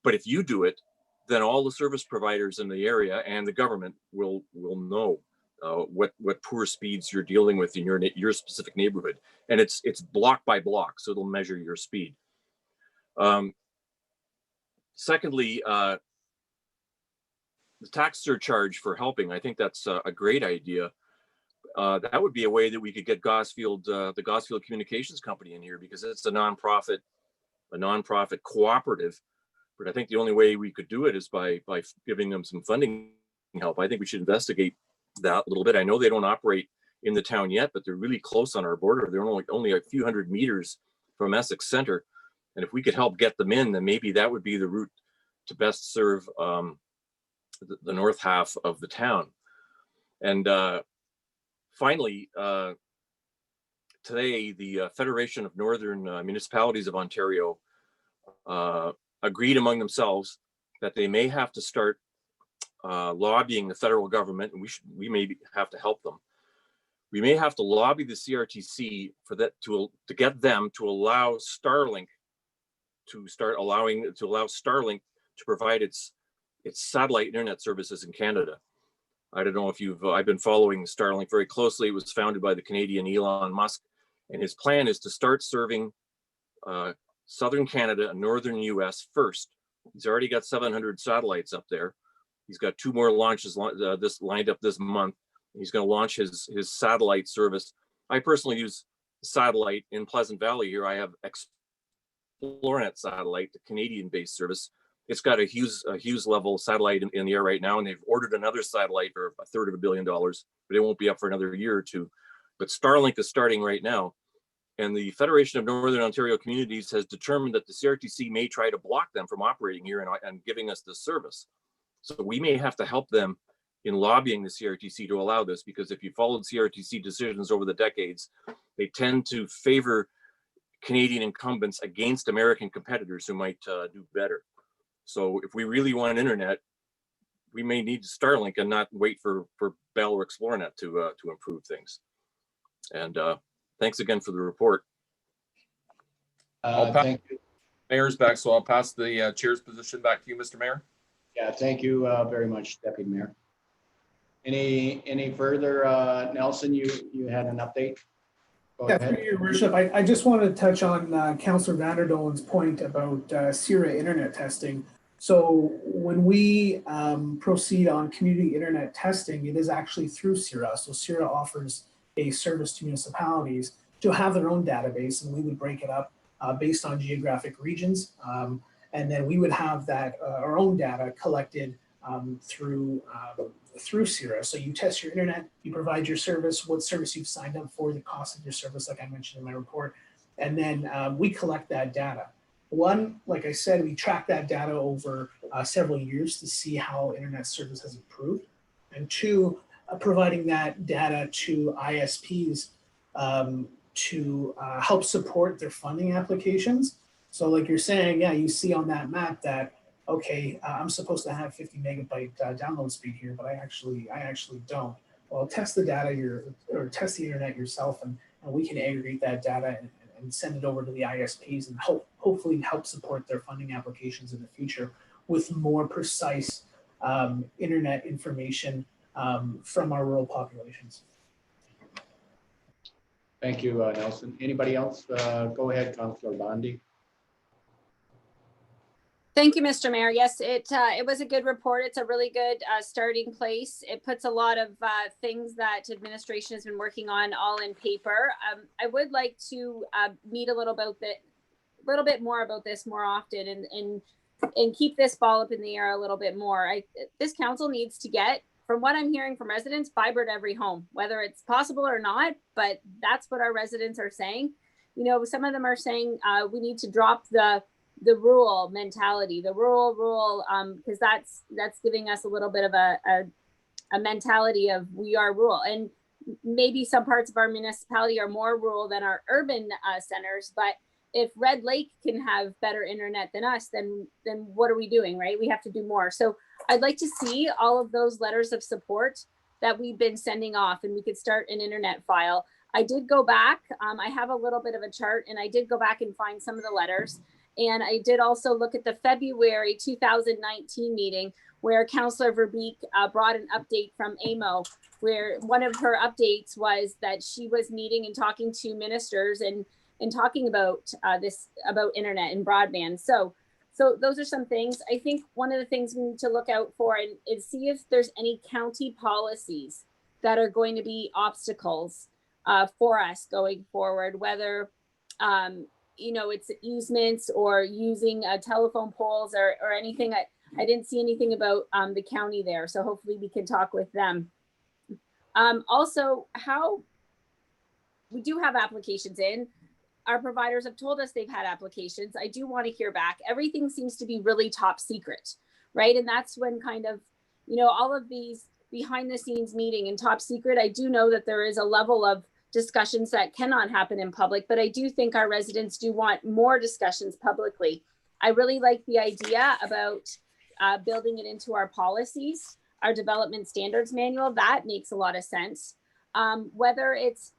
if you do it, then all the service providers in the area and the government will know what poor speeds you're dealing with in your specific neighborhood, and it's block by block, so it'll measure your speed. Secondly, the tax surcharge for helping, I think that's a great idea. That would be a way that we could get Gosfield, the Gosfield Communications Company in here, because it's a nonprofit cooperative. But I think the only way we could do it is by giving them some funding help. I think we should investigate that a little bit. I know they don't operate in the town yet, but they're really close on our border. They're only a few hundred meters from Essex Center. And if we could help get them in, then maybe that would be the route to best serve the north half of the town. And finally, today, the Federation of Northern Municipalities of Ontario agreed among themselves that they may have to start lobbying the federal government, and we may have to help them. We may have to lobby the CRTC for that to get them to allow Starlink to allow Starlink to provide its satellite internet services in Canada. I don't know if I've been following Starlink very closely. It was founded by the Canadian Elon Musk, and his plan is to start serving Southern Canada and Northern US first. He's already got 700 satellites up there. He's got 2 more launches lined up this month. He's going to launch his satellite service. I personally use satellite in Pleasant Valley here. I have Xplornet satellite, the Canadian-based service. It's got a Hughes level satellite in the air right now, and they've ordered another satellite for $1/3 billion, but it won't be up for another year or two. But Starlink is starting right now. And the Federation of Northern Ontario Communities has determined that the CRTC may try to block them from operating here and giving us this service. So we may have to help them in lobbying the CRTC to allow this, because if you followed CRTC decisions over the decades, they tend to favor Canadian incumbents against American competitors who might do better. So if we really want internet, we may need Starlink and not wait for Bell or Xplornet to improve things. And thanks again for the report. Thank you. Mayor's back, so I'll pass the chair's position back to you, Mr. Mayor. Yeah, thank you very much, Deputy Mayor. Any further, Nelson, you had an update? Go Yeah, ahead. through your worship, I just wanted to touch on Councillor Vanderdolen's point about CIRA internet testing. So when we proceed on community internet testing, it is actually through CIRA. So CIRA offers a service to municipalities to have their own database, and we would break it up based on geographic regions. And then we would have that our own data collected through CIRA. So you test your internet, you provide your service, what service you've signed up for, the cost of your service, like I mentioned in my report, and then we collect that data. One, like I said, we track that data over several years to see how internet service has improved. And two, providing that data to ISPs to help support their funding applications. So like you're saying, yeah, you see on that map that, okay, I'm supposed to have 50 megabyte download speed here, but I actually don't. Well, test the data or test the internet yourself, and we can aggregate that data and send it over to the ISPs and hopefully help support their funding applications in the future with more precise internet information from our rural populations. Thank you, Nelson. Anybody else? Go ahead, Councillor Bondi. Thank you, Mr. Mayor. Yes, it was a good report. It's a really good starting place. It puts a lot of things that administration has been working on all in paper. I would like to meet a little bit more about this more often and keep this ball up in the air a little bit more. This council needs to get, from what I'm hearing from residents, fiber to every home, whether it's possible or not, but that's what our residents are saying. You know, some of them are saying we need to drop the rural mentality, the rural, because that's giving us a little bit of a mentality of we are rural. And maybe some parts of our municipality are more rural than our urban centers, but if Red Lake can have better internet than us, then what are we doing, right? We have to do more. So I'd like to see all of those letters of support that we've been sending off, and we could start an internet file. I did go back, I have a little bit of a chart, and I did go back and find some of the letters. And I did also look at the February 2019 meeting where Councillor Verbeek brought an update from AMO, where one of her updates was that she was meeting and talking to ministers and talking about about internet and broadband. So those are some things. I think one of the things we need to look out for is see if there's any county policies that are going to be obstacles for us going forward, whether you know, it's easements or using telephone poles or anything. I didn't see anything about the county there, so hopefully we can talk with them. Also, how we do have applications in. Our providers have told us they've had applications. I do want to hear back. Everything seems to be really top secret, right? And that's when kind of, you know, all of these behind the scenes meeting and top secret, I do know that there is a level of discussions that cannot happen in public, but I do think our residents do want more discussions publicly. I really like the idea about building it into our policies, our development standards manual. That makes a lot of sense. Whether it's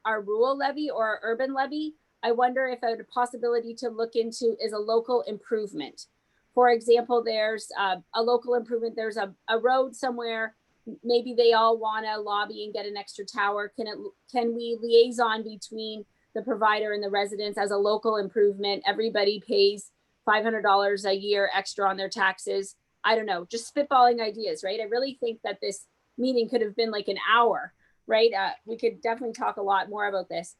our rural levy or our urban levy, I wonder if a possibility to look into is a local improvement. For example, there's a local improvement, there's a road somewhere, maybe they all want to lobby and get an extra tower. Can we liaison between the provider and the residents as a local improvement. Everybody pays $500 a year extra on their taxes. I don't know, just spitballing ideas, right? I really think that this meeting could have been like an hour, right? We could definitely talk a lot more about this.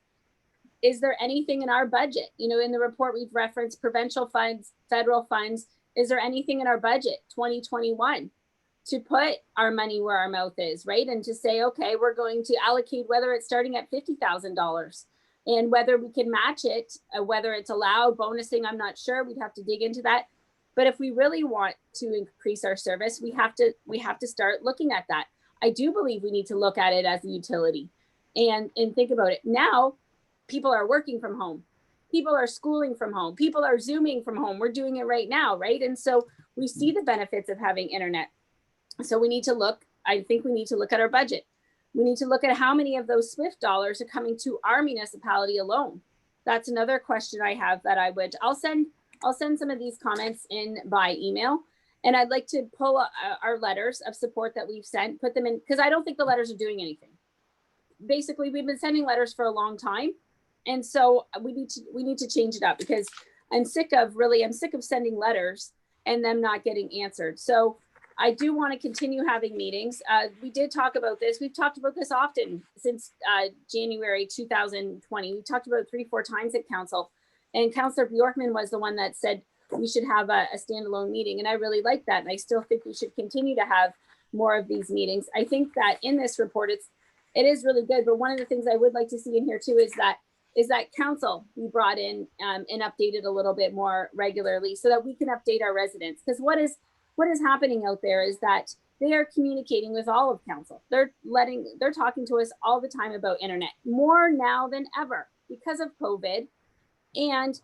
Is there anything in our budget? You know, in the report, we've referenced provincial funds, federal funds. Is there anything in our budget 2021 to put our money where our mouth is, right? And to say, okay, we're going to allocate, whether it's starting at $50,000 and whether we can match it, whether it's allowed, bonusing, I'm not sure. We'd have to dig into that. But if we really want to increase our service, we have to start looking at that. I do believe we need to look at it as a utility and think about it. Now, people are working from home. People are schooling from home. People are Zooming from home. We're doing it right now, right? And so we see the benefits of having internet. So we need to look, I think we need to look at our budget. We need to look at how many of those SWIFT dollars are coming to our municipality alone. That's another question I have that I'll send some of these comments in by email. And I'd like to pull our letters of support that we've sent, put them in, because I don't think the letters are doing anything. Basically, we've been sending letters for a long time. And so we need to change it up, because I'm sick of sending letters and them not getting answered. So I do want to continue having meetings. We did talk about this. We've talked about this often since January 2020. We talked about it 3-4 times at council, and Councillor Bjorkman was the one that said we should have a standalone meeting. And I really like that. And I still think we should continue to have more of these meetings. I think that in this report, it is really good. But one of the things I would like to see in here too is that council be brought in and updated a little bit more regularly, so that we can update our residents. Because what is happening out there is that they are communicating with all of council. They're talking to us all the time about internet, more now than ever because of COVID. And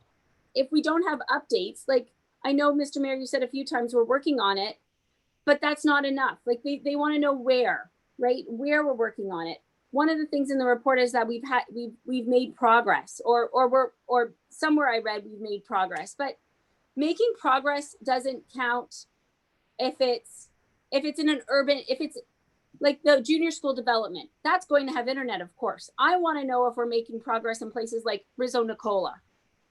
if we don't have updates, like I know, Mr. Mayor, you said a few times we're working on it, but that's not enough. Like they want to know where, right? Where we're working on it. One of the things in the report is that we've made progress, or somewhere I read we've made progress, but making progress doesn't count if it's in an urban, if it's like the junior school development, that's going to have internet, of course. I want to know if we're making progress in places like Rizzo Nicola.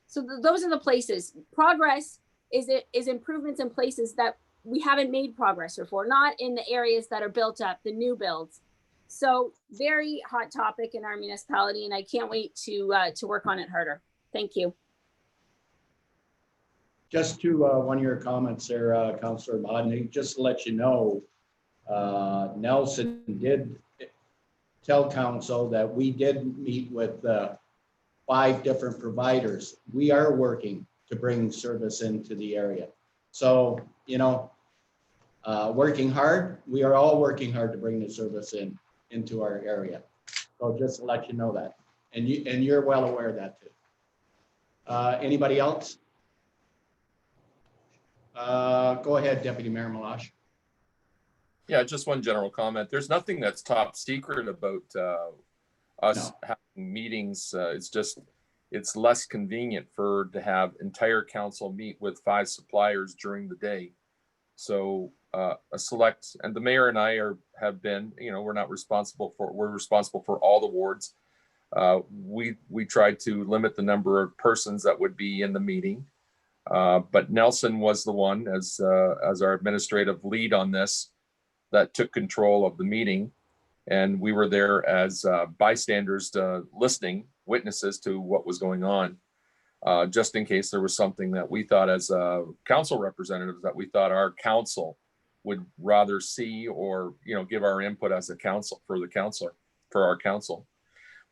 So those are the places. Progress is improvements in places that we haven't made progress before, not in the areas that are built up, the new builds. So very hot topic in our municipality, and I can't wait to work on it harder. Thank you. Just to one of your comments there, Councillor Bodney, just to let you know, Nelson did tell council that we did meet with 5 different providers. We are working to bring service into the area. So, you know, working hard, we are all working hard to bring the service into our area. So just to let you know that. And you're well aware of that too. Anybody else? Go ahead, Deputy Mayor Malash. Yeah, just one general comment. There's nothing that's top secret about us having meetings. It's just, it's less convenient to have entire council meet with 5 suppliers during the day. So a select, and the mayor and I have been, you know, we're responsible for all the wards. We tried to limit the number of persons that would be in the meeting. But Nelson was the one, as our administrative lead on this, that took control of the meeting. And we were there as bystanders, listening, witnesses to what was going on, just in case there was something that we thought as council representatives that we thought our council would rather see, or, you know, give our input as a council for our council.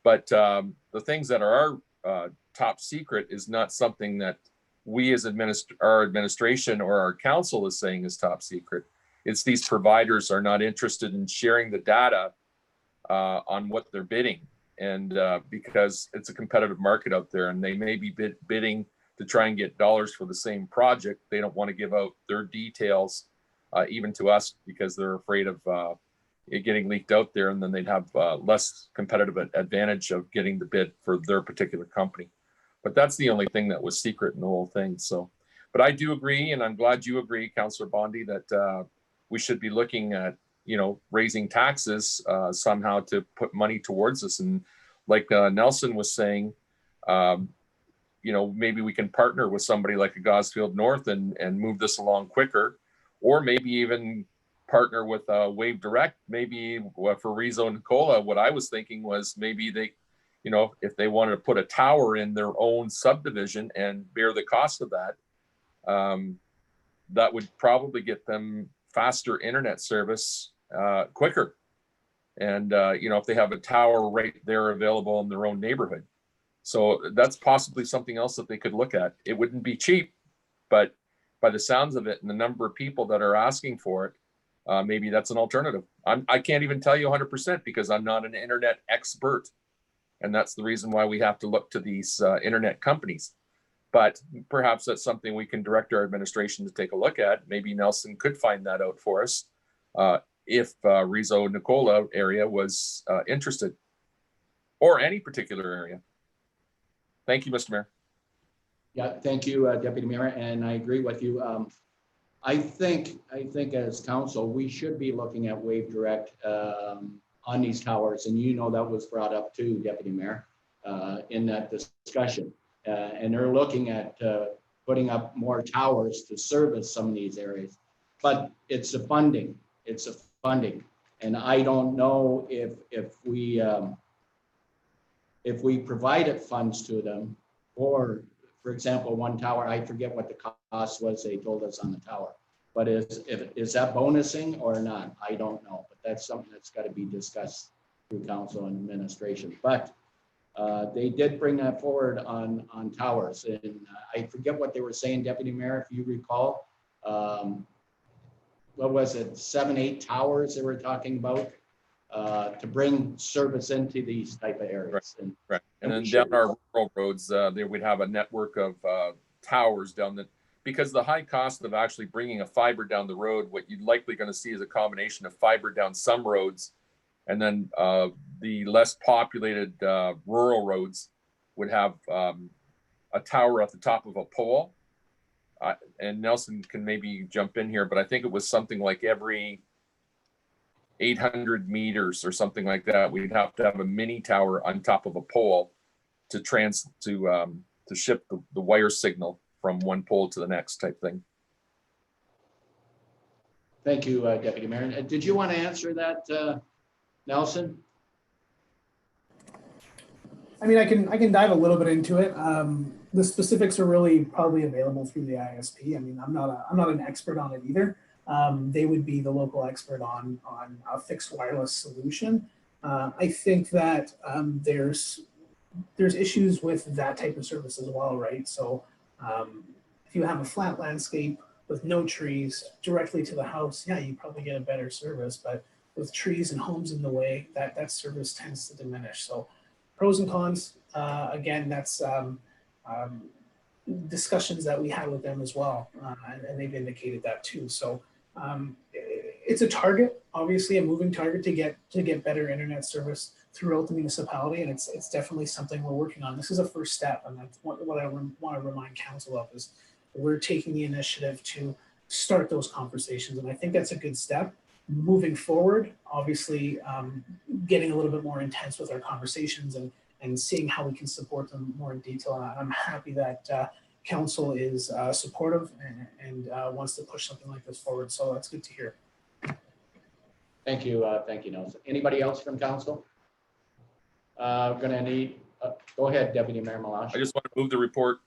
But the things that are our top secret is not something that we as our administration or our council is saying is top secret. It's these providers are not interested in sharing the data on what they're bidding. And because it's a competitive market out there, and they may be bidding to try and get dollars for the same project, they don't want to give out their details even to us, because they're afraid of it getting leaked out there, and then they'd have less competitive advantage of getting the bid for their particular company. But that's the only thing that was secret in the whole thing. So, but I do agree, and I'm glad you agree, Councillor Bondi, that we should be looking at, you know, raising taxes somehow to put money towards this. And like Nelson was saying, You know, maybe we can partner with somebody like a Gosfield North and move this along quicker, or maybe even partner with Wave Direct. Maybe for Rezo and Nicola, what I was thinking was maybe they, you know, if they wanted to put a tower in their own subdivision and bear the cost of that, that would probably get them faster internet service quicker. And, you know, if they have a tower right there available in their own neighborhood. So that's possibly something else that they could look at. It wouldn't be cheap, but by the sounds of it and the number of people that are asking for it, maybe that's an alternative. I can't even tell you 100% because I'm not an internet expert. And that's the reason why we have to look to these internet companies. But perhaps that's something we can direct our administration to take a look at. Maybe Nelson could find that out for us if Rezo Nicola area was interested, or any particular area. Thank you, Mr. Mayor. Yeah, thank you, Deputy Mayor, and I agree with you. I think as council, we should be looking at Wave Direct on these towers, and you know that was brought up too, Deputy Mayor, in that discussion. And they're looking at putting up more towers to service some of these areas, but it's a funding. It's a funding, and I don't know if we provided funds to them, or for example, one tower, I forget what the cost was they told us on the tower, but is that bonusing or not? I don't know, but that's something that's got to be discussed through council and administration. But they did bring that forward on towers, and I forget what they were saying, Deputy Mayor, if you recall. What was it, 7, 8 towers they were talking about to bring service into these type of areas. Right. And then down our rural roads, there would have a network of towers down the, because the high cost of actually bringing a fiber down the road, what you're likely going to see is a combination of fiber down some roads, and then the less populated rural roads would have a tower at the top of a pole. And Nelson can maybe jump in here, but I think it was something like every 800 meters or something like that, we'd have to have a mini tower on top of a pole to ship the wire signal from one pole to the next type thing. Thank you, Deputy Mayor. Did you want to answer that, Nelson? I mean, I can dive a little bit into it. The specifics are really probably available through the ISP. I mean, I'm not an expert on it either. They would be the local expert on a fixed wireless solution. I think that there's issues with that type of service as well, right? So if you have a flat landscape with no trees directly to the house, yeah, you probably get a better service. But with trees and homes in the way, that service tends to diminish. So pros and cons, again, that's discussions that we had with them as well, and they've indicated that too. So it's a target, obviously a moving target to get better internet service throughout the municipality, and it's definitely something we're working on. This is a first step, and that's what I want to remind council of is we're taking the initiative to start those conversations, and I think that's a good step. Moving forward, obviously, getting a little bit more intense with our conversations and seeing how we can support them more in detail. And I'm happy that council is supportive and wants to push something like this forward. So that's good to hear. Thank you, Nelson. Anybody else from council? Gonna need, go ahead, Deputy Mayor Malash. I just want to move the report.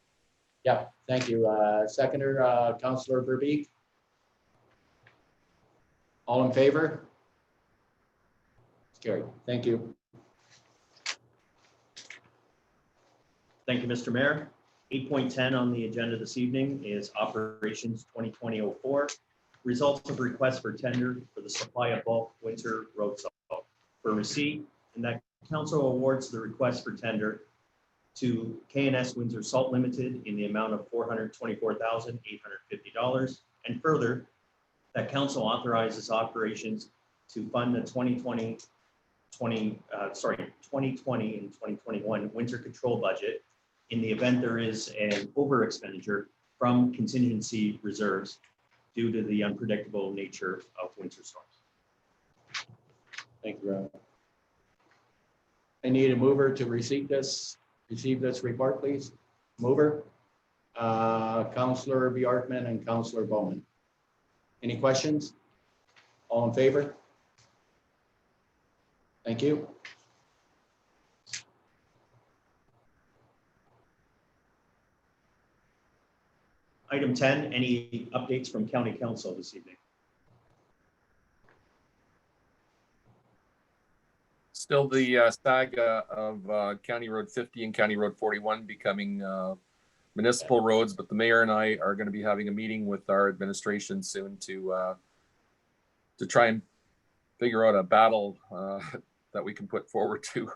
Yeah, thank you. Seconder, Councillor Verbeek. All in favor? It's carried. Thank you. Thank you, Mr. Mayor. 8.10 on the agenda this evening is Operations 2020-04. Results of request for tender for the supply of bulk winter road salt for receipt, and that council awards the request for tender to K&S Windsor Salt Limited in the amount of $424,850, and further that council authorizes operations to fund the 2020 and 2021 winter control budget in the event there is an over expenditure from contingency reserves due to the unpredictable nature of winter storms. Thank you, Rob. I need a mover to receive this. receive this report, please? Mover, Councillor Bjorkman and Councillor Bowman. Any questions? All in favor? Thank you. Item 10, any updates from County Council this evening? Still the saga of County Road 50 and County Road 41 becoming municipal roads, but the mayor and I are going to be having a meeting with our administration soon to try and figure out a battle that we can put forward to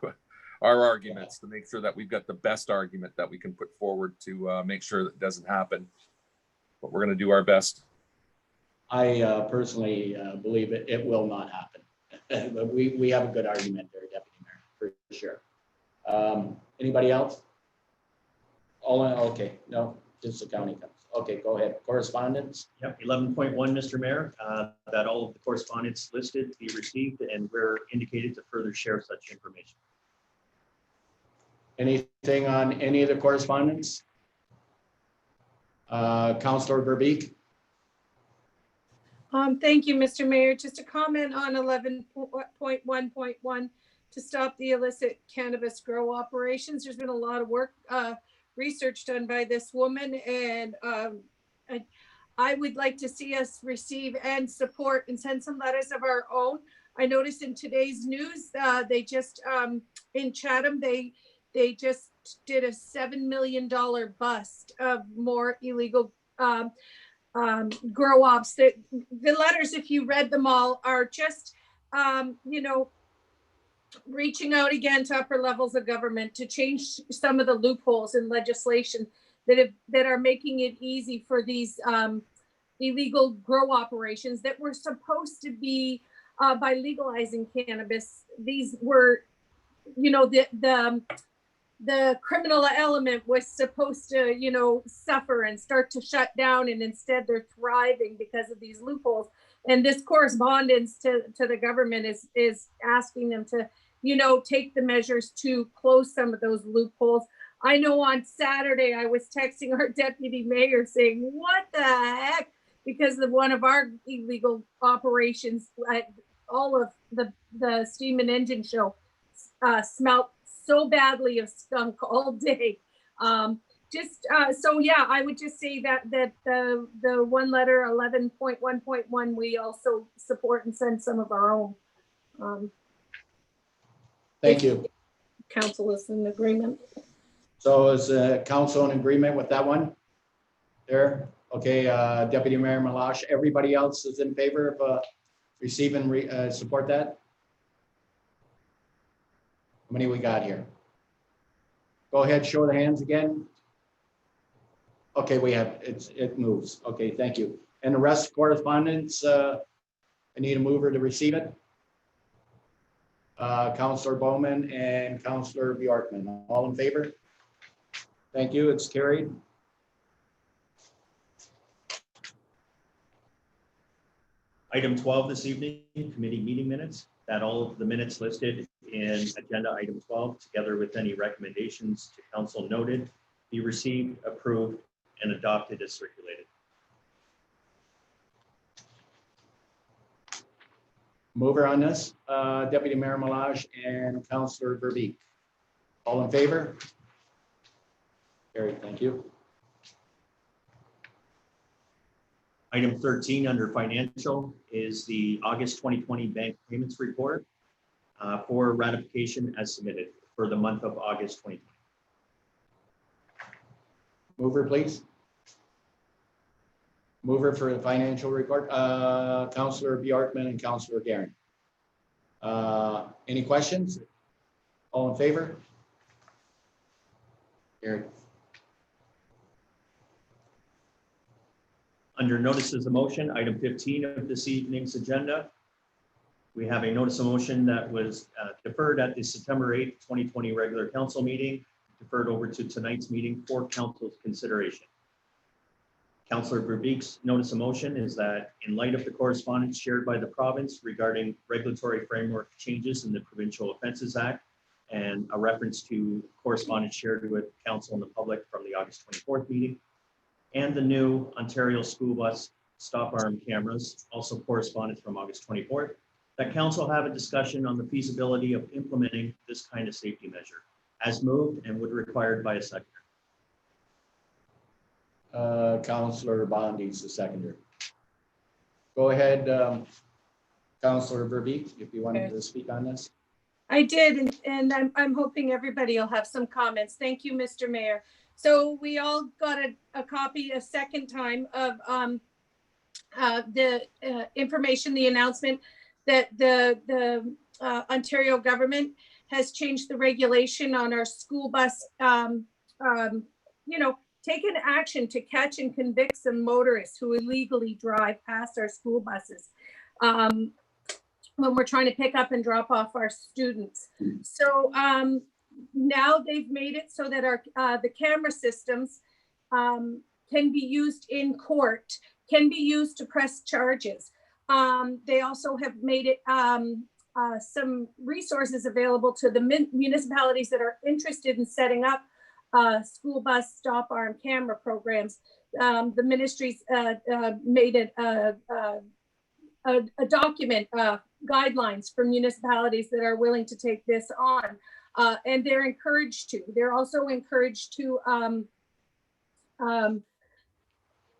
our arguments, to make sure that we've got the best argument that we can put forward to make sure that it doesn't happen. But we're going to do our best. I personally believe it will not happen. But we have a good argument there, Deputy Mayor, for sure. Anybody else? Okay, no, just the county council. Okay, go ahead. Correspondence? Yep, 11.1, Mr. Mayor, that all of the correspondence listed be received, and we're indicated to further share such information. Anything on any of the correspondence? Councillor Verbeek? Thank you, Mr. Mayor. Just a comment on 11.1.1 to stop the illicit cannabis grow operations. There's been a lot of work, research done by this woman, and I would like to see us receive and support and send some letters of our own. I noticed in today's news, they just in Chatham, they just did a $7 million bust of more illegal grow ops. The letters, if you read them all, are just you know, reaching out again to upper levels of government to change some of the loopholes in legislation that are making it easy for these illegal grow operations that were supposed to be by legalizing cannabis. These were, you know, the criminal element was supposed to, you know, suffer and start to shut down, and instead they're thriving because of these loopholes. And this correspondence to the government is asking them to, you know, take the measures to close some of those loopholes. I know on Saturday I was texting our deputy mayor saying, what the heck? Because of one of our illegal operations, all of the steam and engine show smelled so badly of skunk all day. So yeah, I would just say that the one letter 11.1.1 we also support and send some of our own. Thank you. Council is in agreement. So is council in agreement with that one? There. Okay, Deputy Mayor Malash. Everybody else is in favor of receiving support that? How many we got here? Go ahead, show the hands again. Okay, we have, it moves. Okay, thank you. And the rest correspondence, I need a mover to receive it. Councillor Bowman and Councillor Bjorkman, all in favor? Thank you, it's carried. Item 12 this evening, committee meeting minutes, that all of the minutes listed in agenda item 12, together with any recommendations to council noted, be received, approved, and adopted as circulated. Mover on this, Deputy Mayor Malaj and Councillor Verbeek. All in favor? Carried, thank you. Item 13 under financial is the August 2020 bank payments report for ratification as submitted for the month of August 2020. Mover, please. Mover for the financial report, Councillor Bjorkman and Councillor Guerin. Any questions? All in favor? Carried. Under notices of motion, item 15 of this evening's agenda, we have a notice of motion that was deferred at the September 8th, 2020 regular council meeting, deferred over to tonight's meeting for council's consideration. Councillor Verbeek's notice of motion is that in light of the correspondence shared by the province regarding regulatory framework changes in the Provincial Offences Act and a reference to correspondence shared with council and the public from the August 24th meeting, and the new Ontario school bus stop arm cameras, also correspondence from August 24th, that council have a discussion on the feasibility of implementing this kind of safety measure as moved and would required by a seconder. Councillor Bondi's the seconder. Go ahead, Councillor Verbeek, if you wanted to speak on this. I did, and I'm hoping everybody will have some comments. Thank you, Mr. Mayor. So we all got a copy a second time of the information, the announcement that the Ontario government has changed the regulation on our school bus, taken action to catch and convict some motorists who illegally drive past our school buses when we're trying to pick up and drop off our students. So now they've made it so that our the camera systems can be used in court, can be used to press charges. They also have made it some resources available to the municipalities that are interested in setting up school bus stop arm camera programs. The ministries made it a document, guidelines for municipalities that are willing to take this on. And they're encouraged to. They're also encouraged to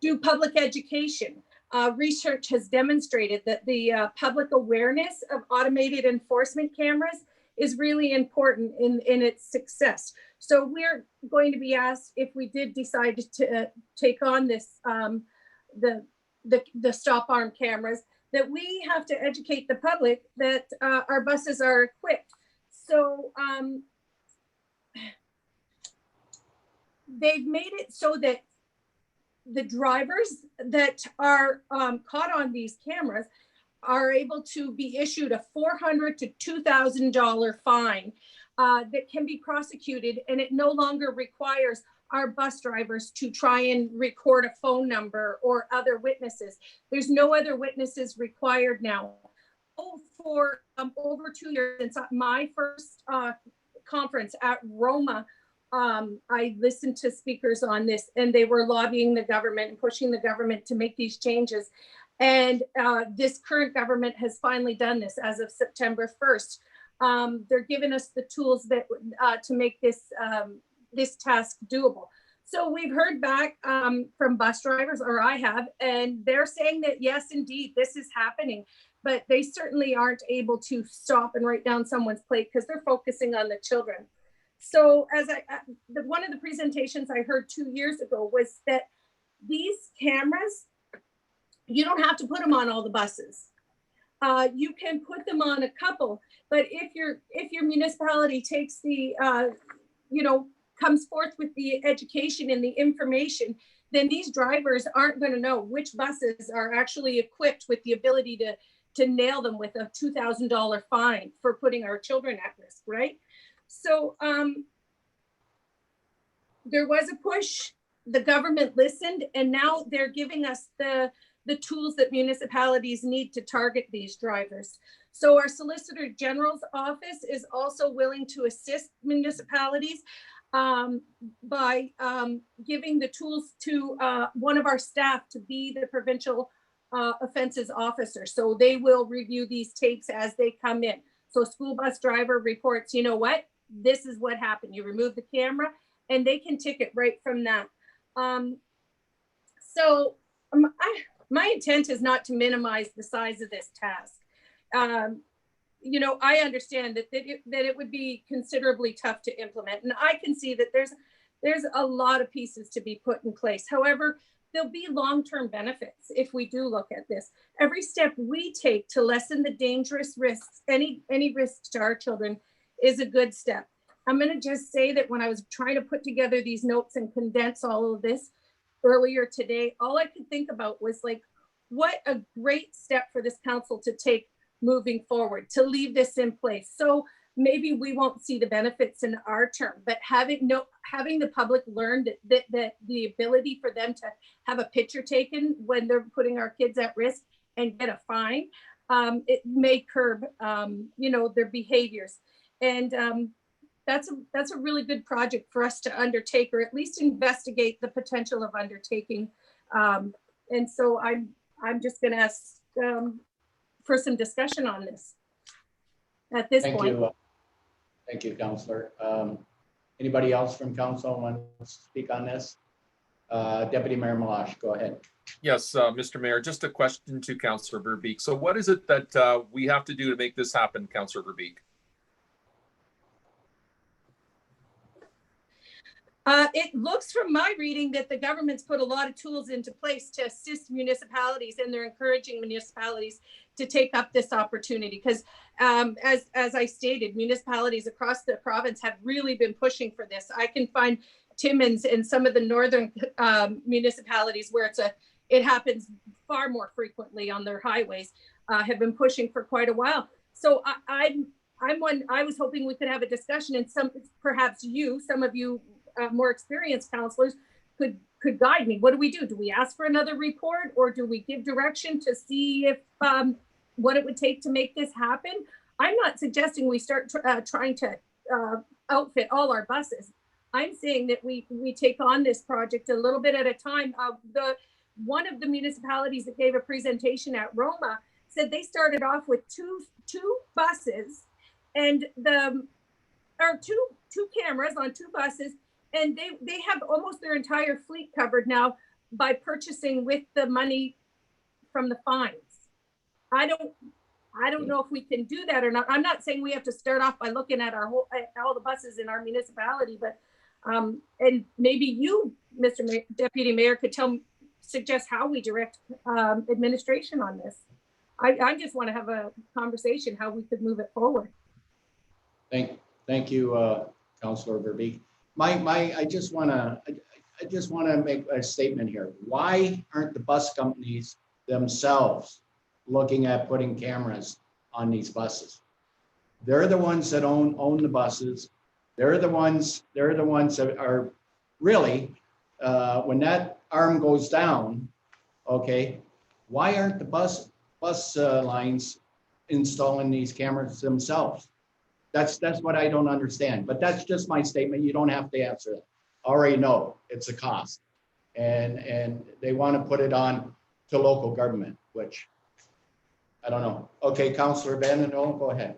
do public education. Research has demonstrated that the public awareness of automated enforcement cameras is really important in its success. So we're going to be asked, if we did decide to take on this, the stop arm cameras, that we have to educate the public that our buses are equipped. So they've made it so that the drivers that are caught on these cameras are able to be issued a $400 to $2,000 fine that can be prosecuted, and it no longer requires our bus drivers to try and record a phone number or other witnesses. There's no other witnesses required now. For over 2 years since my first conference at Roma, I listened to speakers on this, and they were lobbying the government and pushing the government to make these changes. And this current government has finally done this as of September 1st. They're giving us the tools that to make this this task doable. So we've heard back from bus drivers, or I have, and they're saying that yes, indeed, this is happening, but they certainly aren't able to stop and write down someone's plate because they're focusing on the children. So as one of the presentations I heard 2 years ago was that these cameras, you don't have to put them on all the buses. You can put them on a couple, but if your municipality takes the, comes forth with the education and the information, then these drivers aren't going to know which buses are actually equipped with the ability to nail them with a $2,000 fine for putting our children at risk, right? So there was a push, the government listened, and now they're giving us the tools that municipalities need to target these drivers. So our Solicitor General's office is also willing to assist municipalities by giving the tools to one of our staff to be the provincial offenses officer. So they will review these tapes as they come in. So school bus driver reports, you know what, this is what happened. You remove the camera and they can ticket right from that. My intent is not to minimize the size of this task. I understand that it would be considerably tough to implement, and I can see that there's a lot of pieces to be put in place. However, there'll be long-term benefits if we do look at this. Every step we take to lessen the dangerous risks, any risks to our children, is a good step. I'm going to just say that when I was trying to put together these notes and condense all of this earlier today, all I could think about was like, what a great step for this council to take moving forward, to leave this in place. So maybe we won't see the benefits in our term, but having the public learn that the ability for them to have a picture taken when they're putting our kids at risk and get a fine, it may curb, their behaviors. And that's a really good project for us to undertake, or at least investigate the potential of undertaking. And so I'm just going to ask for some discussion on this at this point. Thank you, Councillor. Anybody else from council want to speak on this? Deputy Mayor Malash, go ahead. Yes, Mr. Mayor, just a question to Councillor Verbeek. So what is it that we have to do to make this happen, Councillor Verbeek? It looks from my reading that the government's put a lot of tools into place to assist municipalities, and they're encouraging municipalities to take up this opportunity because as I stated, municipalities across the province have really been pushing for this. I can find Timmins and some of the northern municipalities where it happens far more frequently on their highways, have been pushing for quite a while. So I was hoping we could have a discussion, and perhaps some of you more experienced counselors could guide me. What do we do? Do we ask for another report, or do we give direction to see if what it would take to make this happen? I'm not suggesting we start trying to outfit all our buses. I'm saying that we take on this project a little bit at a time. One of the municipalities that gave a presentation at Roma said they started off with two buses and two cameras on two buses, and they have almost their entire fleet covered now by purchasing with the money from the fines. I don't know if we can do that or not. I'm not saying we have to start off by looking at all the buses in our municipality, but and maybe you, Mr. Deputy Mayor, could suggest how we direct administration on this. I just want to have a conversation how we could move it forward. Thank you, Councillor Verbeek. I just want to make a statement here. Why aren't the bus companies themselves looking at putting cameras on these buses? They're the ones that own the buses. They're the ones that are really, when that arm goes down, okay, why aren't the bus lines installing these cameras themselves? That's what I don't understand, but that's just my statement. You don't have to answer it. I already know it's a cost, and they want to put it on to local government, which I don't know. Okay, Councillor Vanderdolen, go ahead.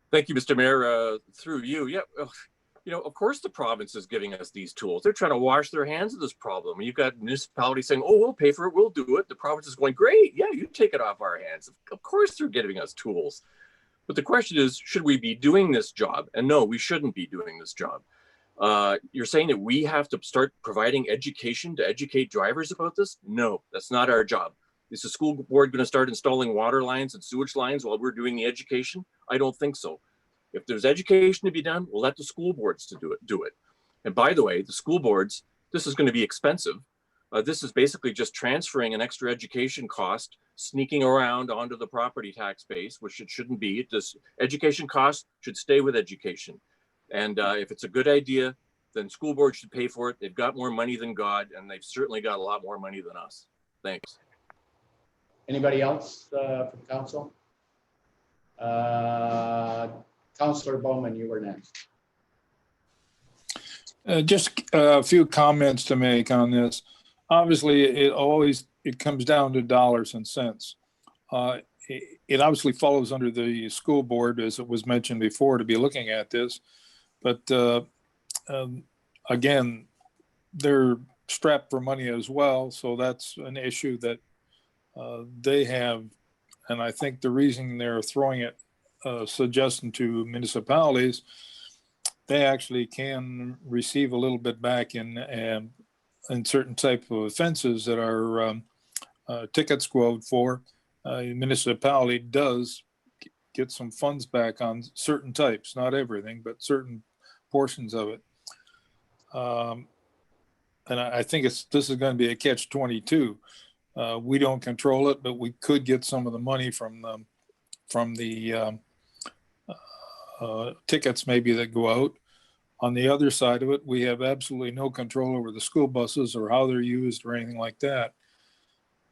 Thank you, Mr. Mayor. Through you, yeah. You know, of course, the province is giving us these tools. They're trying to wash their hands of this problem. You've got municipalities saying, "Oh, we'll pay for it. We'll do it." The province is going, "Great, yeah, you take it off our hands." Of course, they're giving us tools. But the question is, should we be doing this job? And no, we shouldn't be doing this job. You're saying that we have to start providing education to educate drivers about this? No, that's not our job. Is the school board going to start installing water lines and sewage lines while we're doing the education? I don't think so. If there's education to be done, we'll let the school boards do it. And by the way, the school boards, this is going to be expensive. This is basically just transferring an extra education cost, sneaking around onto the property tax base, which it shouldn't be. This education cost should stay with education. And if it's a good idea, then school boards should pay for it. They've got more money than God, and they've certainly got a lot more money than us. Thanks. Anybody else from council? Councillor Bowman, you were next. Just a few comments to make on this. Obviously, it comes down to dollars and cents. It obviously follows under the school board, as it was mentioned before, to be looking at this. But again, they're strapped for money as well. So that's an issue that they have. And I think the reason they're throwing it, suggestion to municipalities, they actually can receive a little bit back in certain type of offenses that are tickets go out for. A municipality does get some funds back on certain types, not everything, but certain portions of it. And I think this is going to be a catch-22. We don't control it, but we could get some of the money from the tickets maybe that go out. On the other side of it, we have absolutely no control over the school buses or how they're used or anything like that.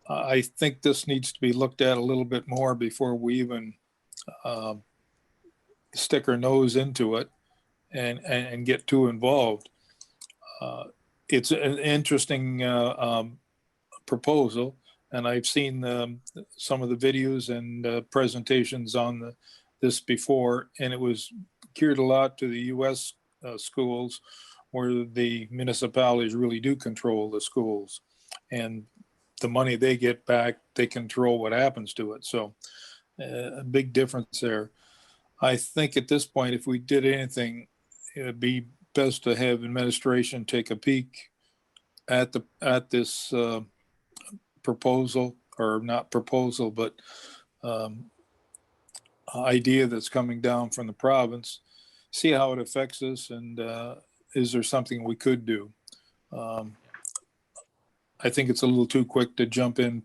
I think this needs to be looked at a little bit more before we even stick our nose into it and get too involved. It's an interesting proposal, and I've seen some of the videos and presentations on this before, and it was geared a lot to the U.S. Schools, where the municipalities really do control the schools, and the money they get back, they control what happens to it. So a big difference there. I think at this point, if we did anything, it would be best to have administration take a peek at this proposal, or not proposal, but idea that's coming down from the province, see how it affects us, and is there something we could do? I think it's a little too quick to jump in,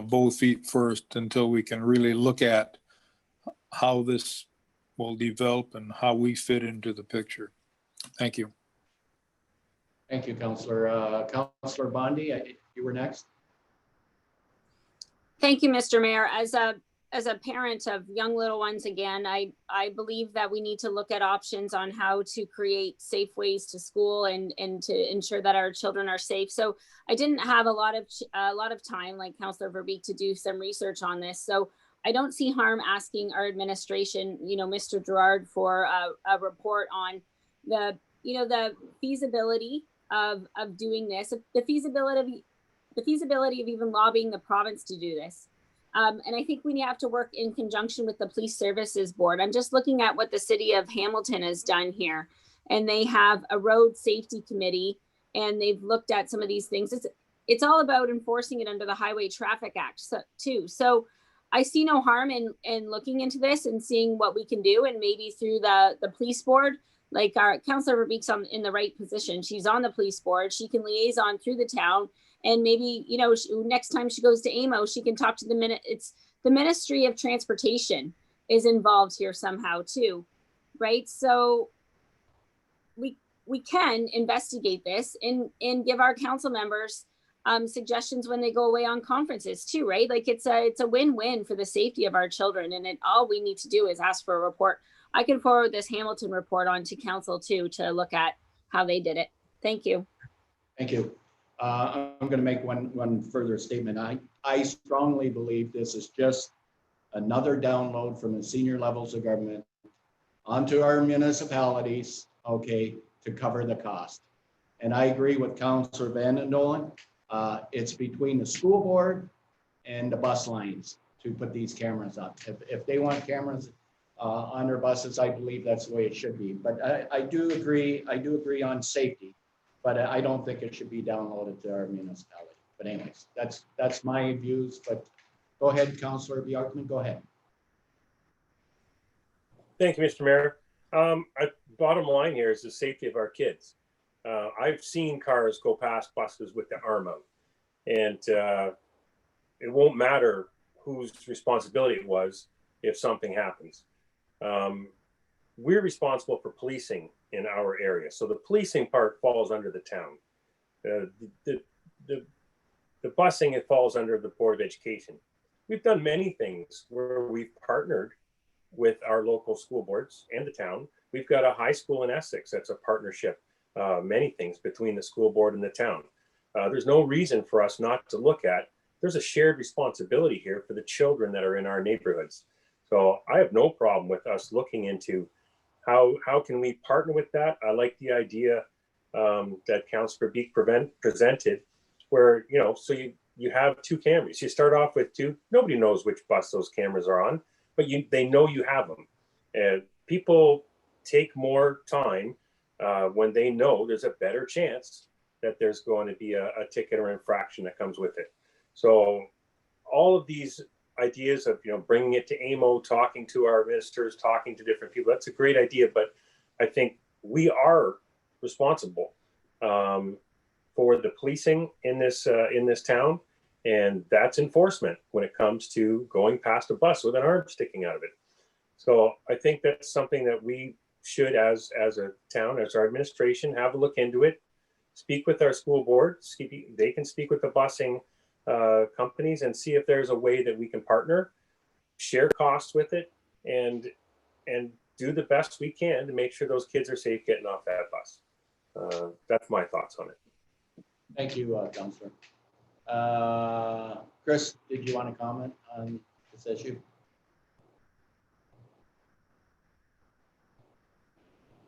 both feet first, until we can really look at how this will develop and how we fit into the picture. Thank you. Thank you, Councillor. Councillor Bondi, you were next. Thank you, Mr. Mayor. As a parent of young little ones, again, I believe that we need to look at options on how to create safe ways to school and to ensure that our children are safe. So I didn't have a lot of time, like Councillor Verbeek, to do some research on this. So I don't see harm asking our administration, Mr. Gerard, for a report on the feasibility of doing this, the feasibility of even lobbying the province to do this. And I think we have to work in conjunction with the Police Services Board. I'm just looking at what the city of Hamilton has done here, and they have a road safety committee, and they've looked at some of these things. It's all about enforcing it under the Highway Traffic Act too. So I see no harm in looking into this and seeing what we can do, and maybe through the police board, like our Councillor Verbeek's in the right position. She's on the police board. She can liaison through the town. And maybe, next time she goes to AMO, she can talk to the Ministry of Transportation is involved here somehow too, right? So we can investigate this and give our council members suggestions when they go away on conferences too, right? Like it's a win-win for the safety of our children, and all we need to do is ask for a report. I can forward this Hamilton report on to council too, to look at how they did it. Thank you. Thank you. I'm going to make one further statement. I strongly believe this is just another download from the senior levels of government onto our municipalities, okay, to cover the cost. And I agree with Councillor Van Dolen. It's between the school board and the bus lines to put these cameras up. If they want cameras on their buses, I believe that's the way it should be. But I do agree on safety. But I don't think it should be downloaded to our municipality. But anyways, that's my views. But go ahead, Councillor Bjorkman, go ahead. Thank you, Mr. Mayor. Bottom line here is the safety of our kids. I've seen cars go past buses with the arm out, and it won't matter whose responsibility it was if something happens. We're responsible for policing in our area. So the policing part falls under the town. The busing, it falls under the Board of Education. We've done many things where we've partnered with our local school boards and the town. We've got a high school in Essex that's a partnership, many things between the school board and the town. There's no reason for us not to look at, there's a shared responsibility here for the children that are in our neighborhoods. So I have no problem with us looking into how can we partner with that? I like the idea that Councillor Beek presented, where, so you have two cameras. You start off with two. Nobody knows which bus those cameras are on, but they know you have them. And people take more time when they know there's a better chance that there's going to be a ticket or infraction that comes with it. So all of these ideas of bringing it to AMO, talking to our ministers, talking to different people, that's a great idea, but I think we are responsible for the policing in this town, and that's enforcement when it comes to going past a bus with an arm sticking out of it. So I think that's something that we should, as a town, as our administration, have a look into it, speak with our school board, they can speak with the busing companies and see if there's a way that we can partner, share costs with it, and do the best we can to make sure those kids are safe getting off that bus. That's my thoughts on it. Thank you, Councillor. Chris, did you want to comment on this issue?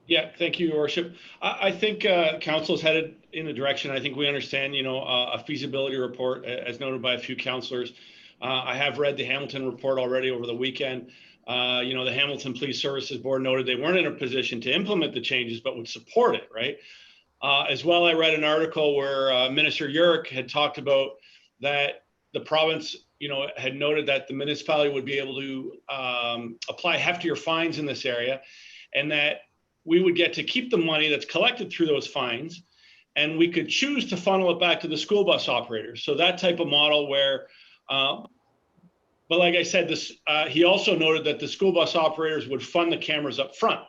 Yeah, thank you, Your Worship. I think council is headed in a direction. I think we understand, a feasibility report, as noted by a few councillors. I have read the Hamilton report already over the weekend. The Hamilton Police Services Board noted they weren't in a position to implement the changes, but would support it, right? As well, I read an article where Minister Yurek had talked about that the province, had noted that the municipality would be able to apply heftier fines in this area, and that we would get to keep the money that's collected through those fines, and we could choose to funnel it back to the school bus operators. So that type of model where, but like I said, he also noted that the school bus operators would fund the cameras up front.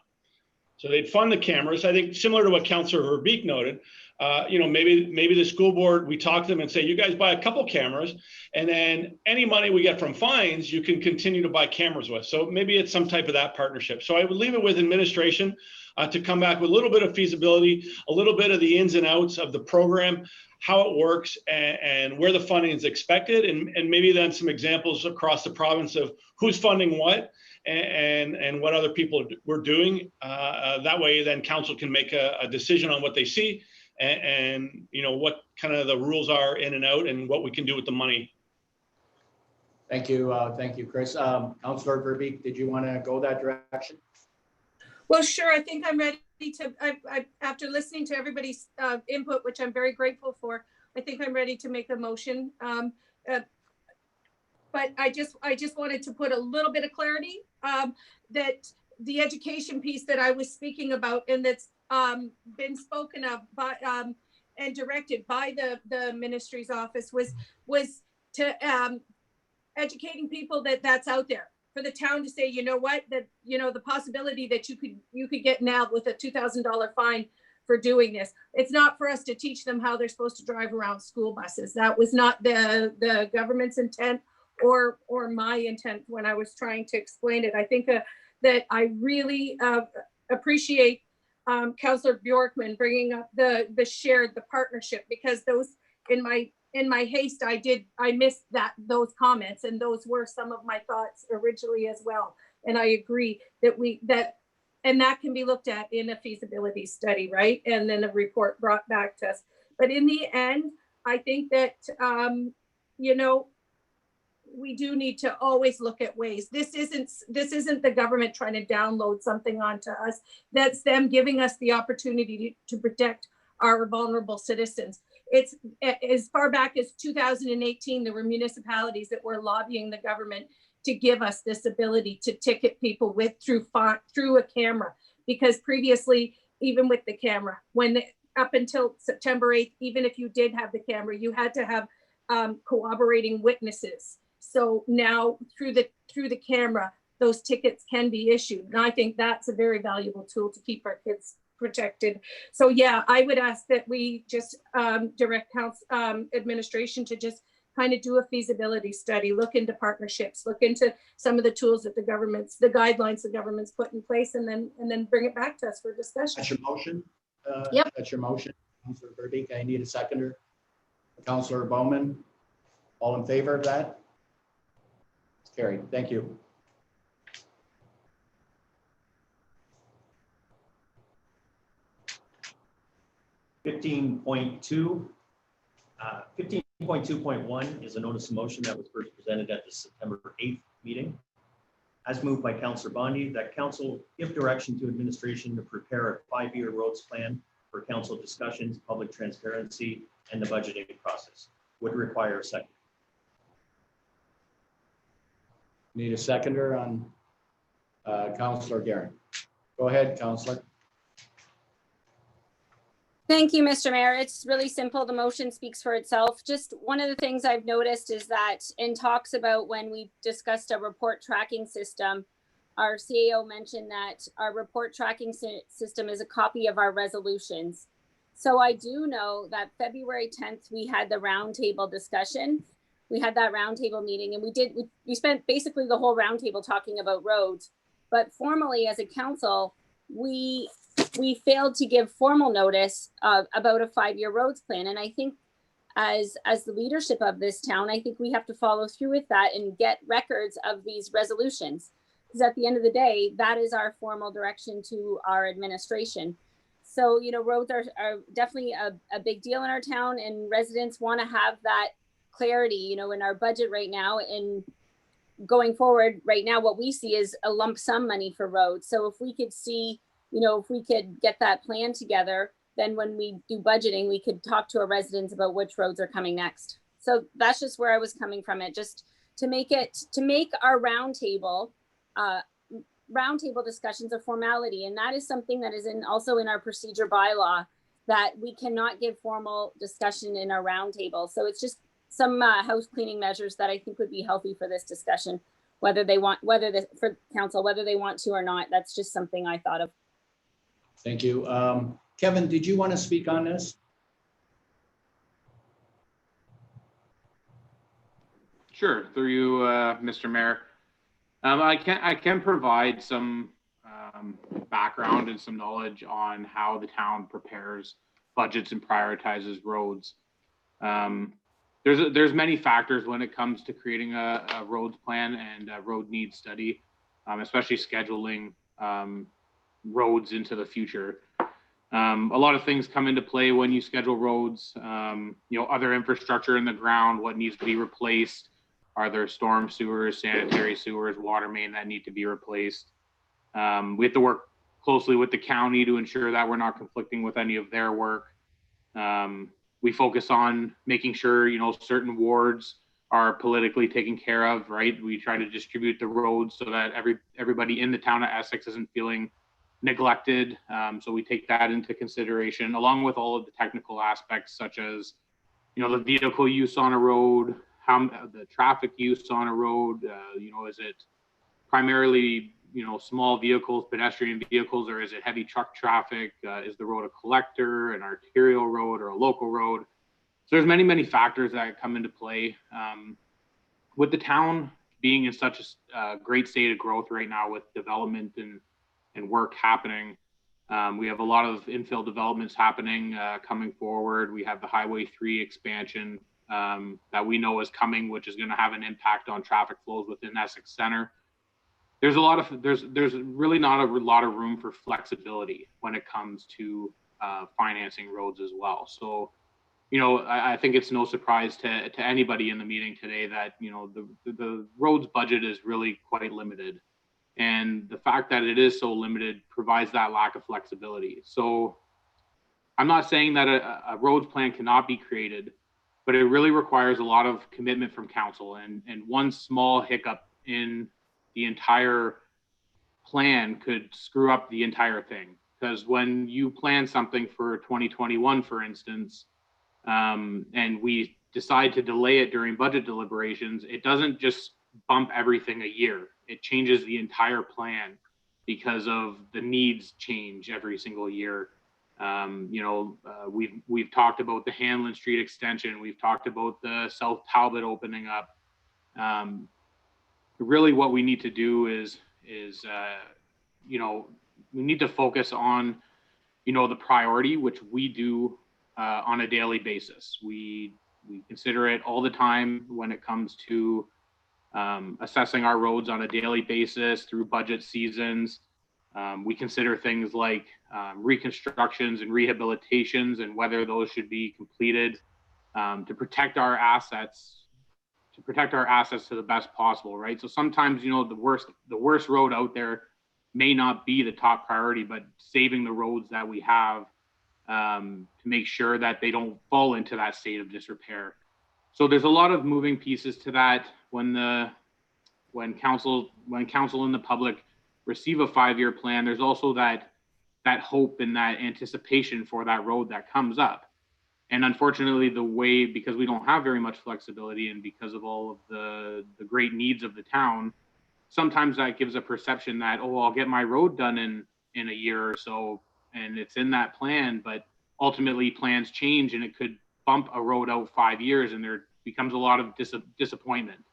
So they'd fund the cameras. I think similar to what Councillor Verbeek noted, maybe the school board, we talk to them and say, you guys buy a couple cameras, and then any money we get from fines, you can continue to buy cameras with. So maybe it's some type of that partnership. So I would leave it with administration to come back with a little bit of feasibility, a little bit of the ins and outs of the program, how it works, and where the funding is expected, and maybe then some examples across the province of who's funding what, and what other people were doing. That way then council can make a decision on what they see, and what kind of the rules are in and out, and what we can do with the money. Thank you, Chris. Councillor Verbeek, did you want to go that direction? Well, sure. I think I'm ready to, after listening to everybody's input, which I'm very grateful for, I think I'm ready to make a motion. But I just wanted to put a little bit of clarity that the education piece that I was speaking about, and that's been spoken of by and directed by the ministry's office, was to educating people that that's out there for the town to say, you know what, that the possibility that you could get nailed with a $2,000 fine for doing this. It's not for us to teach them how they're supposed to drive around school buses. That was not the government's intent or my intent when I was trying to explain it. I think that I really appreciate Councillor Bjorkman bringing up the partnership, because those in my haste, I missed those comments, and those were some of my thoughts originally as well. And I agree that that can be looked at in a feasibility study, right? And then a report brought back to us. But in the end, I think that, we do need to always look at ways. This isn't the government trying to download something onto us. That's them giving us the opportunity to protect our vulnerable citizens. It's as far back as 2018, there were municipalities that were lobbying the government to give us this ability to ticket people through a camera, because previously, even with the camera, up until September 8th, even if you did have the camera, you had to have corroborating witnesses. So now through the camera, those tickets can be issued. And I think that's a very valuable tool to keep our kids protected. So yeah, I would ask that we just direct administration to just kind of do a feasibility study, look into partnerships, look into some of the tools that the guidelines the government's put in place, and then bring it back to us for discussion. That's your motion? Yep. That's your motion, Councillor Verbeek. I need a seconder. Councillor Bowman, all in favor of that? It's carried. Thank you. $15.2. 15.2.1 is a notice of motion that was first presented at the September 8th meeting. As moved by Councillor Bondi, that council give direction to administration to prepare a 5-year roads plan for council discussions, public transparency, and the budgeting process. Would require a second. Need a seconder on Councillor Guerin. Go ahead, Councillor. Thank you, Mr. Mayor. It's really simple. The motion speaks for itself. Just one of the things I've noticed is that in talks about when we discussed a report tracking system, our CAO mentioned that our report tracking system is a copy of our resolutions. So I do know that February 10th, we had the roundtable discussion. We had that roundtable meeting, and we spent basically the whole roundtable talking about roads. But formally as a council, we failed to give formal notice about a 5-year roads plan. And I think as the leadership of this town, I think we have to follow through with that and get records of these resolutions. Because at the end of the day, that is our formal direction to our administration. So, you know, roads are definitely a big deal in our town, and residents want to have that clarity, you know, in our budget right now. And going forward right now, what we see is a lump sum money for roads. So if we could see, you know, if we could get that plan together, then when we do budgeting, we could talk to our residents about which roads are coming next. So that's just where I was coming from it, just to make our roundtable discussions a formality. And that is something that is also in our procedure bylaw, that we cannot give formal discussion in our roundtable. So it's just some house cleaning measures that I think would be healthy for this discussion, for council, whether they want to or not. That's just something I thought of. Thank you. Kevin, did you want to speak on this? Sure, through you, Mr. Mayor. I can provide some background and some knowledge on how the town prepares budgets and prioritizes roads. There's many factors when it comes to creating a roads plan and a road needs study, especially scheduling roads into the future. A lot of things come into play when you schedule roads. You know, other infrastructure in the ground, what needs to be replaced. Are there storm sewers, sanitary sewers, water main that need to be replaced? We have to work closely with the county to ensure that we're not conflicting with any of their work. We focus on making sure, you know, certain wards are politically taken care of, right? We try to distribute the roads so that everybody in the town of Essex isn't feeling neglected. So we take that into consideration, along with all of the technical aspects, such as, you know, the vehicle use on a road, the traffic use on a road, you know, is it primarily, you know, small vehicles, pedestrian vehicles, or is it heavy truck traffic? Is the road a collector, an arterial road, or a local road? So there's many factors that come into play. With the town being in such a great state of growth right now with development and work happening, we have a lot of infill developments happening coming forward. We have the Highway 3 expansion that we know is coming, which is going to have an impact on traffic flows within Essex Center. There's really not a lot of room for flexibility when it comes to financing roads as well. So, you know, I think it's no surprise to anybody in the meeting today that, you know, the roads budget is really quite limited. And the fact that it is so limited provides that lack of flexibility. So I'm not saying that a roads plan cannot be created, but it really requires a lot of commitment from council, and one small hiccup in the entire plan could screw up the entire thing. Because when you plan something for 2021, for instance, and we decide to delay it during budget deliberations, it doesn't just bump everything a year. It changes the entire plan because of the needs change every single year. You know, we've talked about the Hanlon Street extension. We've talked about the South Talbot opening up. Really what we need to do is you know, we need to focus on, you know, the priority, which we do on a daily basis. We consider it all the time when it comes to assessing our roads on a daily basis through budget seasons. We consider things like reconstructions and rehabilitations and whether those should be completed to protect our assets to the best possible, right? So sometimes, you know, the worst road out there may not be the top priority, but saving the roads that we have to make sure that they don't fall into that state of disrepair. So there's a lot of moving pieces to that. When council and the public receive a 5-year plan, there's also that hope and that anticipation for that road that comes up. And unfortunately, because we don't have very much flexibility and because of all of the great needs of the town, sometimes that gives a perception that, oh, I'll get my road done in a year or so, and it's in that plan, but ultimately plans change and it could bump a road out 5 years and there becomes a lot of disappointment.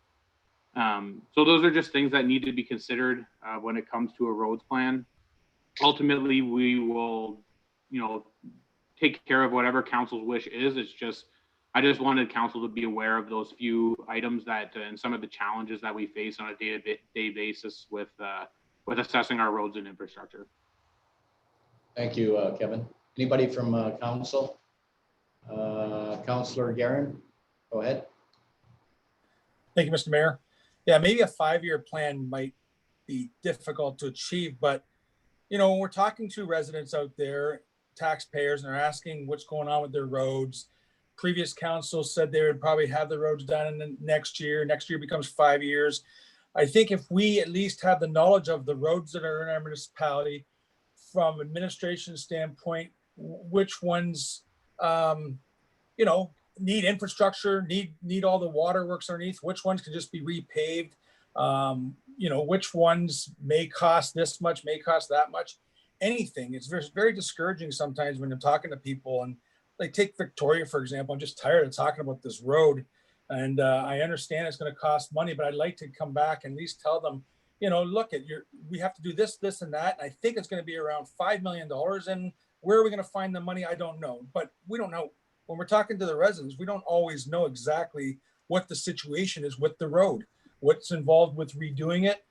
So those are just things that need to be considered when it comes to a roads plan. Ultimately, we will, take care of whatever council's wish is. I just wanted council to be aware of those few items that and some of the challenges that we face on a day-to-day basis with assessing our roads and infrastructure. Thank you, Kevin. Anybody from council? Councillor Guerin, go ahead. Thank you, Mr. Mayor. Yeah, maybe a 5-year plan might be difficult to achieve, but when we're talking to residents out there, taxpayers, and they're asking what's going on with their roads. Previous council said they would probably have the roads done in the next year. Next year becomes 5 years. I think if we at least have the knowledge of the roads that are in our municipality from administration standpoint, which ones, need infrastructure, need all the waterworks underneath, which ones can just be repaved, which ones may cost this much, may cost that much, anything. It's very discouraging sometimes when you're talking to people, and like take Victoria, for example. I'm just tired of talking about this road, and I understand it's going to cost money, but I'd like to come back and at least tell them, look we have to do this, this, and that. And I think it's going to be around $5 million. And where are we going to find the money? I don't know, but we don't know. When we're talking to the residents, we don't always know exactly what the situation is with the road, what's involved with redoing it.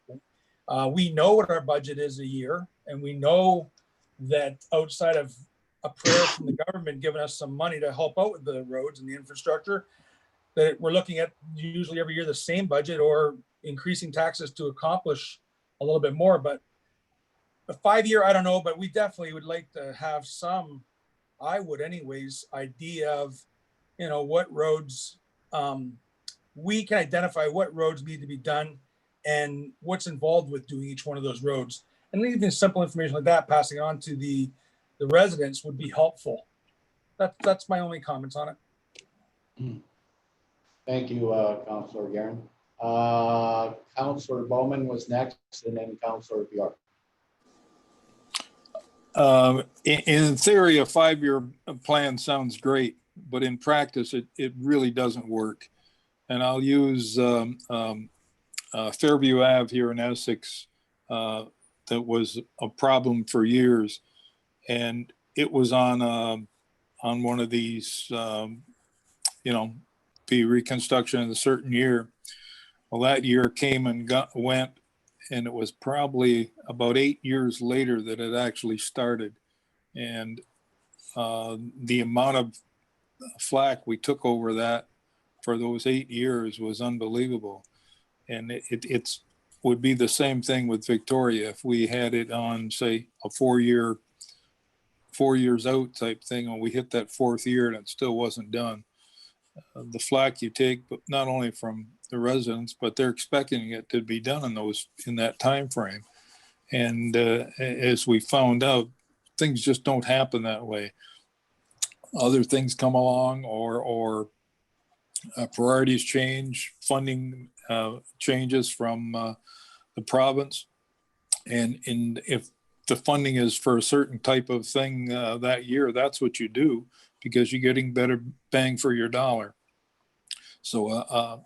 We know what our budget is a year, and we know that outside of a prayer from the government giving us some money to help out with the roads and the infrastructure, that we're looking at usually every year the same budget or increasing taxes to accomplish a little bit more. But a 5-year, I don't know, but we definitely would like to have some, I would anyways, idea of, what roads, we can identify what roads need to be done and what's involved with doing each one of those roads. And even simple information like that, passing on to the residents would be helpful. That's my only comments on it. Thank you, Councillor Guerin. Councillor Bowman was next, and then Councillor Bjork. In theory, a 5-year plan sounds great, but in practice, it really doesn't work. And I'll use Fairview Ave here in Essex. That was a problem for years, and it was on one of these, the reconstruction in a certain year. Well, that year came and went, and it was probably about 8 years later that it actually started. And the amount of flack we took over that for those 8 years was unbelievable. And it would be the same thing with Victoria if we had it on, say, a 4 years out type thing, and we hit that 4th year and it still wasn't done. The flack you take, but not only from the residents, but they're expecting it to be done in that time frame. And as we found out, things just don't happen that way. Other things come along, or priorities change, funding changes from the province, and if the funding is for a certain type of thing that year, that's what you do, because you're getting better bang for your dollar. So,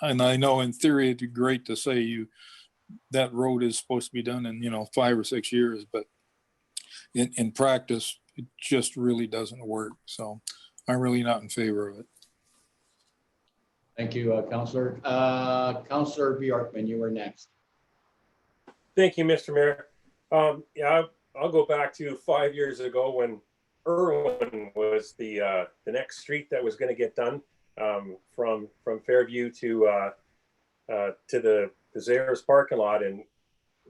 and I know in theory it'd be great to say that road is supposed to be done in 5 or 6 years, but in practice it just really doesn't work. So I'm really not in favor of it. Thank you, Councillor. Councillor Bjorkman, you were next. Thank you, Mr. Mayor. Yeah, I'll go back to 5 years ago when Irwin was the next street that was going to get done, from Fairview to the Zayres parking lot, and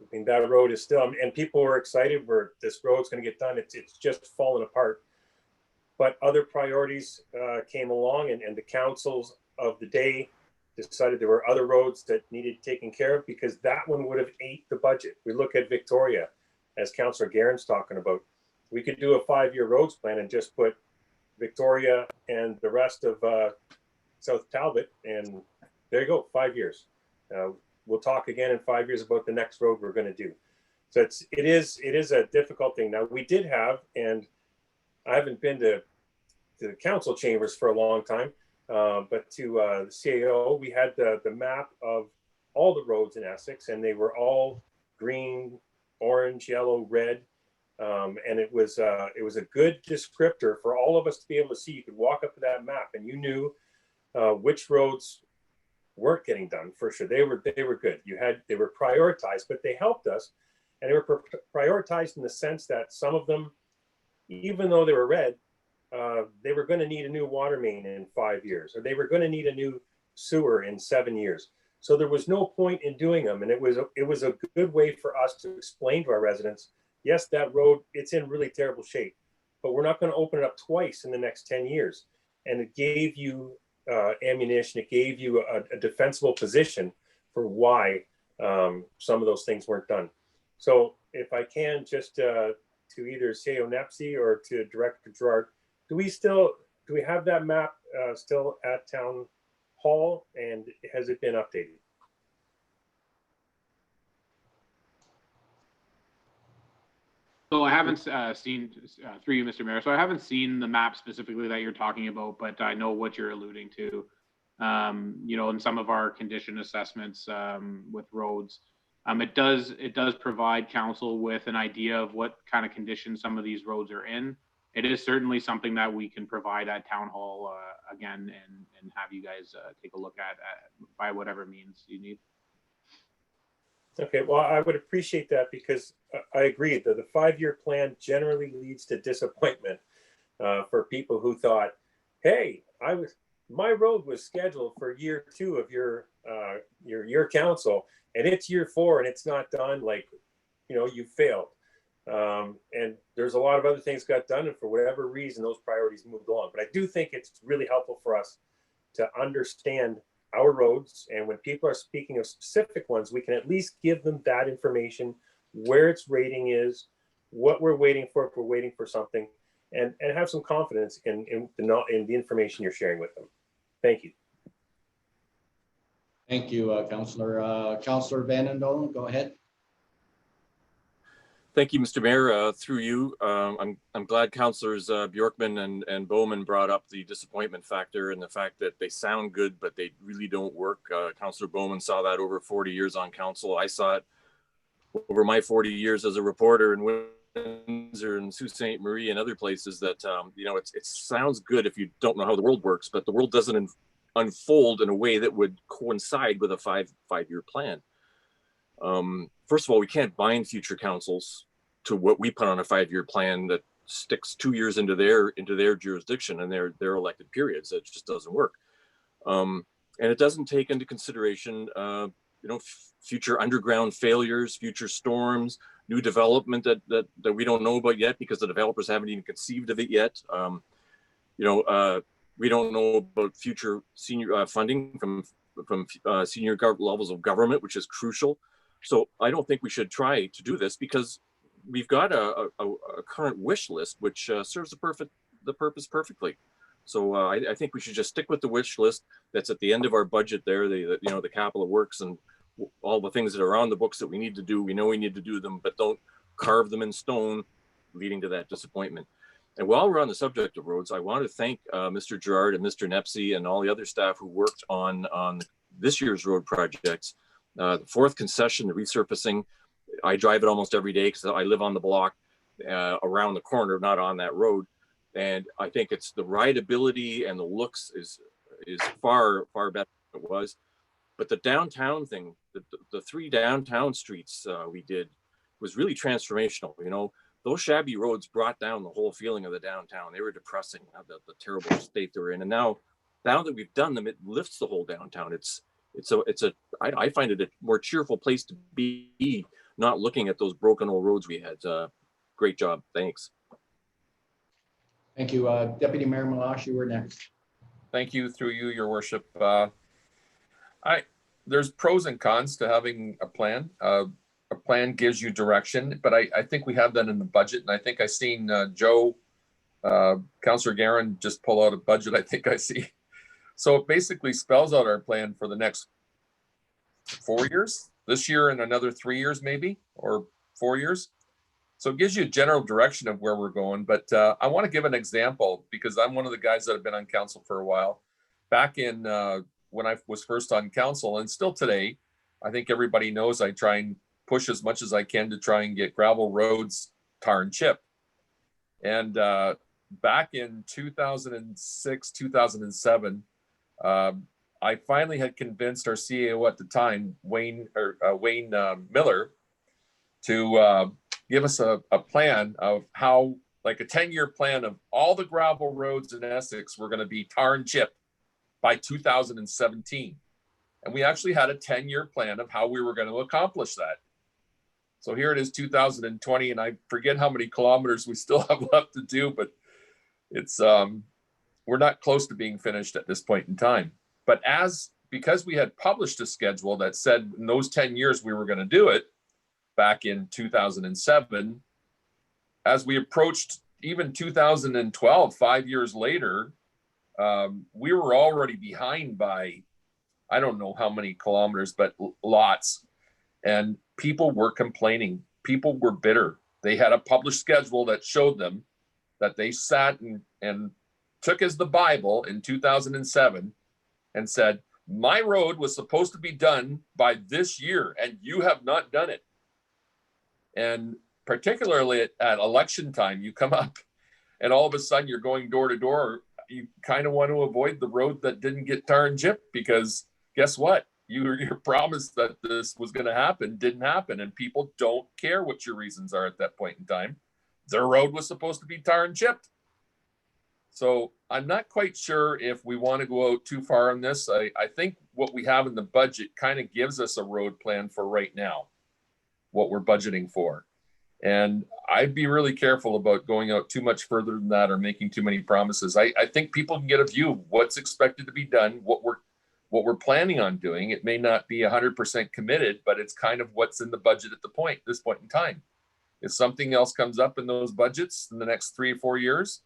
I mean that road is still, and people were excited where this road's going to get done. It's just fallen apart. But other priorities came along, and the councils of the day decided there were other roads that needed taken care of, because that one would have ate the budget. We look at Victoria, as Councillor Guerin's talking about. We could do a 5-year roads plan and just put Victoria and the rest of South Talbot, and there you go, 5 years. We'll talk again in 5 years about the next road we're going to do. So it is a difficult thing. Now we did have, and I haven't been to the council chambers for a long time, But to the CAO, we had the map of all the roads in Essex, and they were all green, orange, yellow, red. And it was a good descriptor for all of us to be able to see. You could walk up to that map and you knew which roads weren't getting done for sure. They were good. They were prioritized, but they helped us, and they were prioritized in the sense that some of them, even though they were red, they were going to need a new water main in 5 years, or they were going to need a new sewer in 7 years. So there was no point in doing them, and it was a good way for us to explain to our residents, yes, that road, it's in really terrible shape, but we're not going to open it up twice in the next 10 years. And it gave you ammunition, it gave you a defensible position for why some of those things weren't done. So if I can just to either say Nepsi or to Director Gerard, do we have that map still at Town Hall, and has it been updated? So I haven't seen, through you, Mr. Mayor, so I haven't seen the map specifically that you're talking about, but I know what you're alluding to. You know, in some of our condition assessments with roads, it does provide council with an idea of what kind of condition some of these roads are in. It is certainly something that we can provide at Town Hall again, and have you guys take a look at by whatever means you need. Okay, well, I would appreciate that, because I agree that the 5-year plan generally leads to disappointment for people who thought, hey, my road was scheduled for year 2 of your council, and it's year 4 and it's not done. Like, you know, you failed. And there's a lot of other things got done, and for whatever reason, those priorities moved along. But I do think it's really helpful for us to understand our roads, and when people are speaking of specific ones, we can at least give them that information, where its rating is, what we're waiting for if we're waiting for something, and have some confidence in the information you're sharing with them. Thank you. Thank you, Councillor. Councillor Vandendolen, go ahead. Thank you, Mr. Mayor. Through you, I'm glad Councillors Bjorkman and Bowman brought up the disappointment factor and the fact that they sound good, but they really don't work. Councillor Bowman saw that over 40 years on council. I saw it over my 40 years as a reporter in Windsor and Sault Ste. Marie and other places, that you know, it sounds good if you don't know how the world works, but the world doesn't unfold in a way that would coincide with a five-year plan. First of all, we can't bind future councils to what we put on a 5-year plan that sticks 2 years into their jurisdiction and their elected periods. It just doesn't work. And it doesn't take into consideration, you know, future underground failures, future storms, new development that we don't know about yet because the developers haven't even conceived of it yet. You know, we don't know about future senior funding from senior levels of government, which is crucial. So I don't think we should try to do this, because we've got a current wish list which serves the purpose perfectly. So I think we should just stick with the wish list that's at the end of our budget there, you know, the capital works and all the things that are on the books that we need to do. We know we need to do them, but don't carve them in stone, leading to that disappointment. And while we're on the subject of roads, I want to thank Mr. Gerard and Mr. Nepsi and all the other staff who worked on this year's road projects. The 4th concession, the resurfacing, I drive it almost every day because I live on the block around the corner, not on that road. And I think it's the rideability and the looks is far better than it was. But the downtown thing, the 3 downtown streets we did was really transformational. You know, those shabby roads brought down the whole feeling of the downtown. They were depressing, the terrible state they were in. And now that we've done them, it lifts the whole downtown. I find it a more cheerful place to be, not looking at those broken old roads we had. Great job. Thanks. Thank you. Deputy Mayor Malash, you were next. Thank you, through you, your worship. There's pros and cons to having a plan. A plan gives you direction, but I think we have that in the budget. And I think I've seen Joe, Councillor Guerin just pull out a budget, I think I see. So it basically spells out our plan for the next 4 years, this year and another 3 years maybe, or 4 years. So it gives you a general direction of where we're going. But I want to give an example, because I'm one of the guys that have been on council for a while. back in when I was first on council, and still today, I think everybody knows I try and push as much as I can to try and get gravel roads tar and chip. And back in 2006, 2007, I finally had convinced our CAO at the time, Wayne Miller, to give us a plan of how, like a 10-year plan of all the gravel roads in Essex were going to be tar and chip by 2017. And we actually had a 10-year plan of how we were going to accomplish that. So here it is, 2020, and I forget how many kilometers we still have left to do, but it's we're not close to being finished at this point in time. But because we had published a schedule that said in those 10 years we were going to do it back in 2007, as we approached even 2012, 5 years later, we were already behind by, I don't know how many kilometers, but lots. And people were complaining. People were bitter. They had a published schedule that showed them that they sat and took as the Bible in 2007 and said, my road was supposed to be done by this year, and you have not done it. And particularly at election time, you come up and all of a sudden you're going door to door. You kind of want to avoid the road that didn't get tar and chip, because guess what? Your promise that this was going to happen didn't happen, and people don't care what your reasons are at that point in time. Their road was supposed to be tar and chipped. So I'm not quite sure if we want to go out too far on this. I think what we have in the budget kind of gives us a road plan for right now, what we're budgeting for. And I'd be really careful about going out too much further than that or making too many promises. I think people can get a view of what's expected to be done, what we're planning on doing. It may not be 100% committed, but it's kind of what's in the budget at this point in time. If something else comes up in those budgets in the next 3 or 4 years,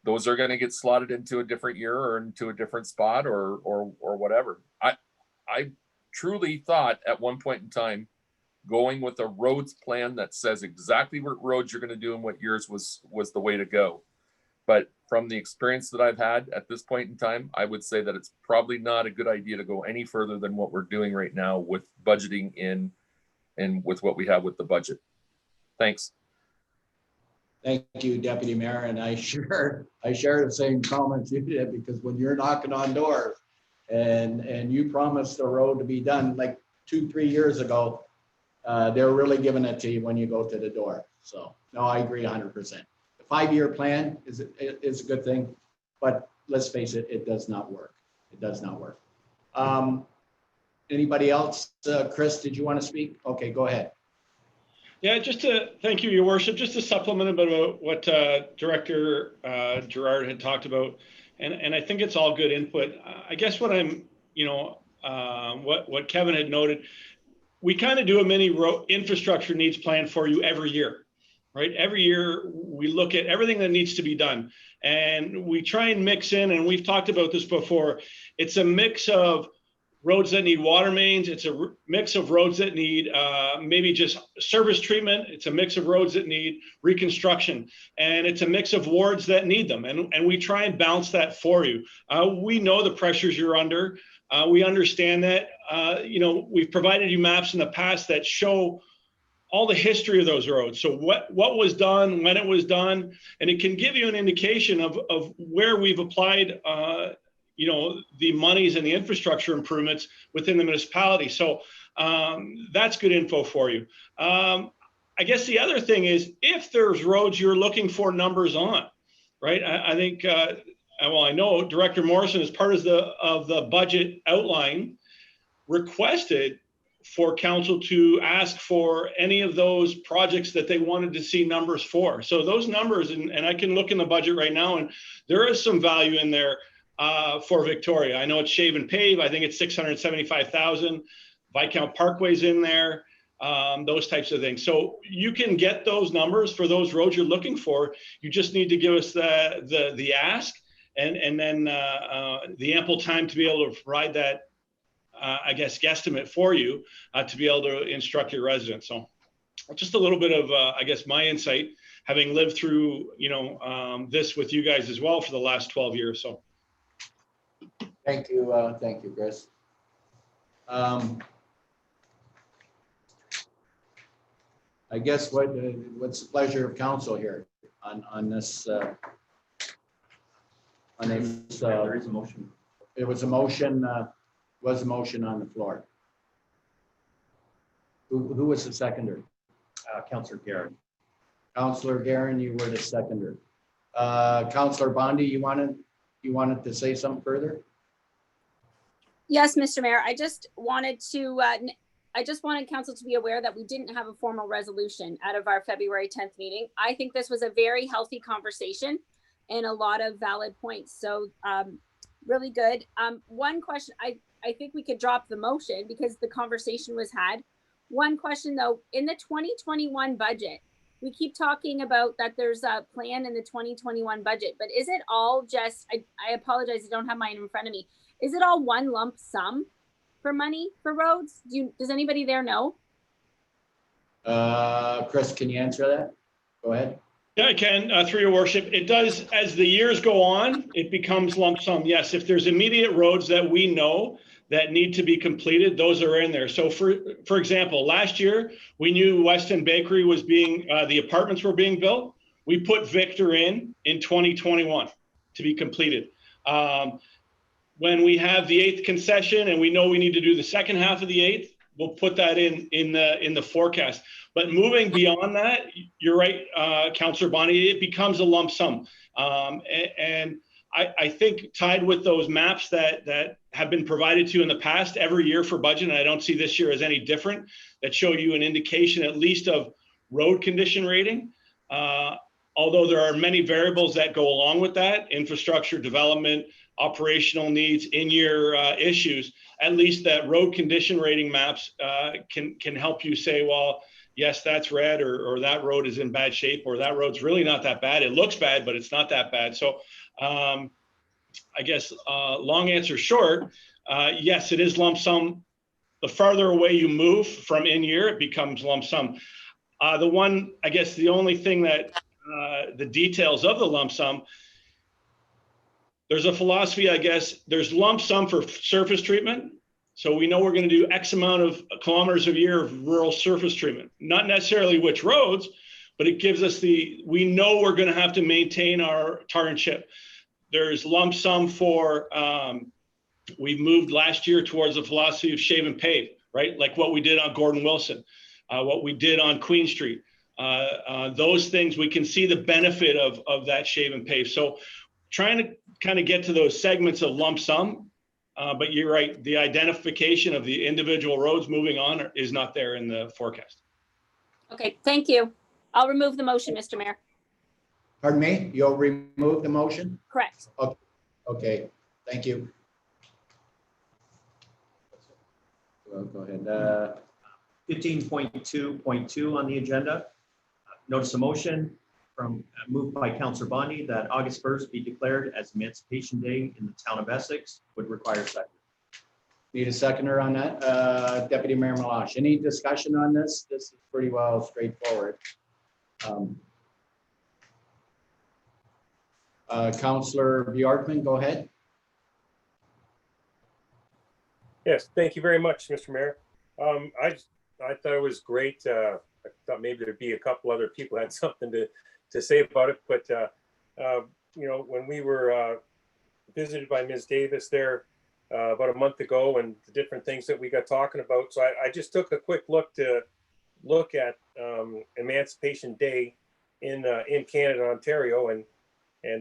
those are going to get slotted into a different year or into a different spot or whatever. I truly thought at one point in time, going with a roads plan that says exactly what roads you're going to do and what years was the way to go. But from the experience that I've had at this point in time, I would say that it's probably not a good idea to go any further than what we're doing right now with budgeting in and with what we have with the budget. Thanks. Thank you, Deputy Mayor. And I share the same comments you did, because when you're knocking on doors and you promised the road to be done like 2-3 years ago, they're really giving it to you when you go to the door. So no, I agree 100%. The 5-year plan is a good thing, but let's face it, it does not work. It does not work. Anybody else? Chris, did you want to speak? Okay, go ahead. Yeah, just to thank you, Your Worship, just to supplement about what Director Gerard had talked about, and I think it's all good input. I guess what I'm, what Kevin had noted, we kind of do a mini infrastructure needs plan for you every year, right? Every year we look at everything that needs to be done, and we try and mix in, and we've talked about this before, it's a mix of roads that need water mains. It's a mix of roads that need maybe just service treatment. It's a mix of roads that need reconstruction. And it's a mix of wards that need them. And we try and balance that for you. We know the pressures you're under. We understand that. We've provided you maps in the past that show all the history of those roads. So what was done, when it was done, and it can give you an indication of where we've applied the monies and the infrastructure improvements within the municipality. So that's good info for you. I guess the other thing is, if there's roads you're looking for numbers on, right? I think, I know Director Morrison, as part of the budget outline, requested for council to ask for any of those projects that they wanted to see numbers for. So those numbers, and I can look in the budget right now, and there is some value in there for Victoria. I know it's shave and pave. I think it's 675,000. Viscount Parkway's in there, those types of things. So you can get those numbers for those roads you're looking for. You just need to give us the ask and then the ample time to be able to provide that, I guess, guesstimate for you to be able to instruct your residents. So just a little bit of, I guess, my insight, having lived through, this with you guys as well for the last 12 years. So. Thank you, Chris. I guess what's the pleasure of council here on this? There is a motion. It was a motion. Was a motion on the floor. Who was the seconder? Councillor Garrett. Councillor Guerin, you were the seconder. Councillor Bondi, you wanted to say something further? Yes, Mr. Mayor, I just wanted council to be aware that we didn't have a formal resolution out of our February 10th meeting. I think this was a very healthy conversation and a lot of valid points. So really good. One question, I think we could drop the motion because the conversation was had. One question though, in the 2021 budget, we keep talking about that there's a plan in the 2021 budget, but is it all just, I apologize, I don't have mine in front of me. Is it all one lump sum for money for roads? Does anybody there know? Chris, can you answer that? Go ahead. Yeah, I can, through your worship. It does, as the years go on, it becomes lump sum. Yes, if there's immediate roads that we know that need to be completed, those are in there. So for example, last year, we knew Weston Bakery was being, the apartments were being built. We put Victor in 2021 to be completed. When we have the 8th concession and we know we need to do the second half of the 8th, we'll put that in the forecast. But moving beyond that, you're right, Councillor Bonnie, it becomes a lump sum. And I think tied with those maps that have been provided to you in the past every year for budget, and I don't see this year as any different, that show you an indication at least of road condition rating. Although there are many variables that go along with that, infrastructure development, operational needs, in-year issues, at least that road condition rating maps can help you say, well, yes, that's red, or that road is in bad shape, or that road's really not that bad. It looks bad, but it's not that bad. So I guess long answer short, yes, it is lump sum. The farther away you move from in year, it becomes lump sum. The only thing that the details of the lump sum, there's a philosophy, I guess, there's lump sum for surface treatment. So we know we're going to do X amount of kilometers a year of rural surface treatment, not necessarily which roads, but it gives us we know we're going to have to maintain our tar and chip. There's lump sum for, we moved last year towards the philosophy of shave and pave, right? Like what we did on Gordon Wilson, what we did on Queen Street. Those things, we can see the benefit of that shave and pave. So trying to kind of get to those segments of lump sum, but you're right, the identification of the individual roads moving on is not there in the forecast. Okay, thank you. I'll remove the motion, Mr. Mayor. Pardon me? You'll remove the motion? Correct. Okay, thank you. Well, go ahead. 15.2.2 on the agenda. Notice a motion moved by Councillor Bondi that August 1st be declared as Emancipation Day in the town of Essex. Would require a second. Need a seconder on that? Deputy Mayor Malash, any discussion on this? This is pretty well straightforward. Councillor Bjorkman, go ahead. Yes, thank you very much, Mr. Mayor. I thought it was great. I thought maybe there'd be a couple other people who had something to say about it, but you know, when we were visited by Ms. Davis there about a month ago, and the different things that we got talking about, so I just took a quick look at Emancipation Day in Canada, Ontario, and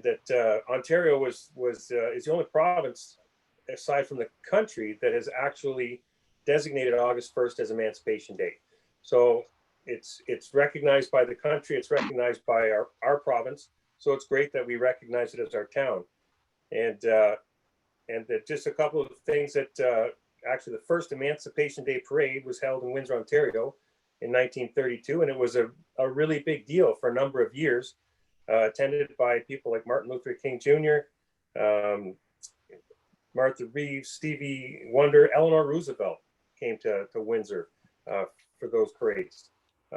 that Ontario is the only province aside from the country that has actually designated August 1st as Emancipation Day. So it's recognized by the country, it's recognized by our province. So it's great that we recognize it as our town. And that just a couple of things that actually the first Emancipation Day parade was held in Windsor, Ontario in 1932. And it was a really big deal for a number of years, attended by people like Martin Luther King Jr., Martha Reeves, Stevie Wonder, Eleanor Roosevelt came to Windsor for those parades.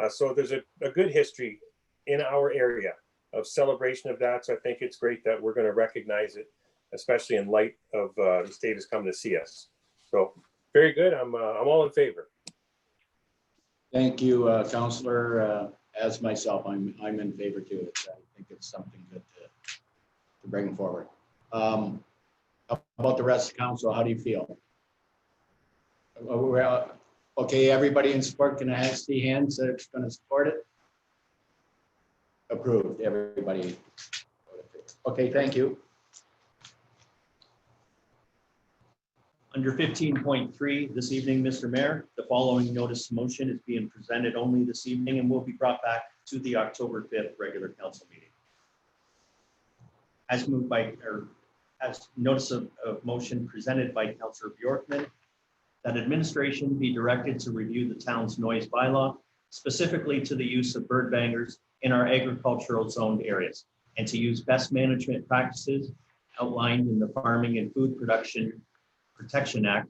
So there's a good history in our area of celebration of that. So I think it's great that we're going to recognize it especially in light of the state has come to see us. So very good. I'm all in favor. Thank you, Councillor. As myself, I'm in favor too. I think it's something good to bring forward. How about the rest of the council? How do you feel? Okay, everybody in support, can I see hands that's going to support it? Approved, everybody. Okay, thank you. Under 15.3 this evening, Mr. Mayor, the following notice motion is being presented only this evening and will be brought back to the October 5th regular council meeting. As moved by, or as notice of motion presented by Councillor Bjorkman, that administration be directed to review the town's noise bylaw, specifically to the use of bird bangers in our agricultural zoned areas, and to use best management practices outlined in the Farming and Food Protection Act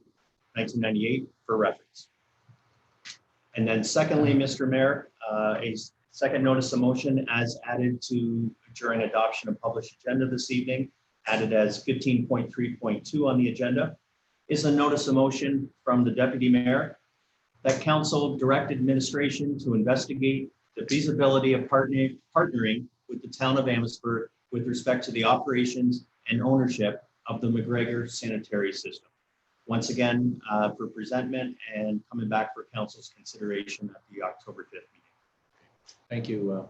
1998 for reference. And then secondly, Mr. Mayor, a second notice of motion as added to during adoption of published agenda this evening, added as 15.3.2 on the agenda, is a notice of motion from the Deputy Mayor that Council direct administration to investigate the feasibility of partnering with the town of Amherstburg with respect to the operations and ownership of the McGregor sanitary system. Once again, for presentment and coming back for Council's consideration at the October 5th meeting. Thank you.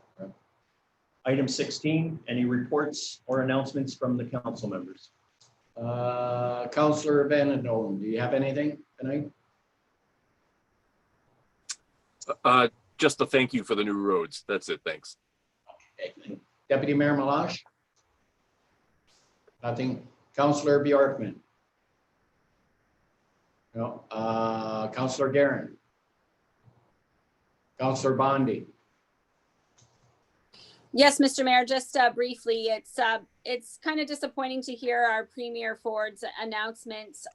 Item 16, any reports or announcements from the council members? Councillor Van Nolan, do you have anything tonight? Just a thank you for the new roads. That's it. Thanks. Okay. Deputy Mayor Malash? Nothing. Councillor Bjorkman? No. Councillor Guerin? Councillor Bondi? Yes, Mr. Mayor, just briefly, it's kind of disappointing to hear our Premier Ford's announcements.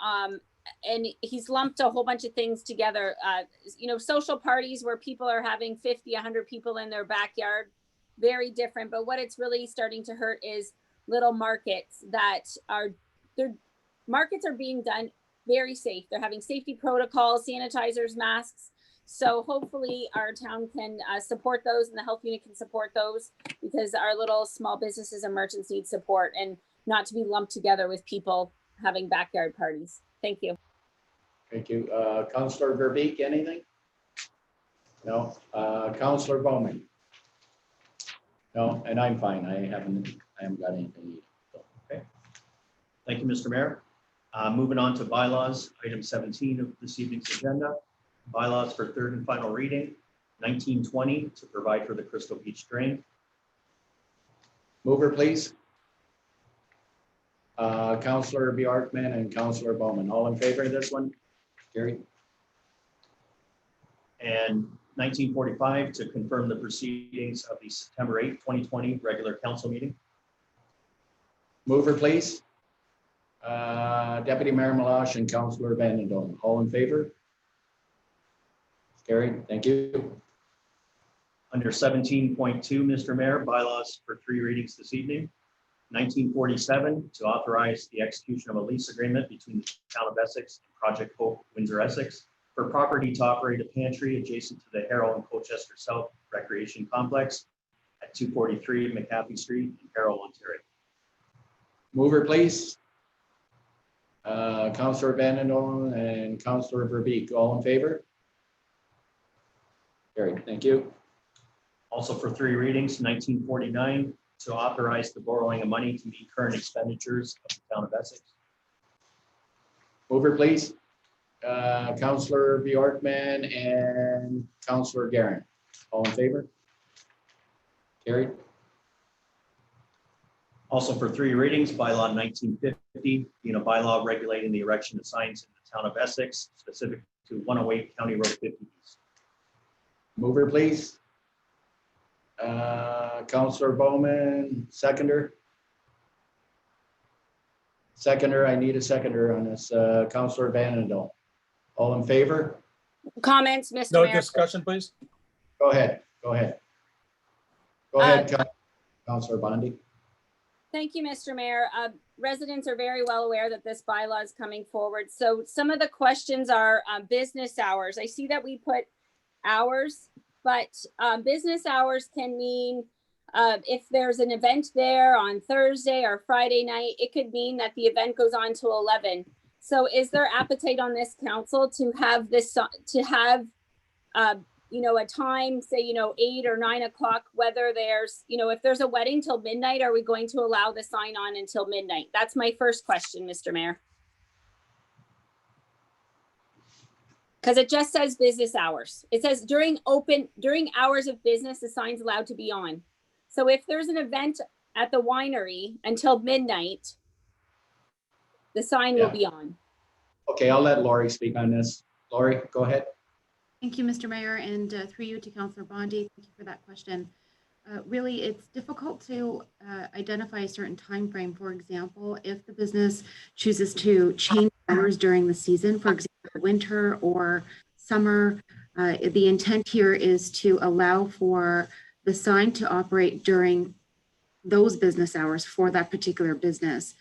And he's lumped a whole bunch of things together. You know, social parties where people are having 50, 100 people in their backyard, very different. But what it's really starting to hurt is little markets that their markets are being done very safe. They're having safety protocols, sanitizers, masks. So hopefully our town can support those and the health unit can support those, because our little small businesses and merchants need support and not to be lumped together with people having backyard parties. Thank you. Thank you. Councillor Verbeek, anything? No. Councillor Bowman? No, and I'm fine. I haven't got anything either. So. Okay. Thank you, Mr. Mayor. Moving on to bylaws, item 17 of this evening's agenda. Bylaws for third and final reading, 1920 to provide for the Crystal Beach drain. Mover, please. Councillor Bjorkman and Councillor Bowman, all in favor of this one? Gary? And 1945 to confirm the proceedings of the September 8th, 2020 regular council meeting. Mover, please. Deputy Mayor Malash and Councillor Van Dolen, all in favor? Carried. Thank you. Under 17.2, Mr. Mayor, bylaws for 3 readings this evening. 1947 to authorize the execution of a lease agreement between the town of Essex and Project Hope, Windsor, Essex, for property to operate a pantry adjacent to the Harrow and Colchester South Recreation Complex at 243 McAfee Street in Harrow, Ontario. Mover, please. Councillor Van Dolen and Councillor Verbeek, all in favor? Carried. Thank you. Also for 3 readings, 1949 to authorize the borrowing of money to meet current expenditures of the town of Essex. Mover, please. Councillor Bjorkman and Councillor Guerin, all in favor? Carried. Also for 3 readings, bylaw 1950, being a bylaw regulating the erection of signs in the town of Essex, specific to 108 County Road 50 East. Mover, please. Councillor Bowman, seconder. Seconder, I need a seconder on this. Councillor Vanendel. All in favor? Comments, Mr. No Mayor? discussion, please. Go ahead. Go ahead. Go ahead, Councillor Bondi. Thank you, Mr. Mayor. residents are very well aware that this bylaw is coming forward. So some of the questions are business hours. I see that we put hours, but business hours can mean if there's an event there on Thursday or Friday night, it could mean that the event goes on to 11. So is there appetite on this council to have this, to have, you know, a time, say, you know, 8 or 9 o'clock, whether there's, you know, if there's a wedding till midnight, are we going to allow the sign on until midnight? That's my first question, Mr. Mayor. Because it just says business hours. It says during hours of business, the sign's allowed to be on. So if there's an event at the winery until midnight, the sign will be on. Okay, I'll let Lori speak on this. Lori, go ahead. Thank you, Mr. Mayor, and through you to Councillor Bondi, thank you for that question. Really, it's difficult to identify a certain time frame. For example, if the business chooses to change hours during the season, for example, winter or summer, the intent here is to allow for the sign to operate during those business hours for that particular business.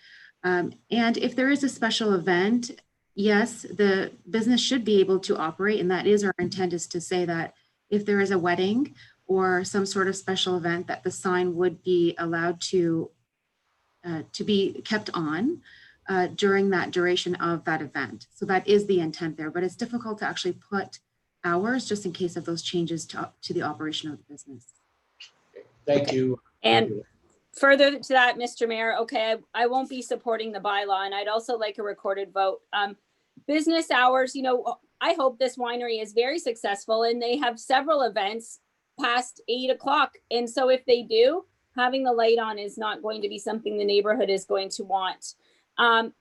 And if there is a special event, yes, the business should be able to operate, and that is our intent, is to say that if there is a wedding or some sort of special event, that the sign would be allowed to be kept on during that duration of that event. So that is the intent there, but it's difficult to actually put hours just in case of those changes to the operation of the business. Thank you. And further to that, Mr. Mayor, okay, I won't be supporting the bylaw, and I'd also like a recorded vote. Business hours, you know, I hope this winery is very successful and they have several events past 8 o'clock. And so if they do, having the light on is not going to be something the neighborhood is going to want.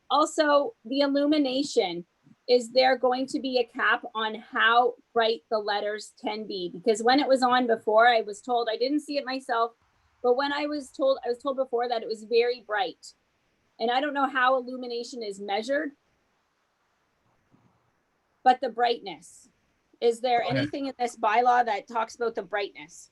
Also, the illumination, is there going to be a cap on how bright the letters can be? Because when it was on before, I was told, I didn't see it myself, but when I was told before that it was very bright. And I don't know how illumination is measured, but the brightness, is there anything in this bylaw that talks about the brightness?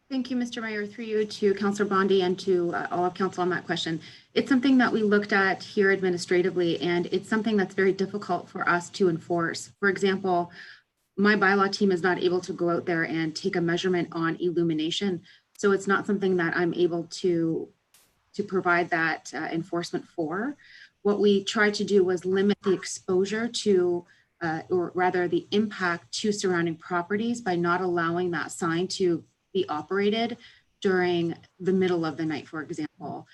Thank you, Mr. Mayor, through you to Councillor Bondi and to all of council on that question. It's something that we looked at here administratively, and it's something that's very difficult for us to enforce. For example, my bylaw team is not able to go out there and take a measurement on illumination. So it's not something that I'm able to provide that enforcement for. What we tried to do was limit the exposure to, or rather the impact to surrounding properties by not allowing that sign to be operated during the middle of the night, for example.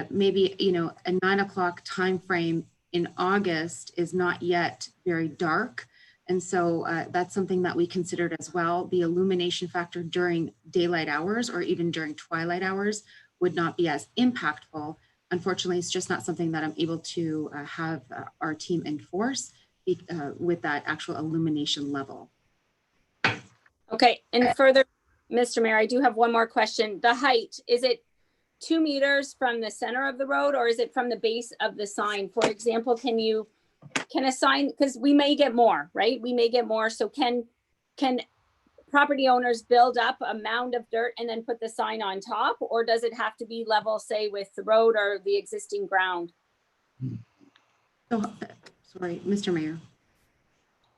Maybe, you know, a 9 o'clock time frame in August is not yet very dark. And so that's something that we considered as well. The illumination factor during daylight hours or even during twilight hours would not be as impactful. Unfortunately, it's just not something that I'm able to have our team enforce with that actual illumination level. Okay, and further, Mr. Mayor, I do have one more question. The height, is it 2 meters from the center of the road or is it from the base of the sign? For example, can a sign, because we may get more, right? We may get more. So can property owners build up a mound of dirt and then put the sign on top, or does it have to be level, say, with the road or the existing ground? So, sorry, Mr. Mayor.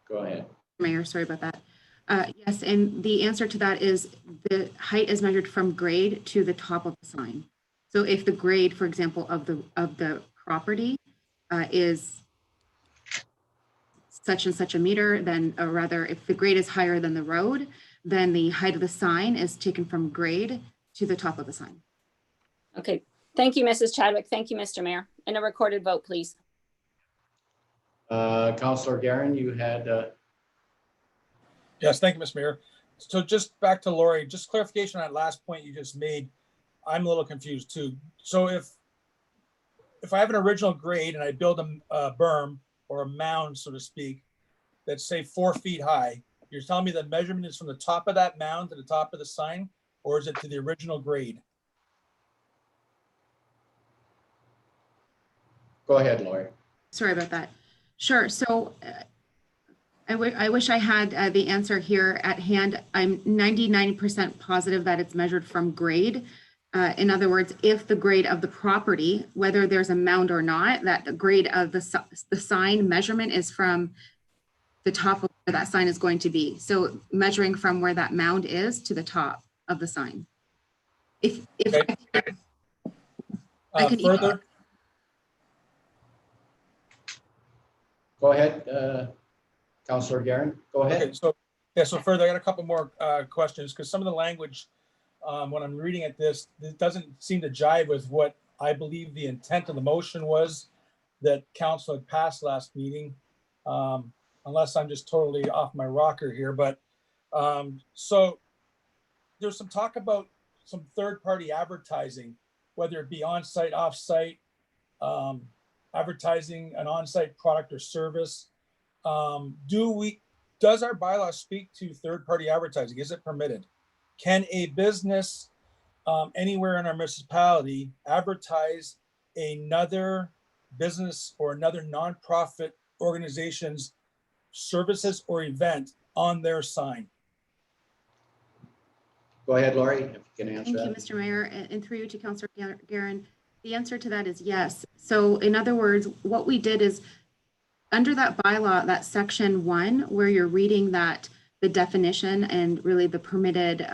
Go ahead. Mayor, sorry about that. Yes, and the answer to that is the height is measured from grade to the top of the sign. So if the grade, for example, of the property is such and such a meter, then or rather if the grade is higher than the road, then the height of the sign is taken from grade to the top of the sign. Okay, thank you, Mrs. Chadwick. Thank you, Mr. Mayor. And a recorded vote, please. Councillor Guerin, you had Yes, thank you, Mr. Mayor. So just back to Lori, just clarification on that last point you just made. I'm a little confused too. So if I have an original grade and I build a berm or a mound, so to speak, that's say 4 feet high, you're telling me the measurement is from the top of that mound to the top of the sign, or is it to the original grade? Go ahead, Lori. Sorry about that. Sure. So I wish I had the answer here at hand. I'm 99% positive that it's measured from grade In other words, if the grade of the property, whether there's a mound or not, that the grade of the sign measurement is from the top of where that sign is going to be. So measuring from where that mound is to the top of the sign. If Okay. I could Further, Go ahead, Councillor Garen, go ahead. okay, so yeah, so further, I got a couple more questions because some of the language when I'm reading at this doesn't seem to jive with what I believe the intent of the motion was that council had passed last meeting, unless I'm just totally off my rocker here. But so there's some talk about some third-party advertising, whether it be on-site, off-site, advertising an on-site product or service. Does our bylaw speak to third-party advertising? Is it permitted? Can a business anywhere in our municipality advertise another business or another nonprofit organization's services or event on their sign? Go ahead, Laurie, if you can answer Thank you, that. Mr. Mayor, and through you to Councillor Garen. The answer to that is yes. So in other words, what we did is under that bylaw, that section 1, where you're reading that the definition and really the permitted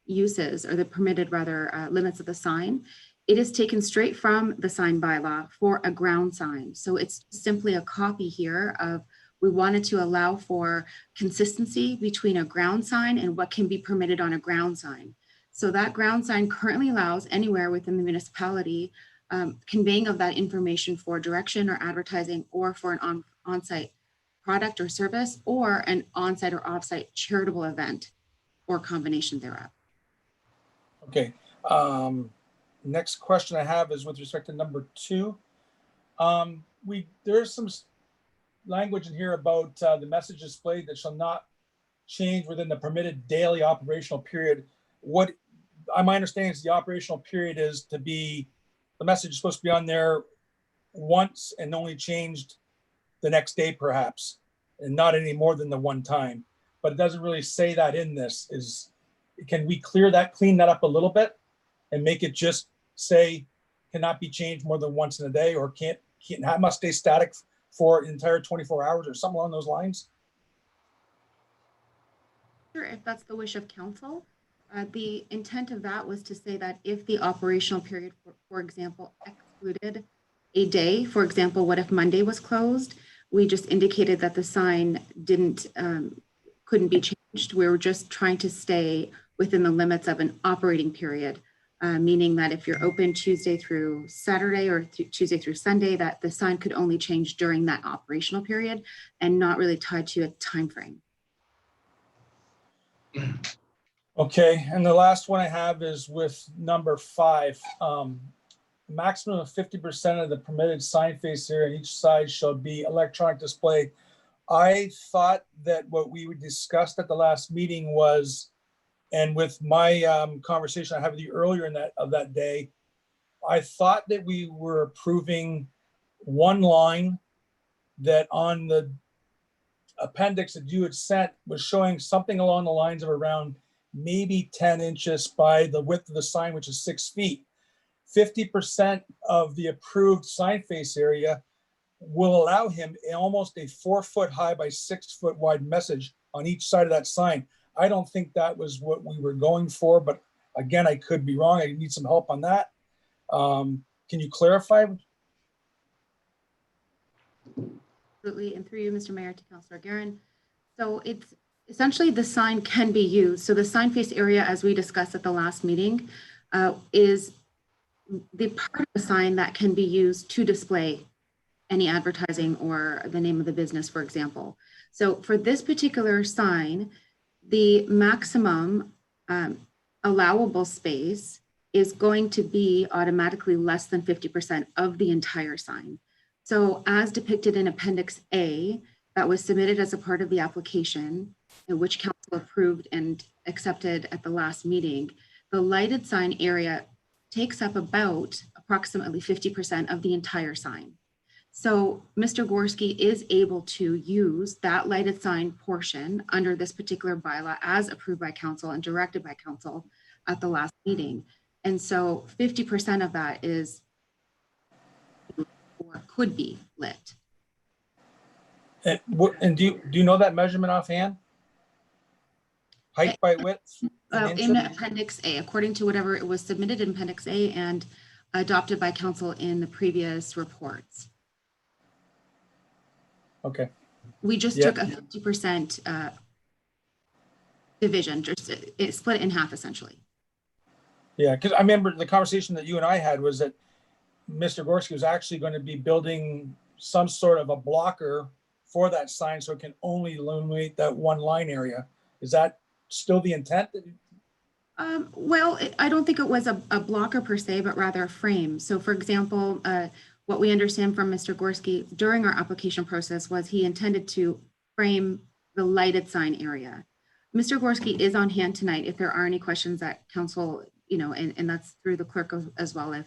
uses, or the permitted rather limits of the sign, it is taken straight from the sign bylaw for a ground sign. So it's simply a copy here of, we wanted to allow for consistency between a ground sign and what can be permitted on a ground sign. So that ground sign currently allows anywhere within the municipality conveying of that information for direction or advertising, or for an on-site product or service, or an on-site or off-site charitable event, or combination thereof. Okay. Next question I have is with respect to number 2. There's some language in here about the message displayed that shall not change within the permitted daily operational period. What my understanding is the operational period is to be, the message is supposed to be on there once and only changed the next day perhaps, and not any more than the one time. But it doesn't really say that in this. Can we clean that up a little bit and make it just say cannot be changed more than once in a day, or must stay static for an entire 24 hours or something along those lines? Sure, if that's the wish of council. The intent of that was to say that if the operational period, for example, excluded a day, for example, what if Monday was closed? We just indicated that the sign couldn't be changed. We were just trying to stay within the limits of an operating period, meaning that if you're open Tuesday through Saturday or Tuesday through Sunday, that the sign could only change during that operational period and not really tied to a time frame. Okay, and the last one I have is with number 5. Maximum of 50% of the permitted sign face area on each side shall be electronic display. I thought that what we discussed at the last meeting was, and with my conversation I had with you earlier of that day, I thought that we were approving one line that on the appendix that you had sent was showing something along the lines of around maybe 10 inches by the width of the sign, which is 6 feet. 50% of the approved sign face area will allow him almost a 4 foot high by 6 foot wide message on each side of that sign. I don't think that was what we were going for, but again, I could be wrong. I need some help on that. Can you clarify? Absolutely, and through you, Mr. Mayor, to Councillor Garen. So it's essentially the sign can be used. So the sign face area, as we discussed at the last meeting, is the part of the sign that can be used to display any advertising or the name of the business, for example. So for this particular sign, the maximum allowable space is going to be automatically less than 50% of the entire sign. So as depicted in Appendix A, that was submitted as a part of the application, which council approved and accepted at the last meeting, the lighted sign area takes up about approximately 50% of the entire sign. So Mr. Gorski is able to use that lighted sign portion under this particular bylaw as approved by council and directed by council at the last meeting. And so 50% of that is or could be lit. And do you know that measurement offhand? Height by width? In Appendix A, according to whatever it was submitted in Appendix A and adopted by council in the previous reports. Okay. We just took a 50% division, just it split it in half essentially. Yeah, because I remember the conversation that you and I had was that Mr. Gorski was actually going to be building some sort of a blocker for that sign so it can only illuminate that one line area. Is that still the intent? Well, I don't think it was a blocker per se, but rather a frame. So for example, what we understand from Mr. Gorski during our application process was he intended to frame the lighted sign area. Mr. Gorski is on hand tonight if there are any questions that council, and that's through the clerk as well, if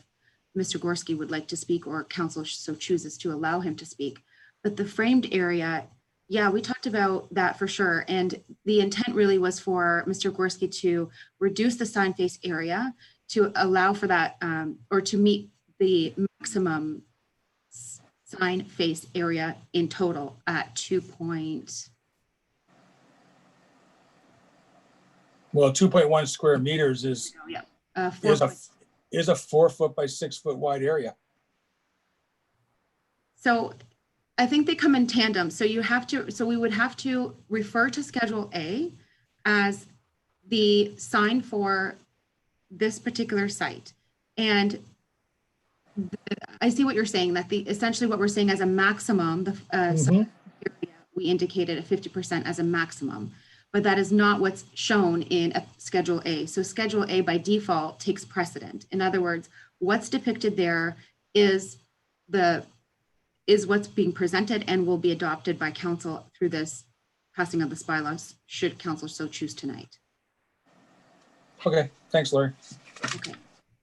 Mr. Gorski would like to speak or council so chooses to allow him to speak. But the framed area, yeah, we talked about that for sure. And the intent really was for Mr. Gorski to reduce the sign face area to allow for that or to meet the maximum sign face area in total at 2.1 square meters is a 4 foot by 6 foot wide area. So I think they come in tandem. So we would have to refer to Schedule A as the sign for this particular site. And I see what you're saying, that essentially what we're saying as a maximum, we indicated a 50% as a maximum, but that is not what's shown in Schedule A. So Schedule A by default takes precedent. In other words, what's depicted there is what's being presented and will be adopted by council through this passing of this bylaws, should council so choose tonight. Okay, thanks, Lori. Okay.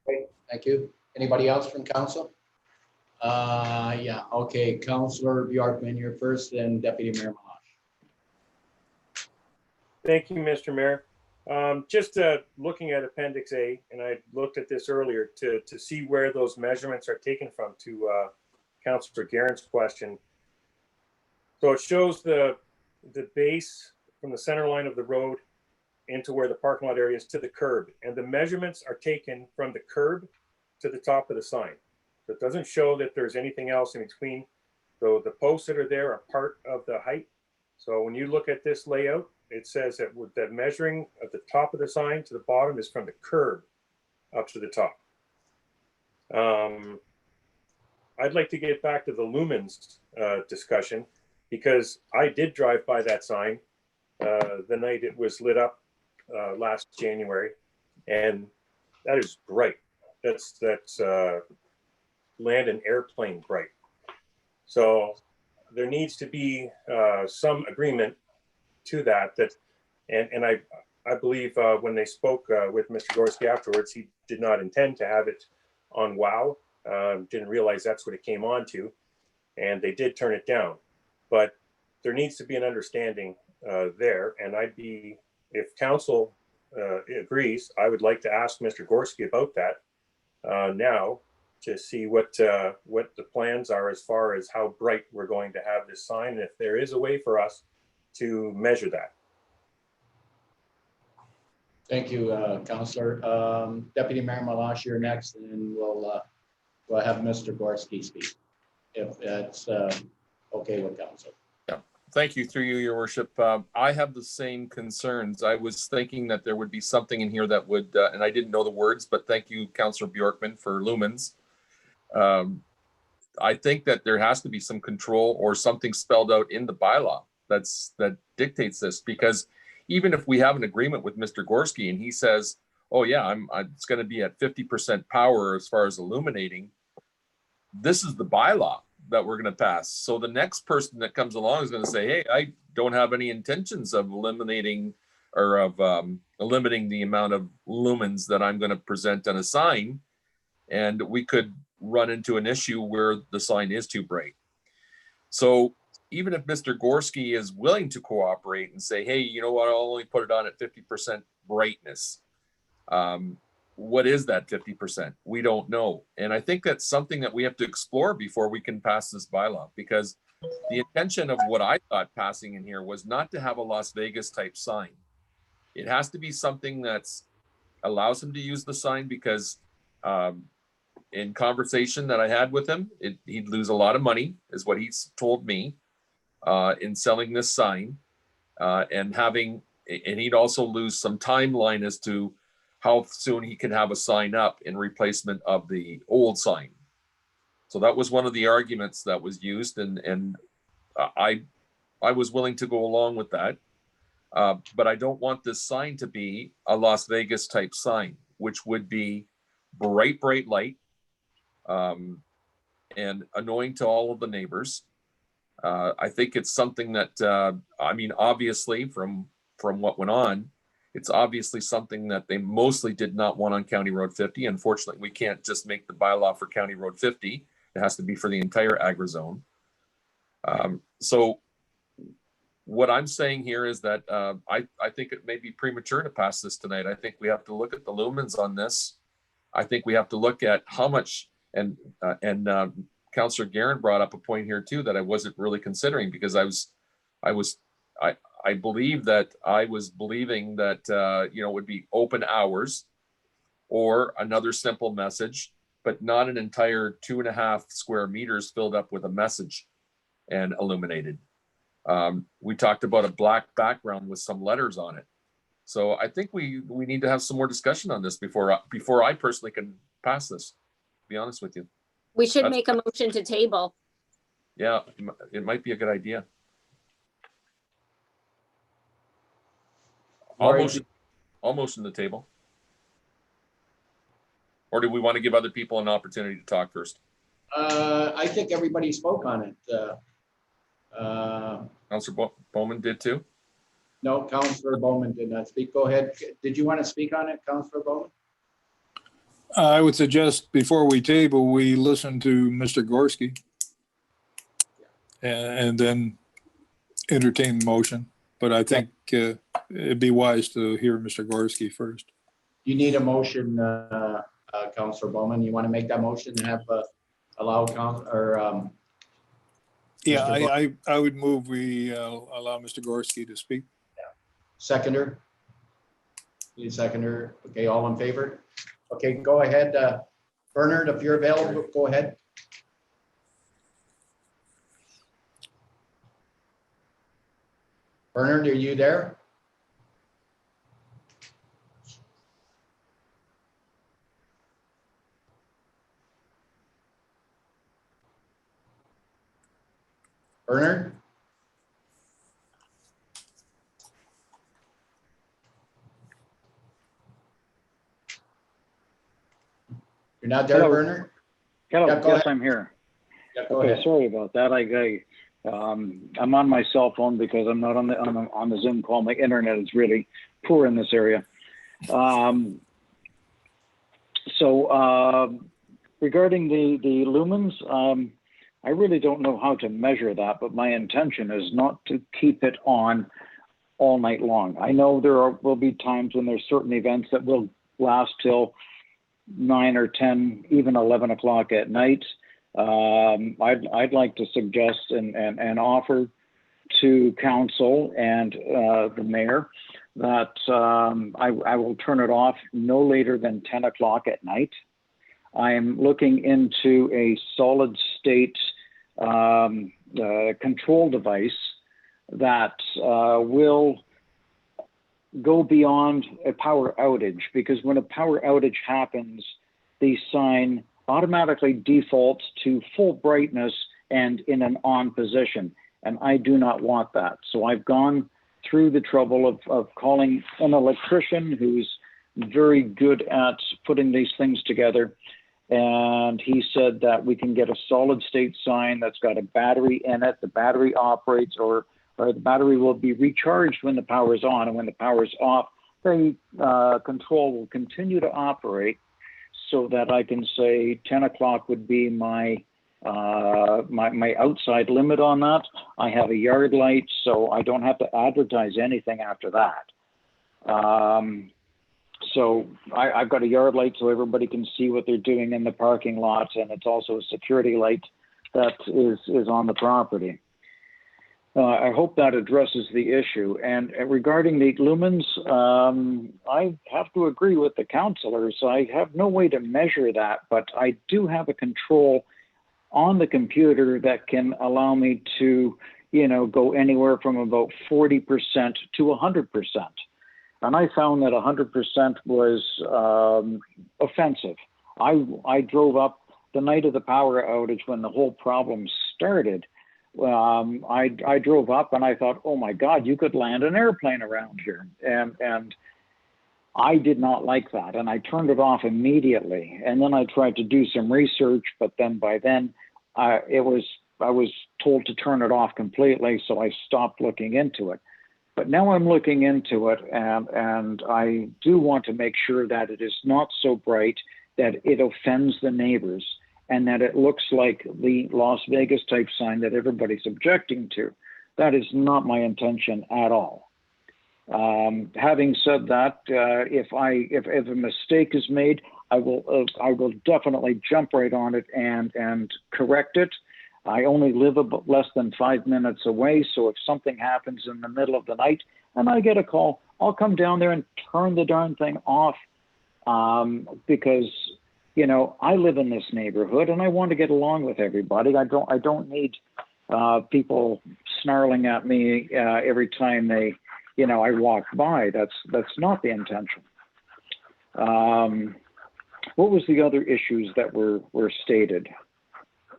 Great, thank you. Anybody else from council? Yeah, okay, Councillor Bjorkman, you're first, and Deputy Mayor Malash. Thank you, Mr. Mayor. Just looking at Appendix A, and I looked at this earlier to see where those measurements are taken from to Councillor Guerin's question. So it shows the base from the center line of the road into where the parking lot area is to the curb. And the measurements are taken from the curb to the top of the sign. So it doesn't show that there's anything else in between. So the posts that are there are part of the height. So when you look at this layout, it says that with the measuring at the top of the sign to the bottom is from the curb up to the top. I'd like to get back to the lumens discussion, because I did drive by that sign the night it was lit up last January, and that is bright. That's land and airplane bright. So there needs to be some agreement to that. And I believe when they spoke with Mr. Gorski afterwards, he did not intend to have it on WOW. Didn't realize that's what it came on to, and they did turn it down. But there needs to be an understanding there, and if council agrees, I would like to ask Mr. Gorski about that now, to see what the plans are as far as how bright we're going to have this sign, and if there is a way for us to measure that. Thank you, Councillor. Deputy Mayor Malash, you're next, and we'll have Mr. Gorski speak, if that's okay with council. Yeah, thank you, through you, your worship. I have the same concerns. I was thinking that there would be something in here that would, and I didn't know the words, but thank you, Councillor Bjorkman, for lumens. I think that there has to be some control or something spelled out in the bylaw that dictates this, because even if we have an agreement with Mr. Gorski and he says, oh yeah, it's going to be at 50% power as far as illuminating, this is the bylaw that we're going to pass. So the next person that comes along is going to say, hey, I don't have any intentions of eliminating or of limiting the amount of lumens that I'm going to present on a sign. And we could run into an issue where the sign is too bright. So even if Mr. Gorski is willing to cooperate and say, hey, you know what, I'll only put it on at 50% brightness. what is that 50%? We don't know. And I think that's something that we have to explore before we can pass this bylaw, because the intention of what I thought passing in here was not to have a Las Vegas type sign. It has to be something that's allows him to use the sign, because in conversation that I had with him, he'd lose a lot of money, is what he's told me, in selling this sign, and he'd also lose some timeline as to how soon he can have a sign up in replacement of the old sign. So that was one of the arguments that was used, and I was willing to go along with that. But I don't want this sign to be a Las Vegas type sign, which would be bright light, and annoying to all of the neighbors. I think it's something that, I mean, obviously from what went on, it's obviously something that they mostly did not want on County Road 50. Unfortunately, we can't just make the bylaw for County Road 50. It has to be for the entire agri-zone. So what I'm saying here is that I think it may be premature to pass this tonight. I think we have to look at the lumens on this. I think we have to look at how much, and Councillor Guerin brought up a point here too that I wasn't really considering, because I believe that I was believing that it would be open hours or another simple message, but not an entire 2.5 square meters filled up with a message and illuminated. We talked about a black background with some letters on it. So I think we need to have some more discussion on this before I personally can pass this, to be honest with you. We should make a motion to table. Yeah, it might be a good idea. Almost in the table. Or do we want to give other people an opportunity to talk first? I think everybody spoke on it. Councillor Bowman did too? No, Councillor Bowman did not speak. Go ahead. Did you want to speak on it, Councillor Bowman? I would suggest before we table, we listen to Mr. Gorski and then entertain the motion. But I think it'd be wise to hear Mr. Gorski first. You need a motion, Councillor Bowman. You want to make that motion and have allow Yeah, I would move we allow Mr. Gorski to speak. Seconder? Need a seconder? Okay, all in favor? Okay, go ahead. Bernard, if you're available, go ahead. Bernard, are you there? Bernard? You're not there, Hello. Bernard? Hello, Yeah, go yes, ahead. I'm here. Yeah, go Okay, ahead. sorry about that. I'm on my cell phone because I'm not on the Zoom call. My internet is really poor in this area. Regarding the lumens, I really don't know how to measure that, but my intention is not to keep it on all night long. I know will be times when there's certain events that will last till 9 or 10, even 11 o'clock at night. I'd like to suggest and offer to council and the mayor that I will turn it off no later than 10 o'clock at night. I'm looking into a solid state control device that will go beyond a power outage, because when a power outage happens, the sign automatically defaults to full brightness and in an on position. And I do not want that. So I've gone through the trouble of calling an electrician who's very good at putting these things together. And he said that we can get a solid state sign that's got a battery in it. The battery operates, or the battery will be recharged when the power is on, and when the power is off, the control will continue to operate, so that I can say 10 o'clock would be my outside limit on that. I have a yard light, so I don't have to advertise anything after that. So I've got a yard light so everybody can see what they're doing in the parking lot, and it's also a security light that is on the property. I hope that addresses the issue. And regarding the lumens, I have to agree with the councilors. I have no way to measure that, but I do have a control on the computer that can allow me to, go anywhere from about 40% to 100%. And I found that 100% was offensive. I drove up the night of the power outage when the whole problem started. I drove up and I thought, oh my God, you could land an airplane around here. And I did not like that. And I turned it off immediately. And then I tried to do some research, but then by then I was told to turn it off completely. So I stopped looking into it. But now I'm looking into it, and I do want to make sure that it is not so bright that it offends the neighbors, and that it looks like the Las Vegas type sign that everybody's objecting to. That is not my intention at all. Having said that, if a mistake is made, I will definitely jump right on it and correct it. I only live about less than 5 minutes away, so if something happens in the middle of the night and I get a call, I'll come down there and turn the darn thing off, because I live in this neighborhood and I want to get along with everybody. I don't need people snarling at me every time I walk by. That's not the intention. What was the other issues that were stated?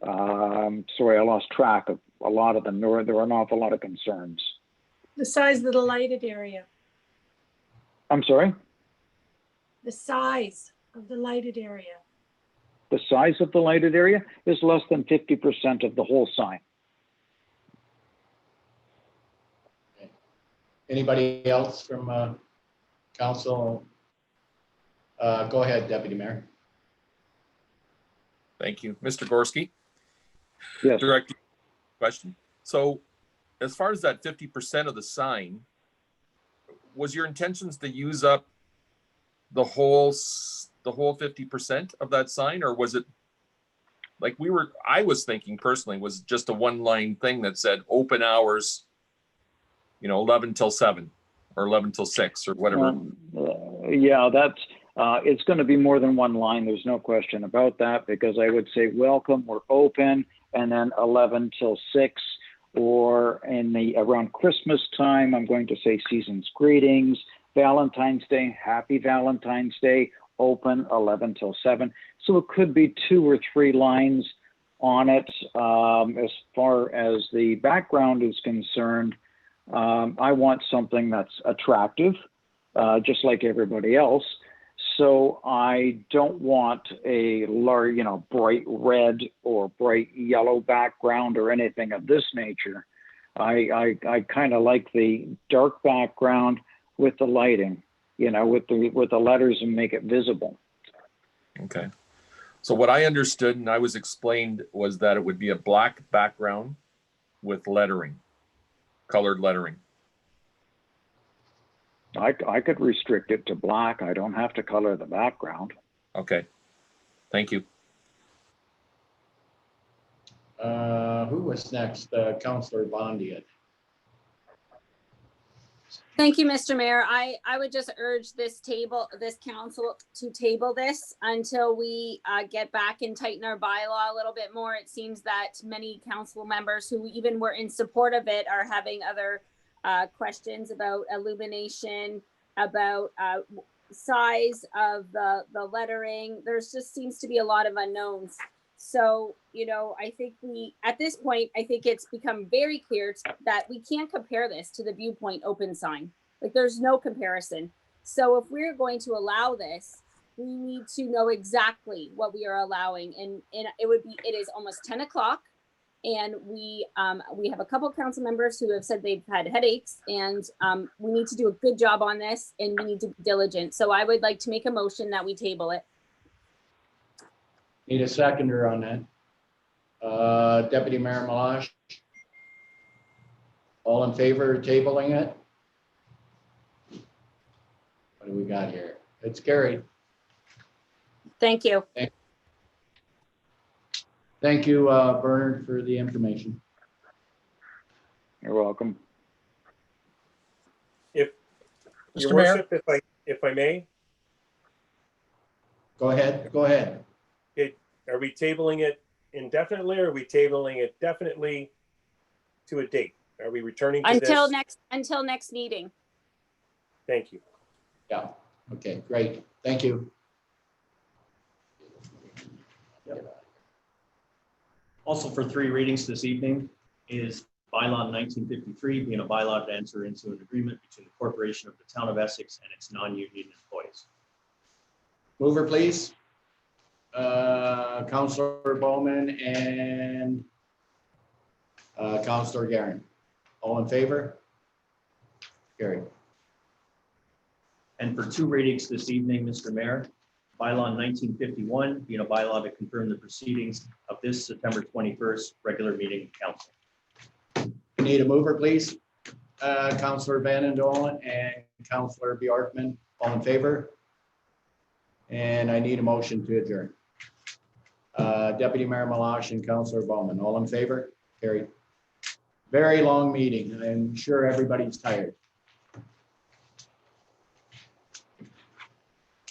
Sorry, I lost track of a lot of them. There were an awful lot of concerns. The size of the lighted area. I'm sorry? The size of the lighted area. The size of the lighted area is less than 50% of the whole sign. Anybody else from council? Go ahead, Deputy Mayor. Thank you. Mr. Gorski? Yes. Direct question. So as far as that 50% of the sign, was your intentions to use up the whole 50% of that sign, or was it like I was thinking personally was just a one-line thing that said open hours, 11 till 7 or 11 till 6 or whatever? Yeah, that's it's going to be more than one line. There's no question about that, because I would say welcome, we're open, and then 11 till 6, or around Christmas time, I'm going to say season's greetings, Valentine's Day, happy Valentine's Day, open 11 till 7. So it could be 2 or 3 lines on it. As far as the background is concerned, I want something that's attractive, just like everybody else. So I don't want a large, bright red or bright yellow background or anything of this nature. I kind of like the dark background with the lighting, with the letters, and make it visible. Okay. So what I understood and I was explained was that it would be a black background with lettering, colored lettering. I could restrict it to black. I don't have to color the background. Okay. Thank you. Who was next? Councillor Bondi. Thank you, Mr. Mayor. I would just urge this council to table this until we get back and tighten our bylaw a little bit more. It seems that many council members who even were in support of it are having other questions about illumination, about size of the lettering. There's just seems to be a lot of unknowns. So, I think at this point, I think it's become very clear that we can't compare this to the Viewpoint open sign. Like, there's no comparison. So if we're going to allow this, we need to know exactly what we are allowing. And it is almost 10 o'clock. And we have a couple council members who have said they've had headaches, and we need to do a good job on this, and we need to be diligent. So I would like to make a motion that we table it. Need a seconder on that. Deputy Mayor Malash. All in favor of tabling it? What do we got here? It's carried. Thank you. Thank you, Bernard, for the information. You're welcome. If, Your Mr. Mayor? Worship, if I may, Go ahead, go ahead. are we tabling it indefinitely or are we tabling it definitely to a date? Are we returning to Until this? next meeting. Thank you. Yeah, okay, great. Thank you. Also for three readings this evening is Bylaw 1953, being a bylaw to enter into an agreement between the corporation of the town of Essex and its non-union employees. Mover, please. Councillor Bowman and Councillor Garin. All in favor? Carried. And for two readings this evening, Mr. Mayor, Bylaw 1951, being a bylaw to confirm the proceedings of this September 21st regular meeting of council. Need a mover, please. Councillor Van Dolen and Councillor Bjorkman, all in favor? And I need a motion to adjourn. Deputy Mayor Malash and Councillor Bowman, all in favor? Carried. Very long meeting. I'm sure everybody's tired.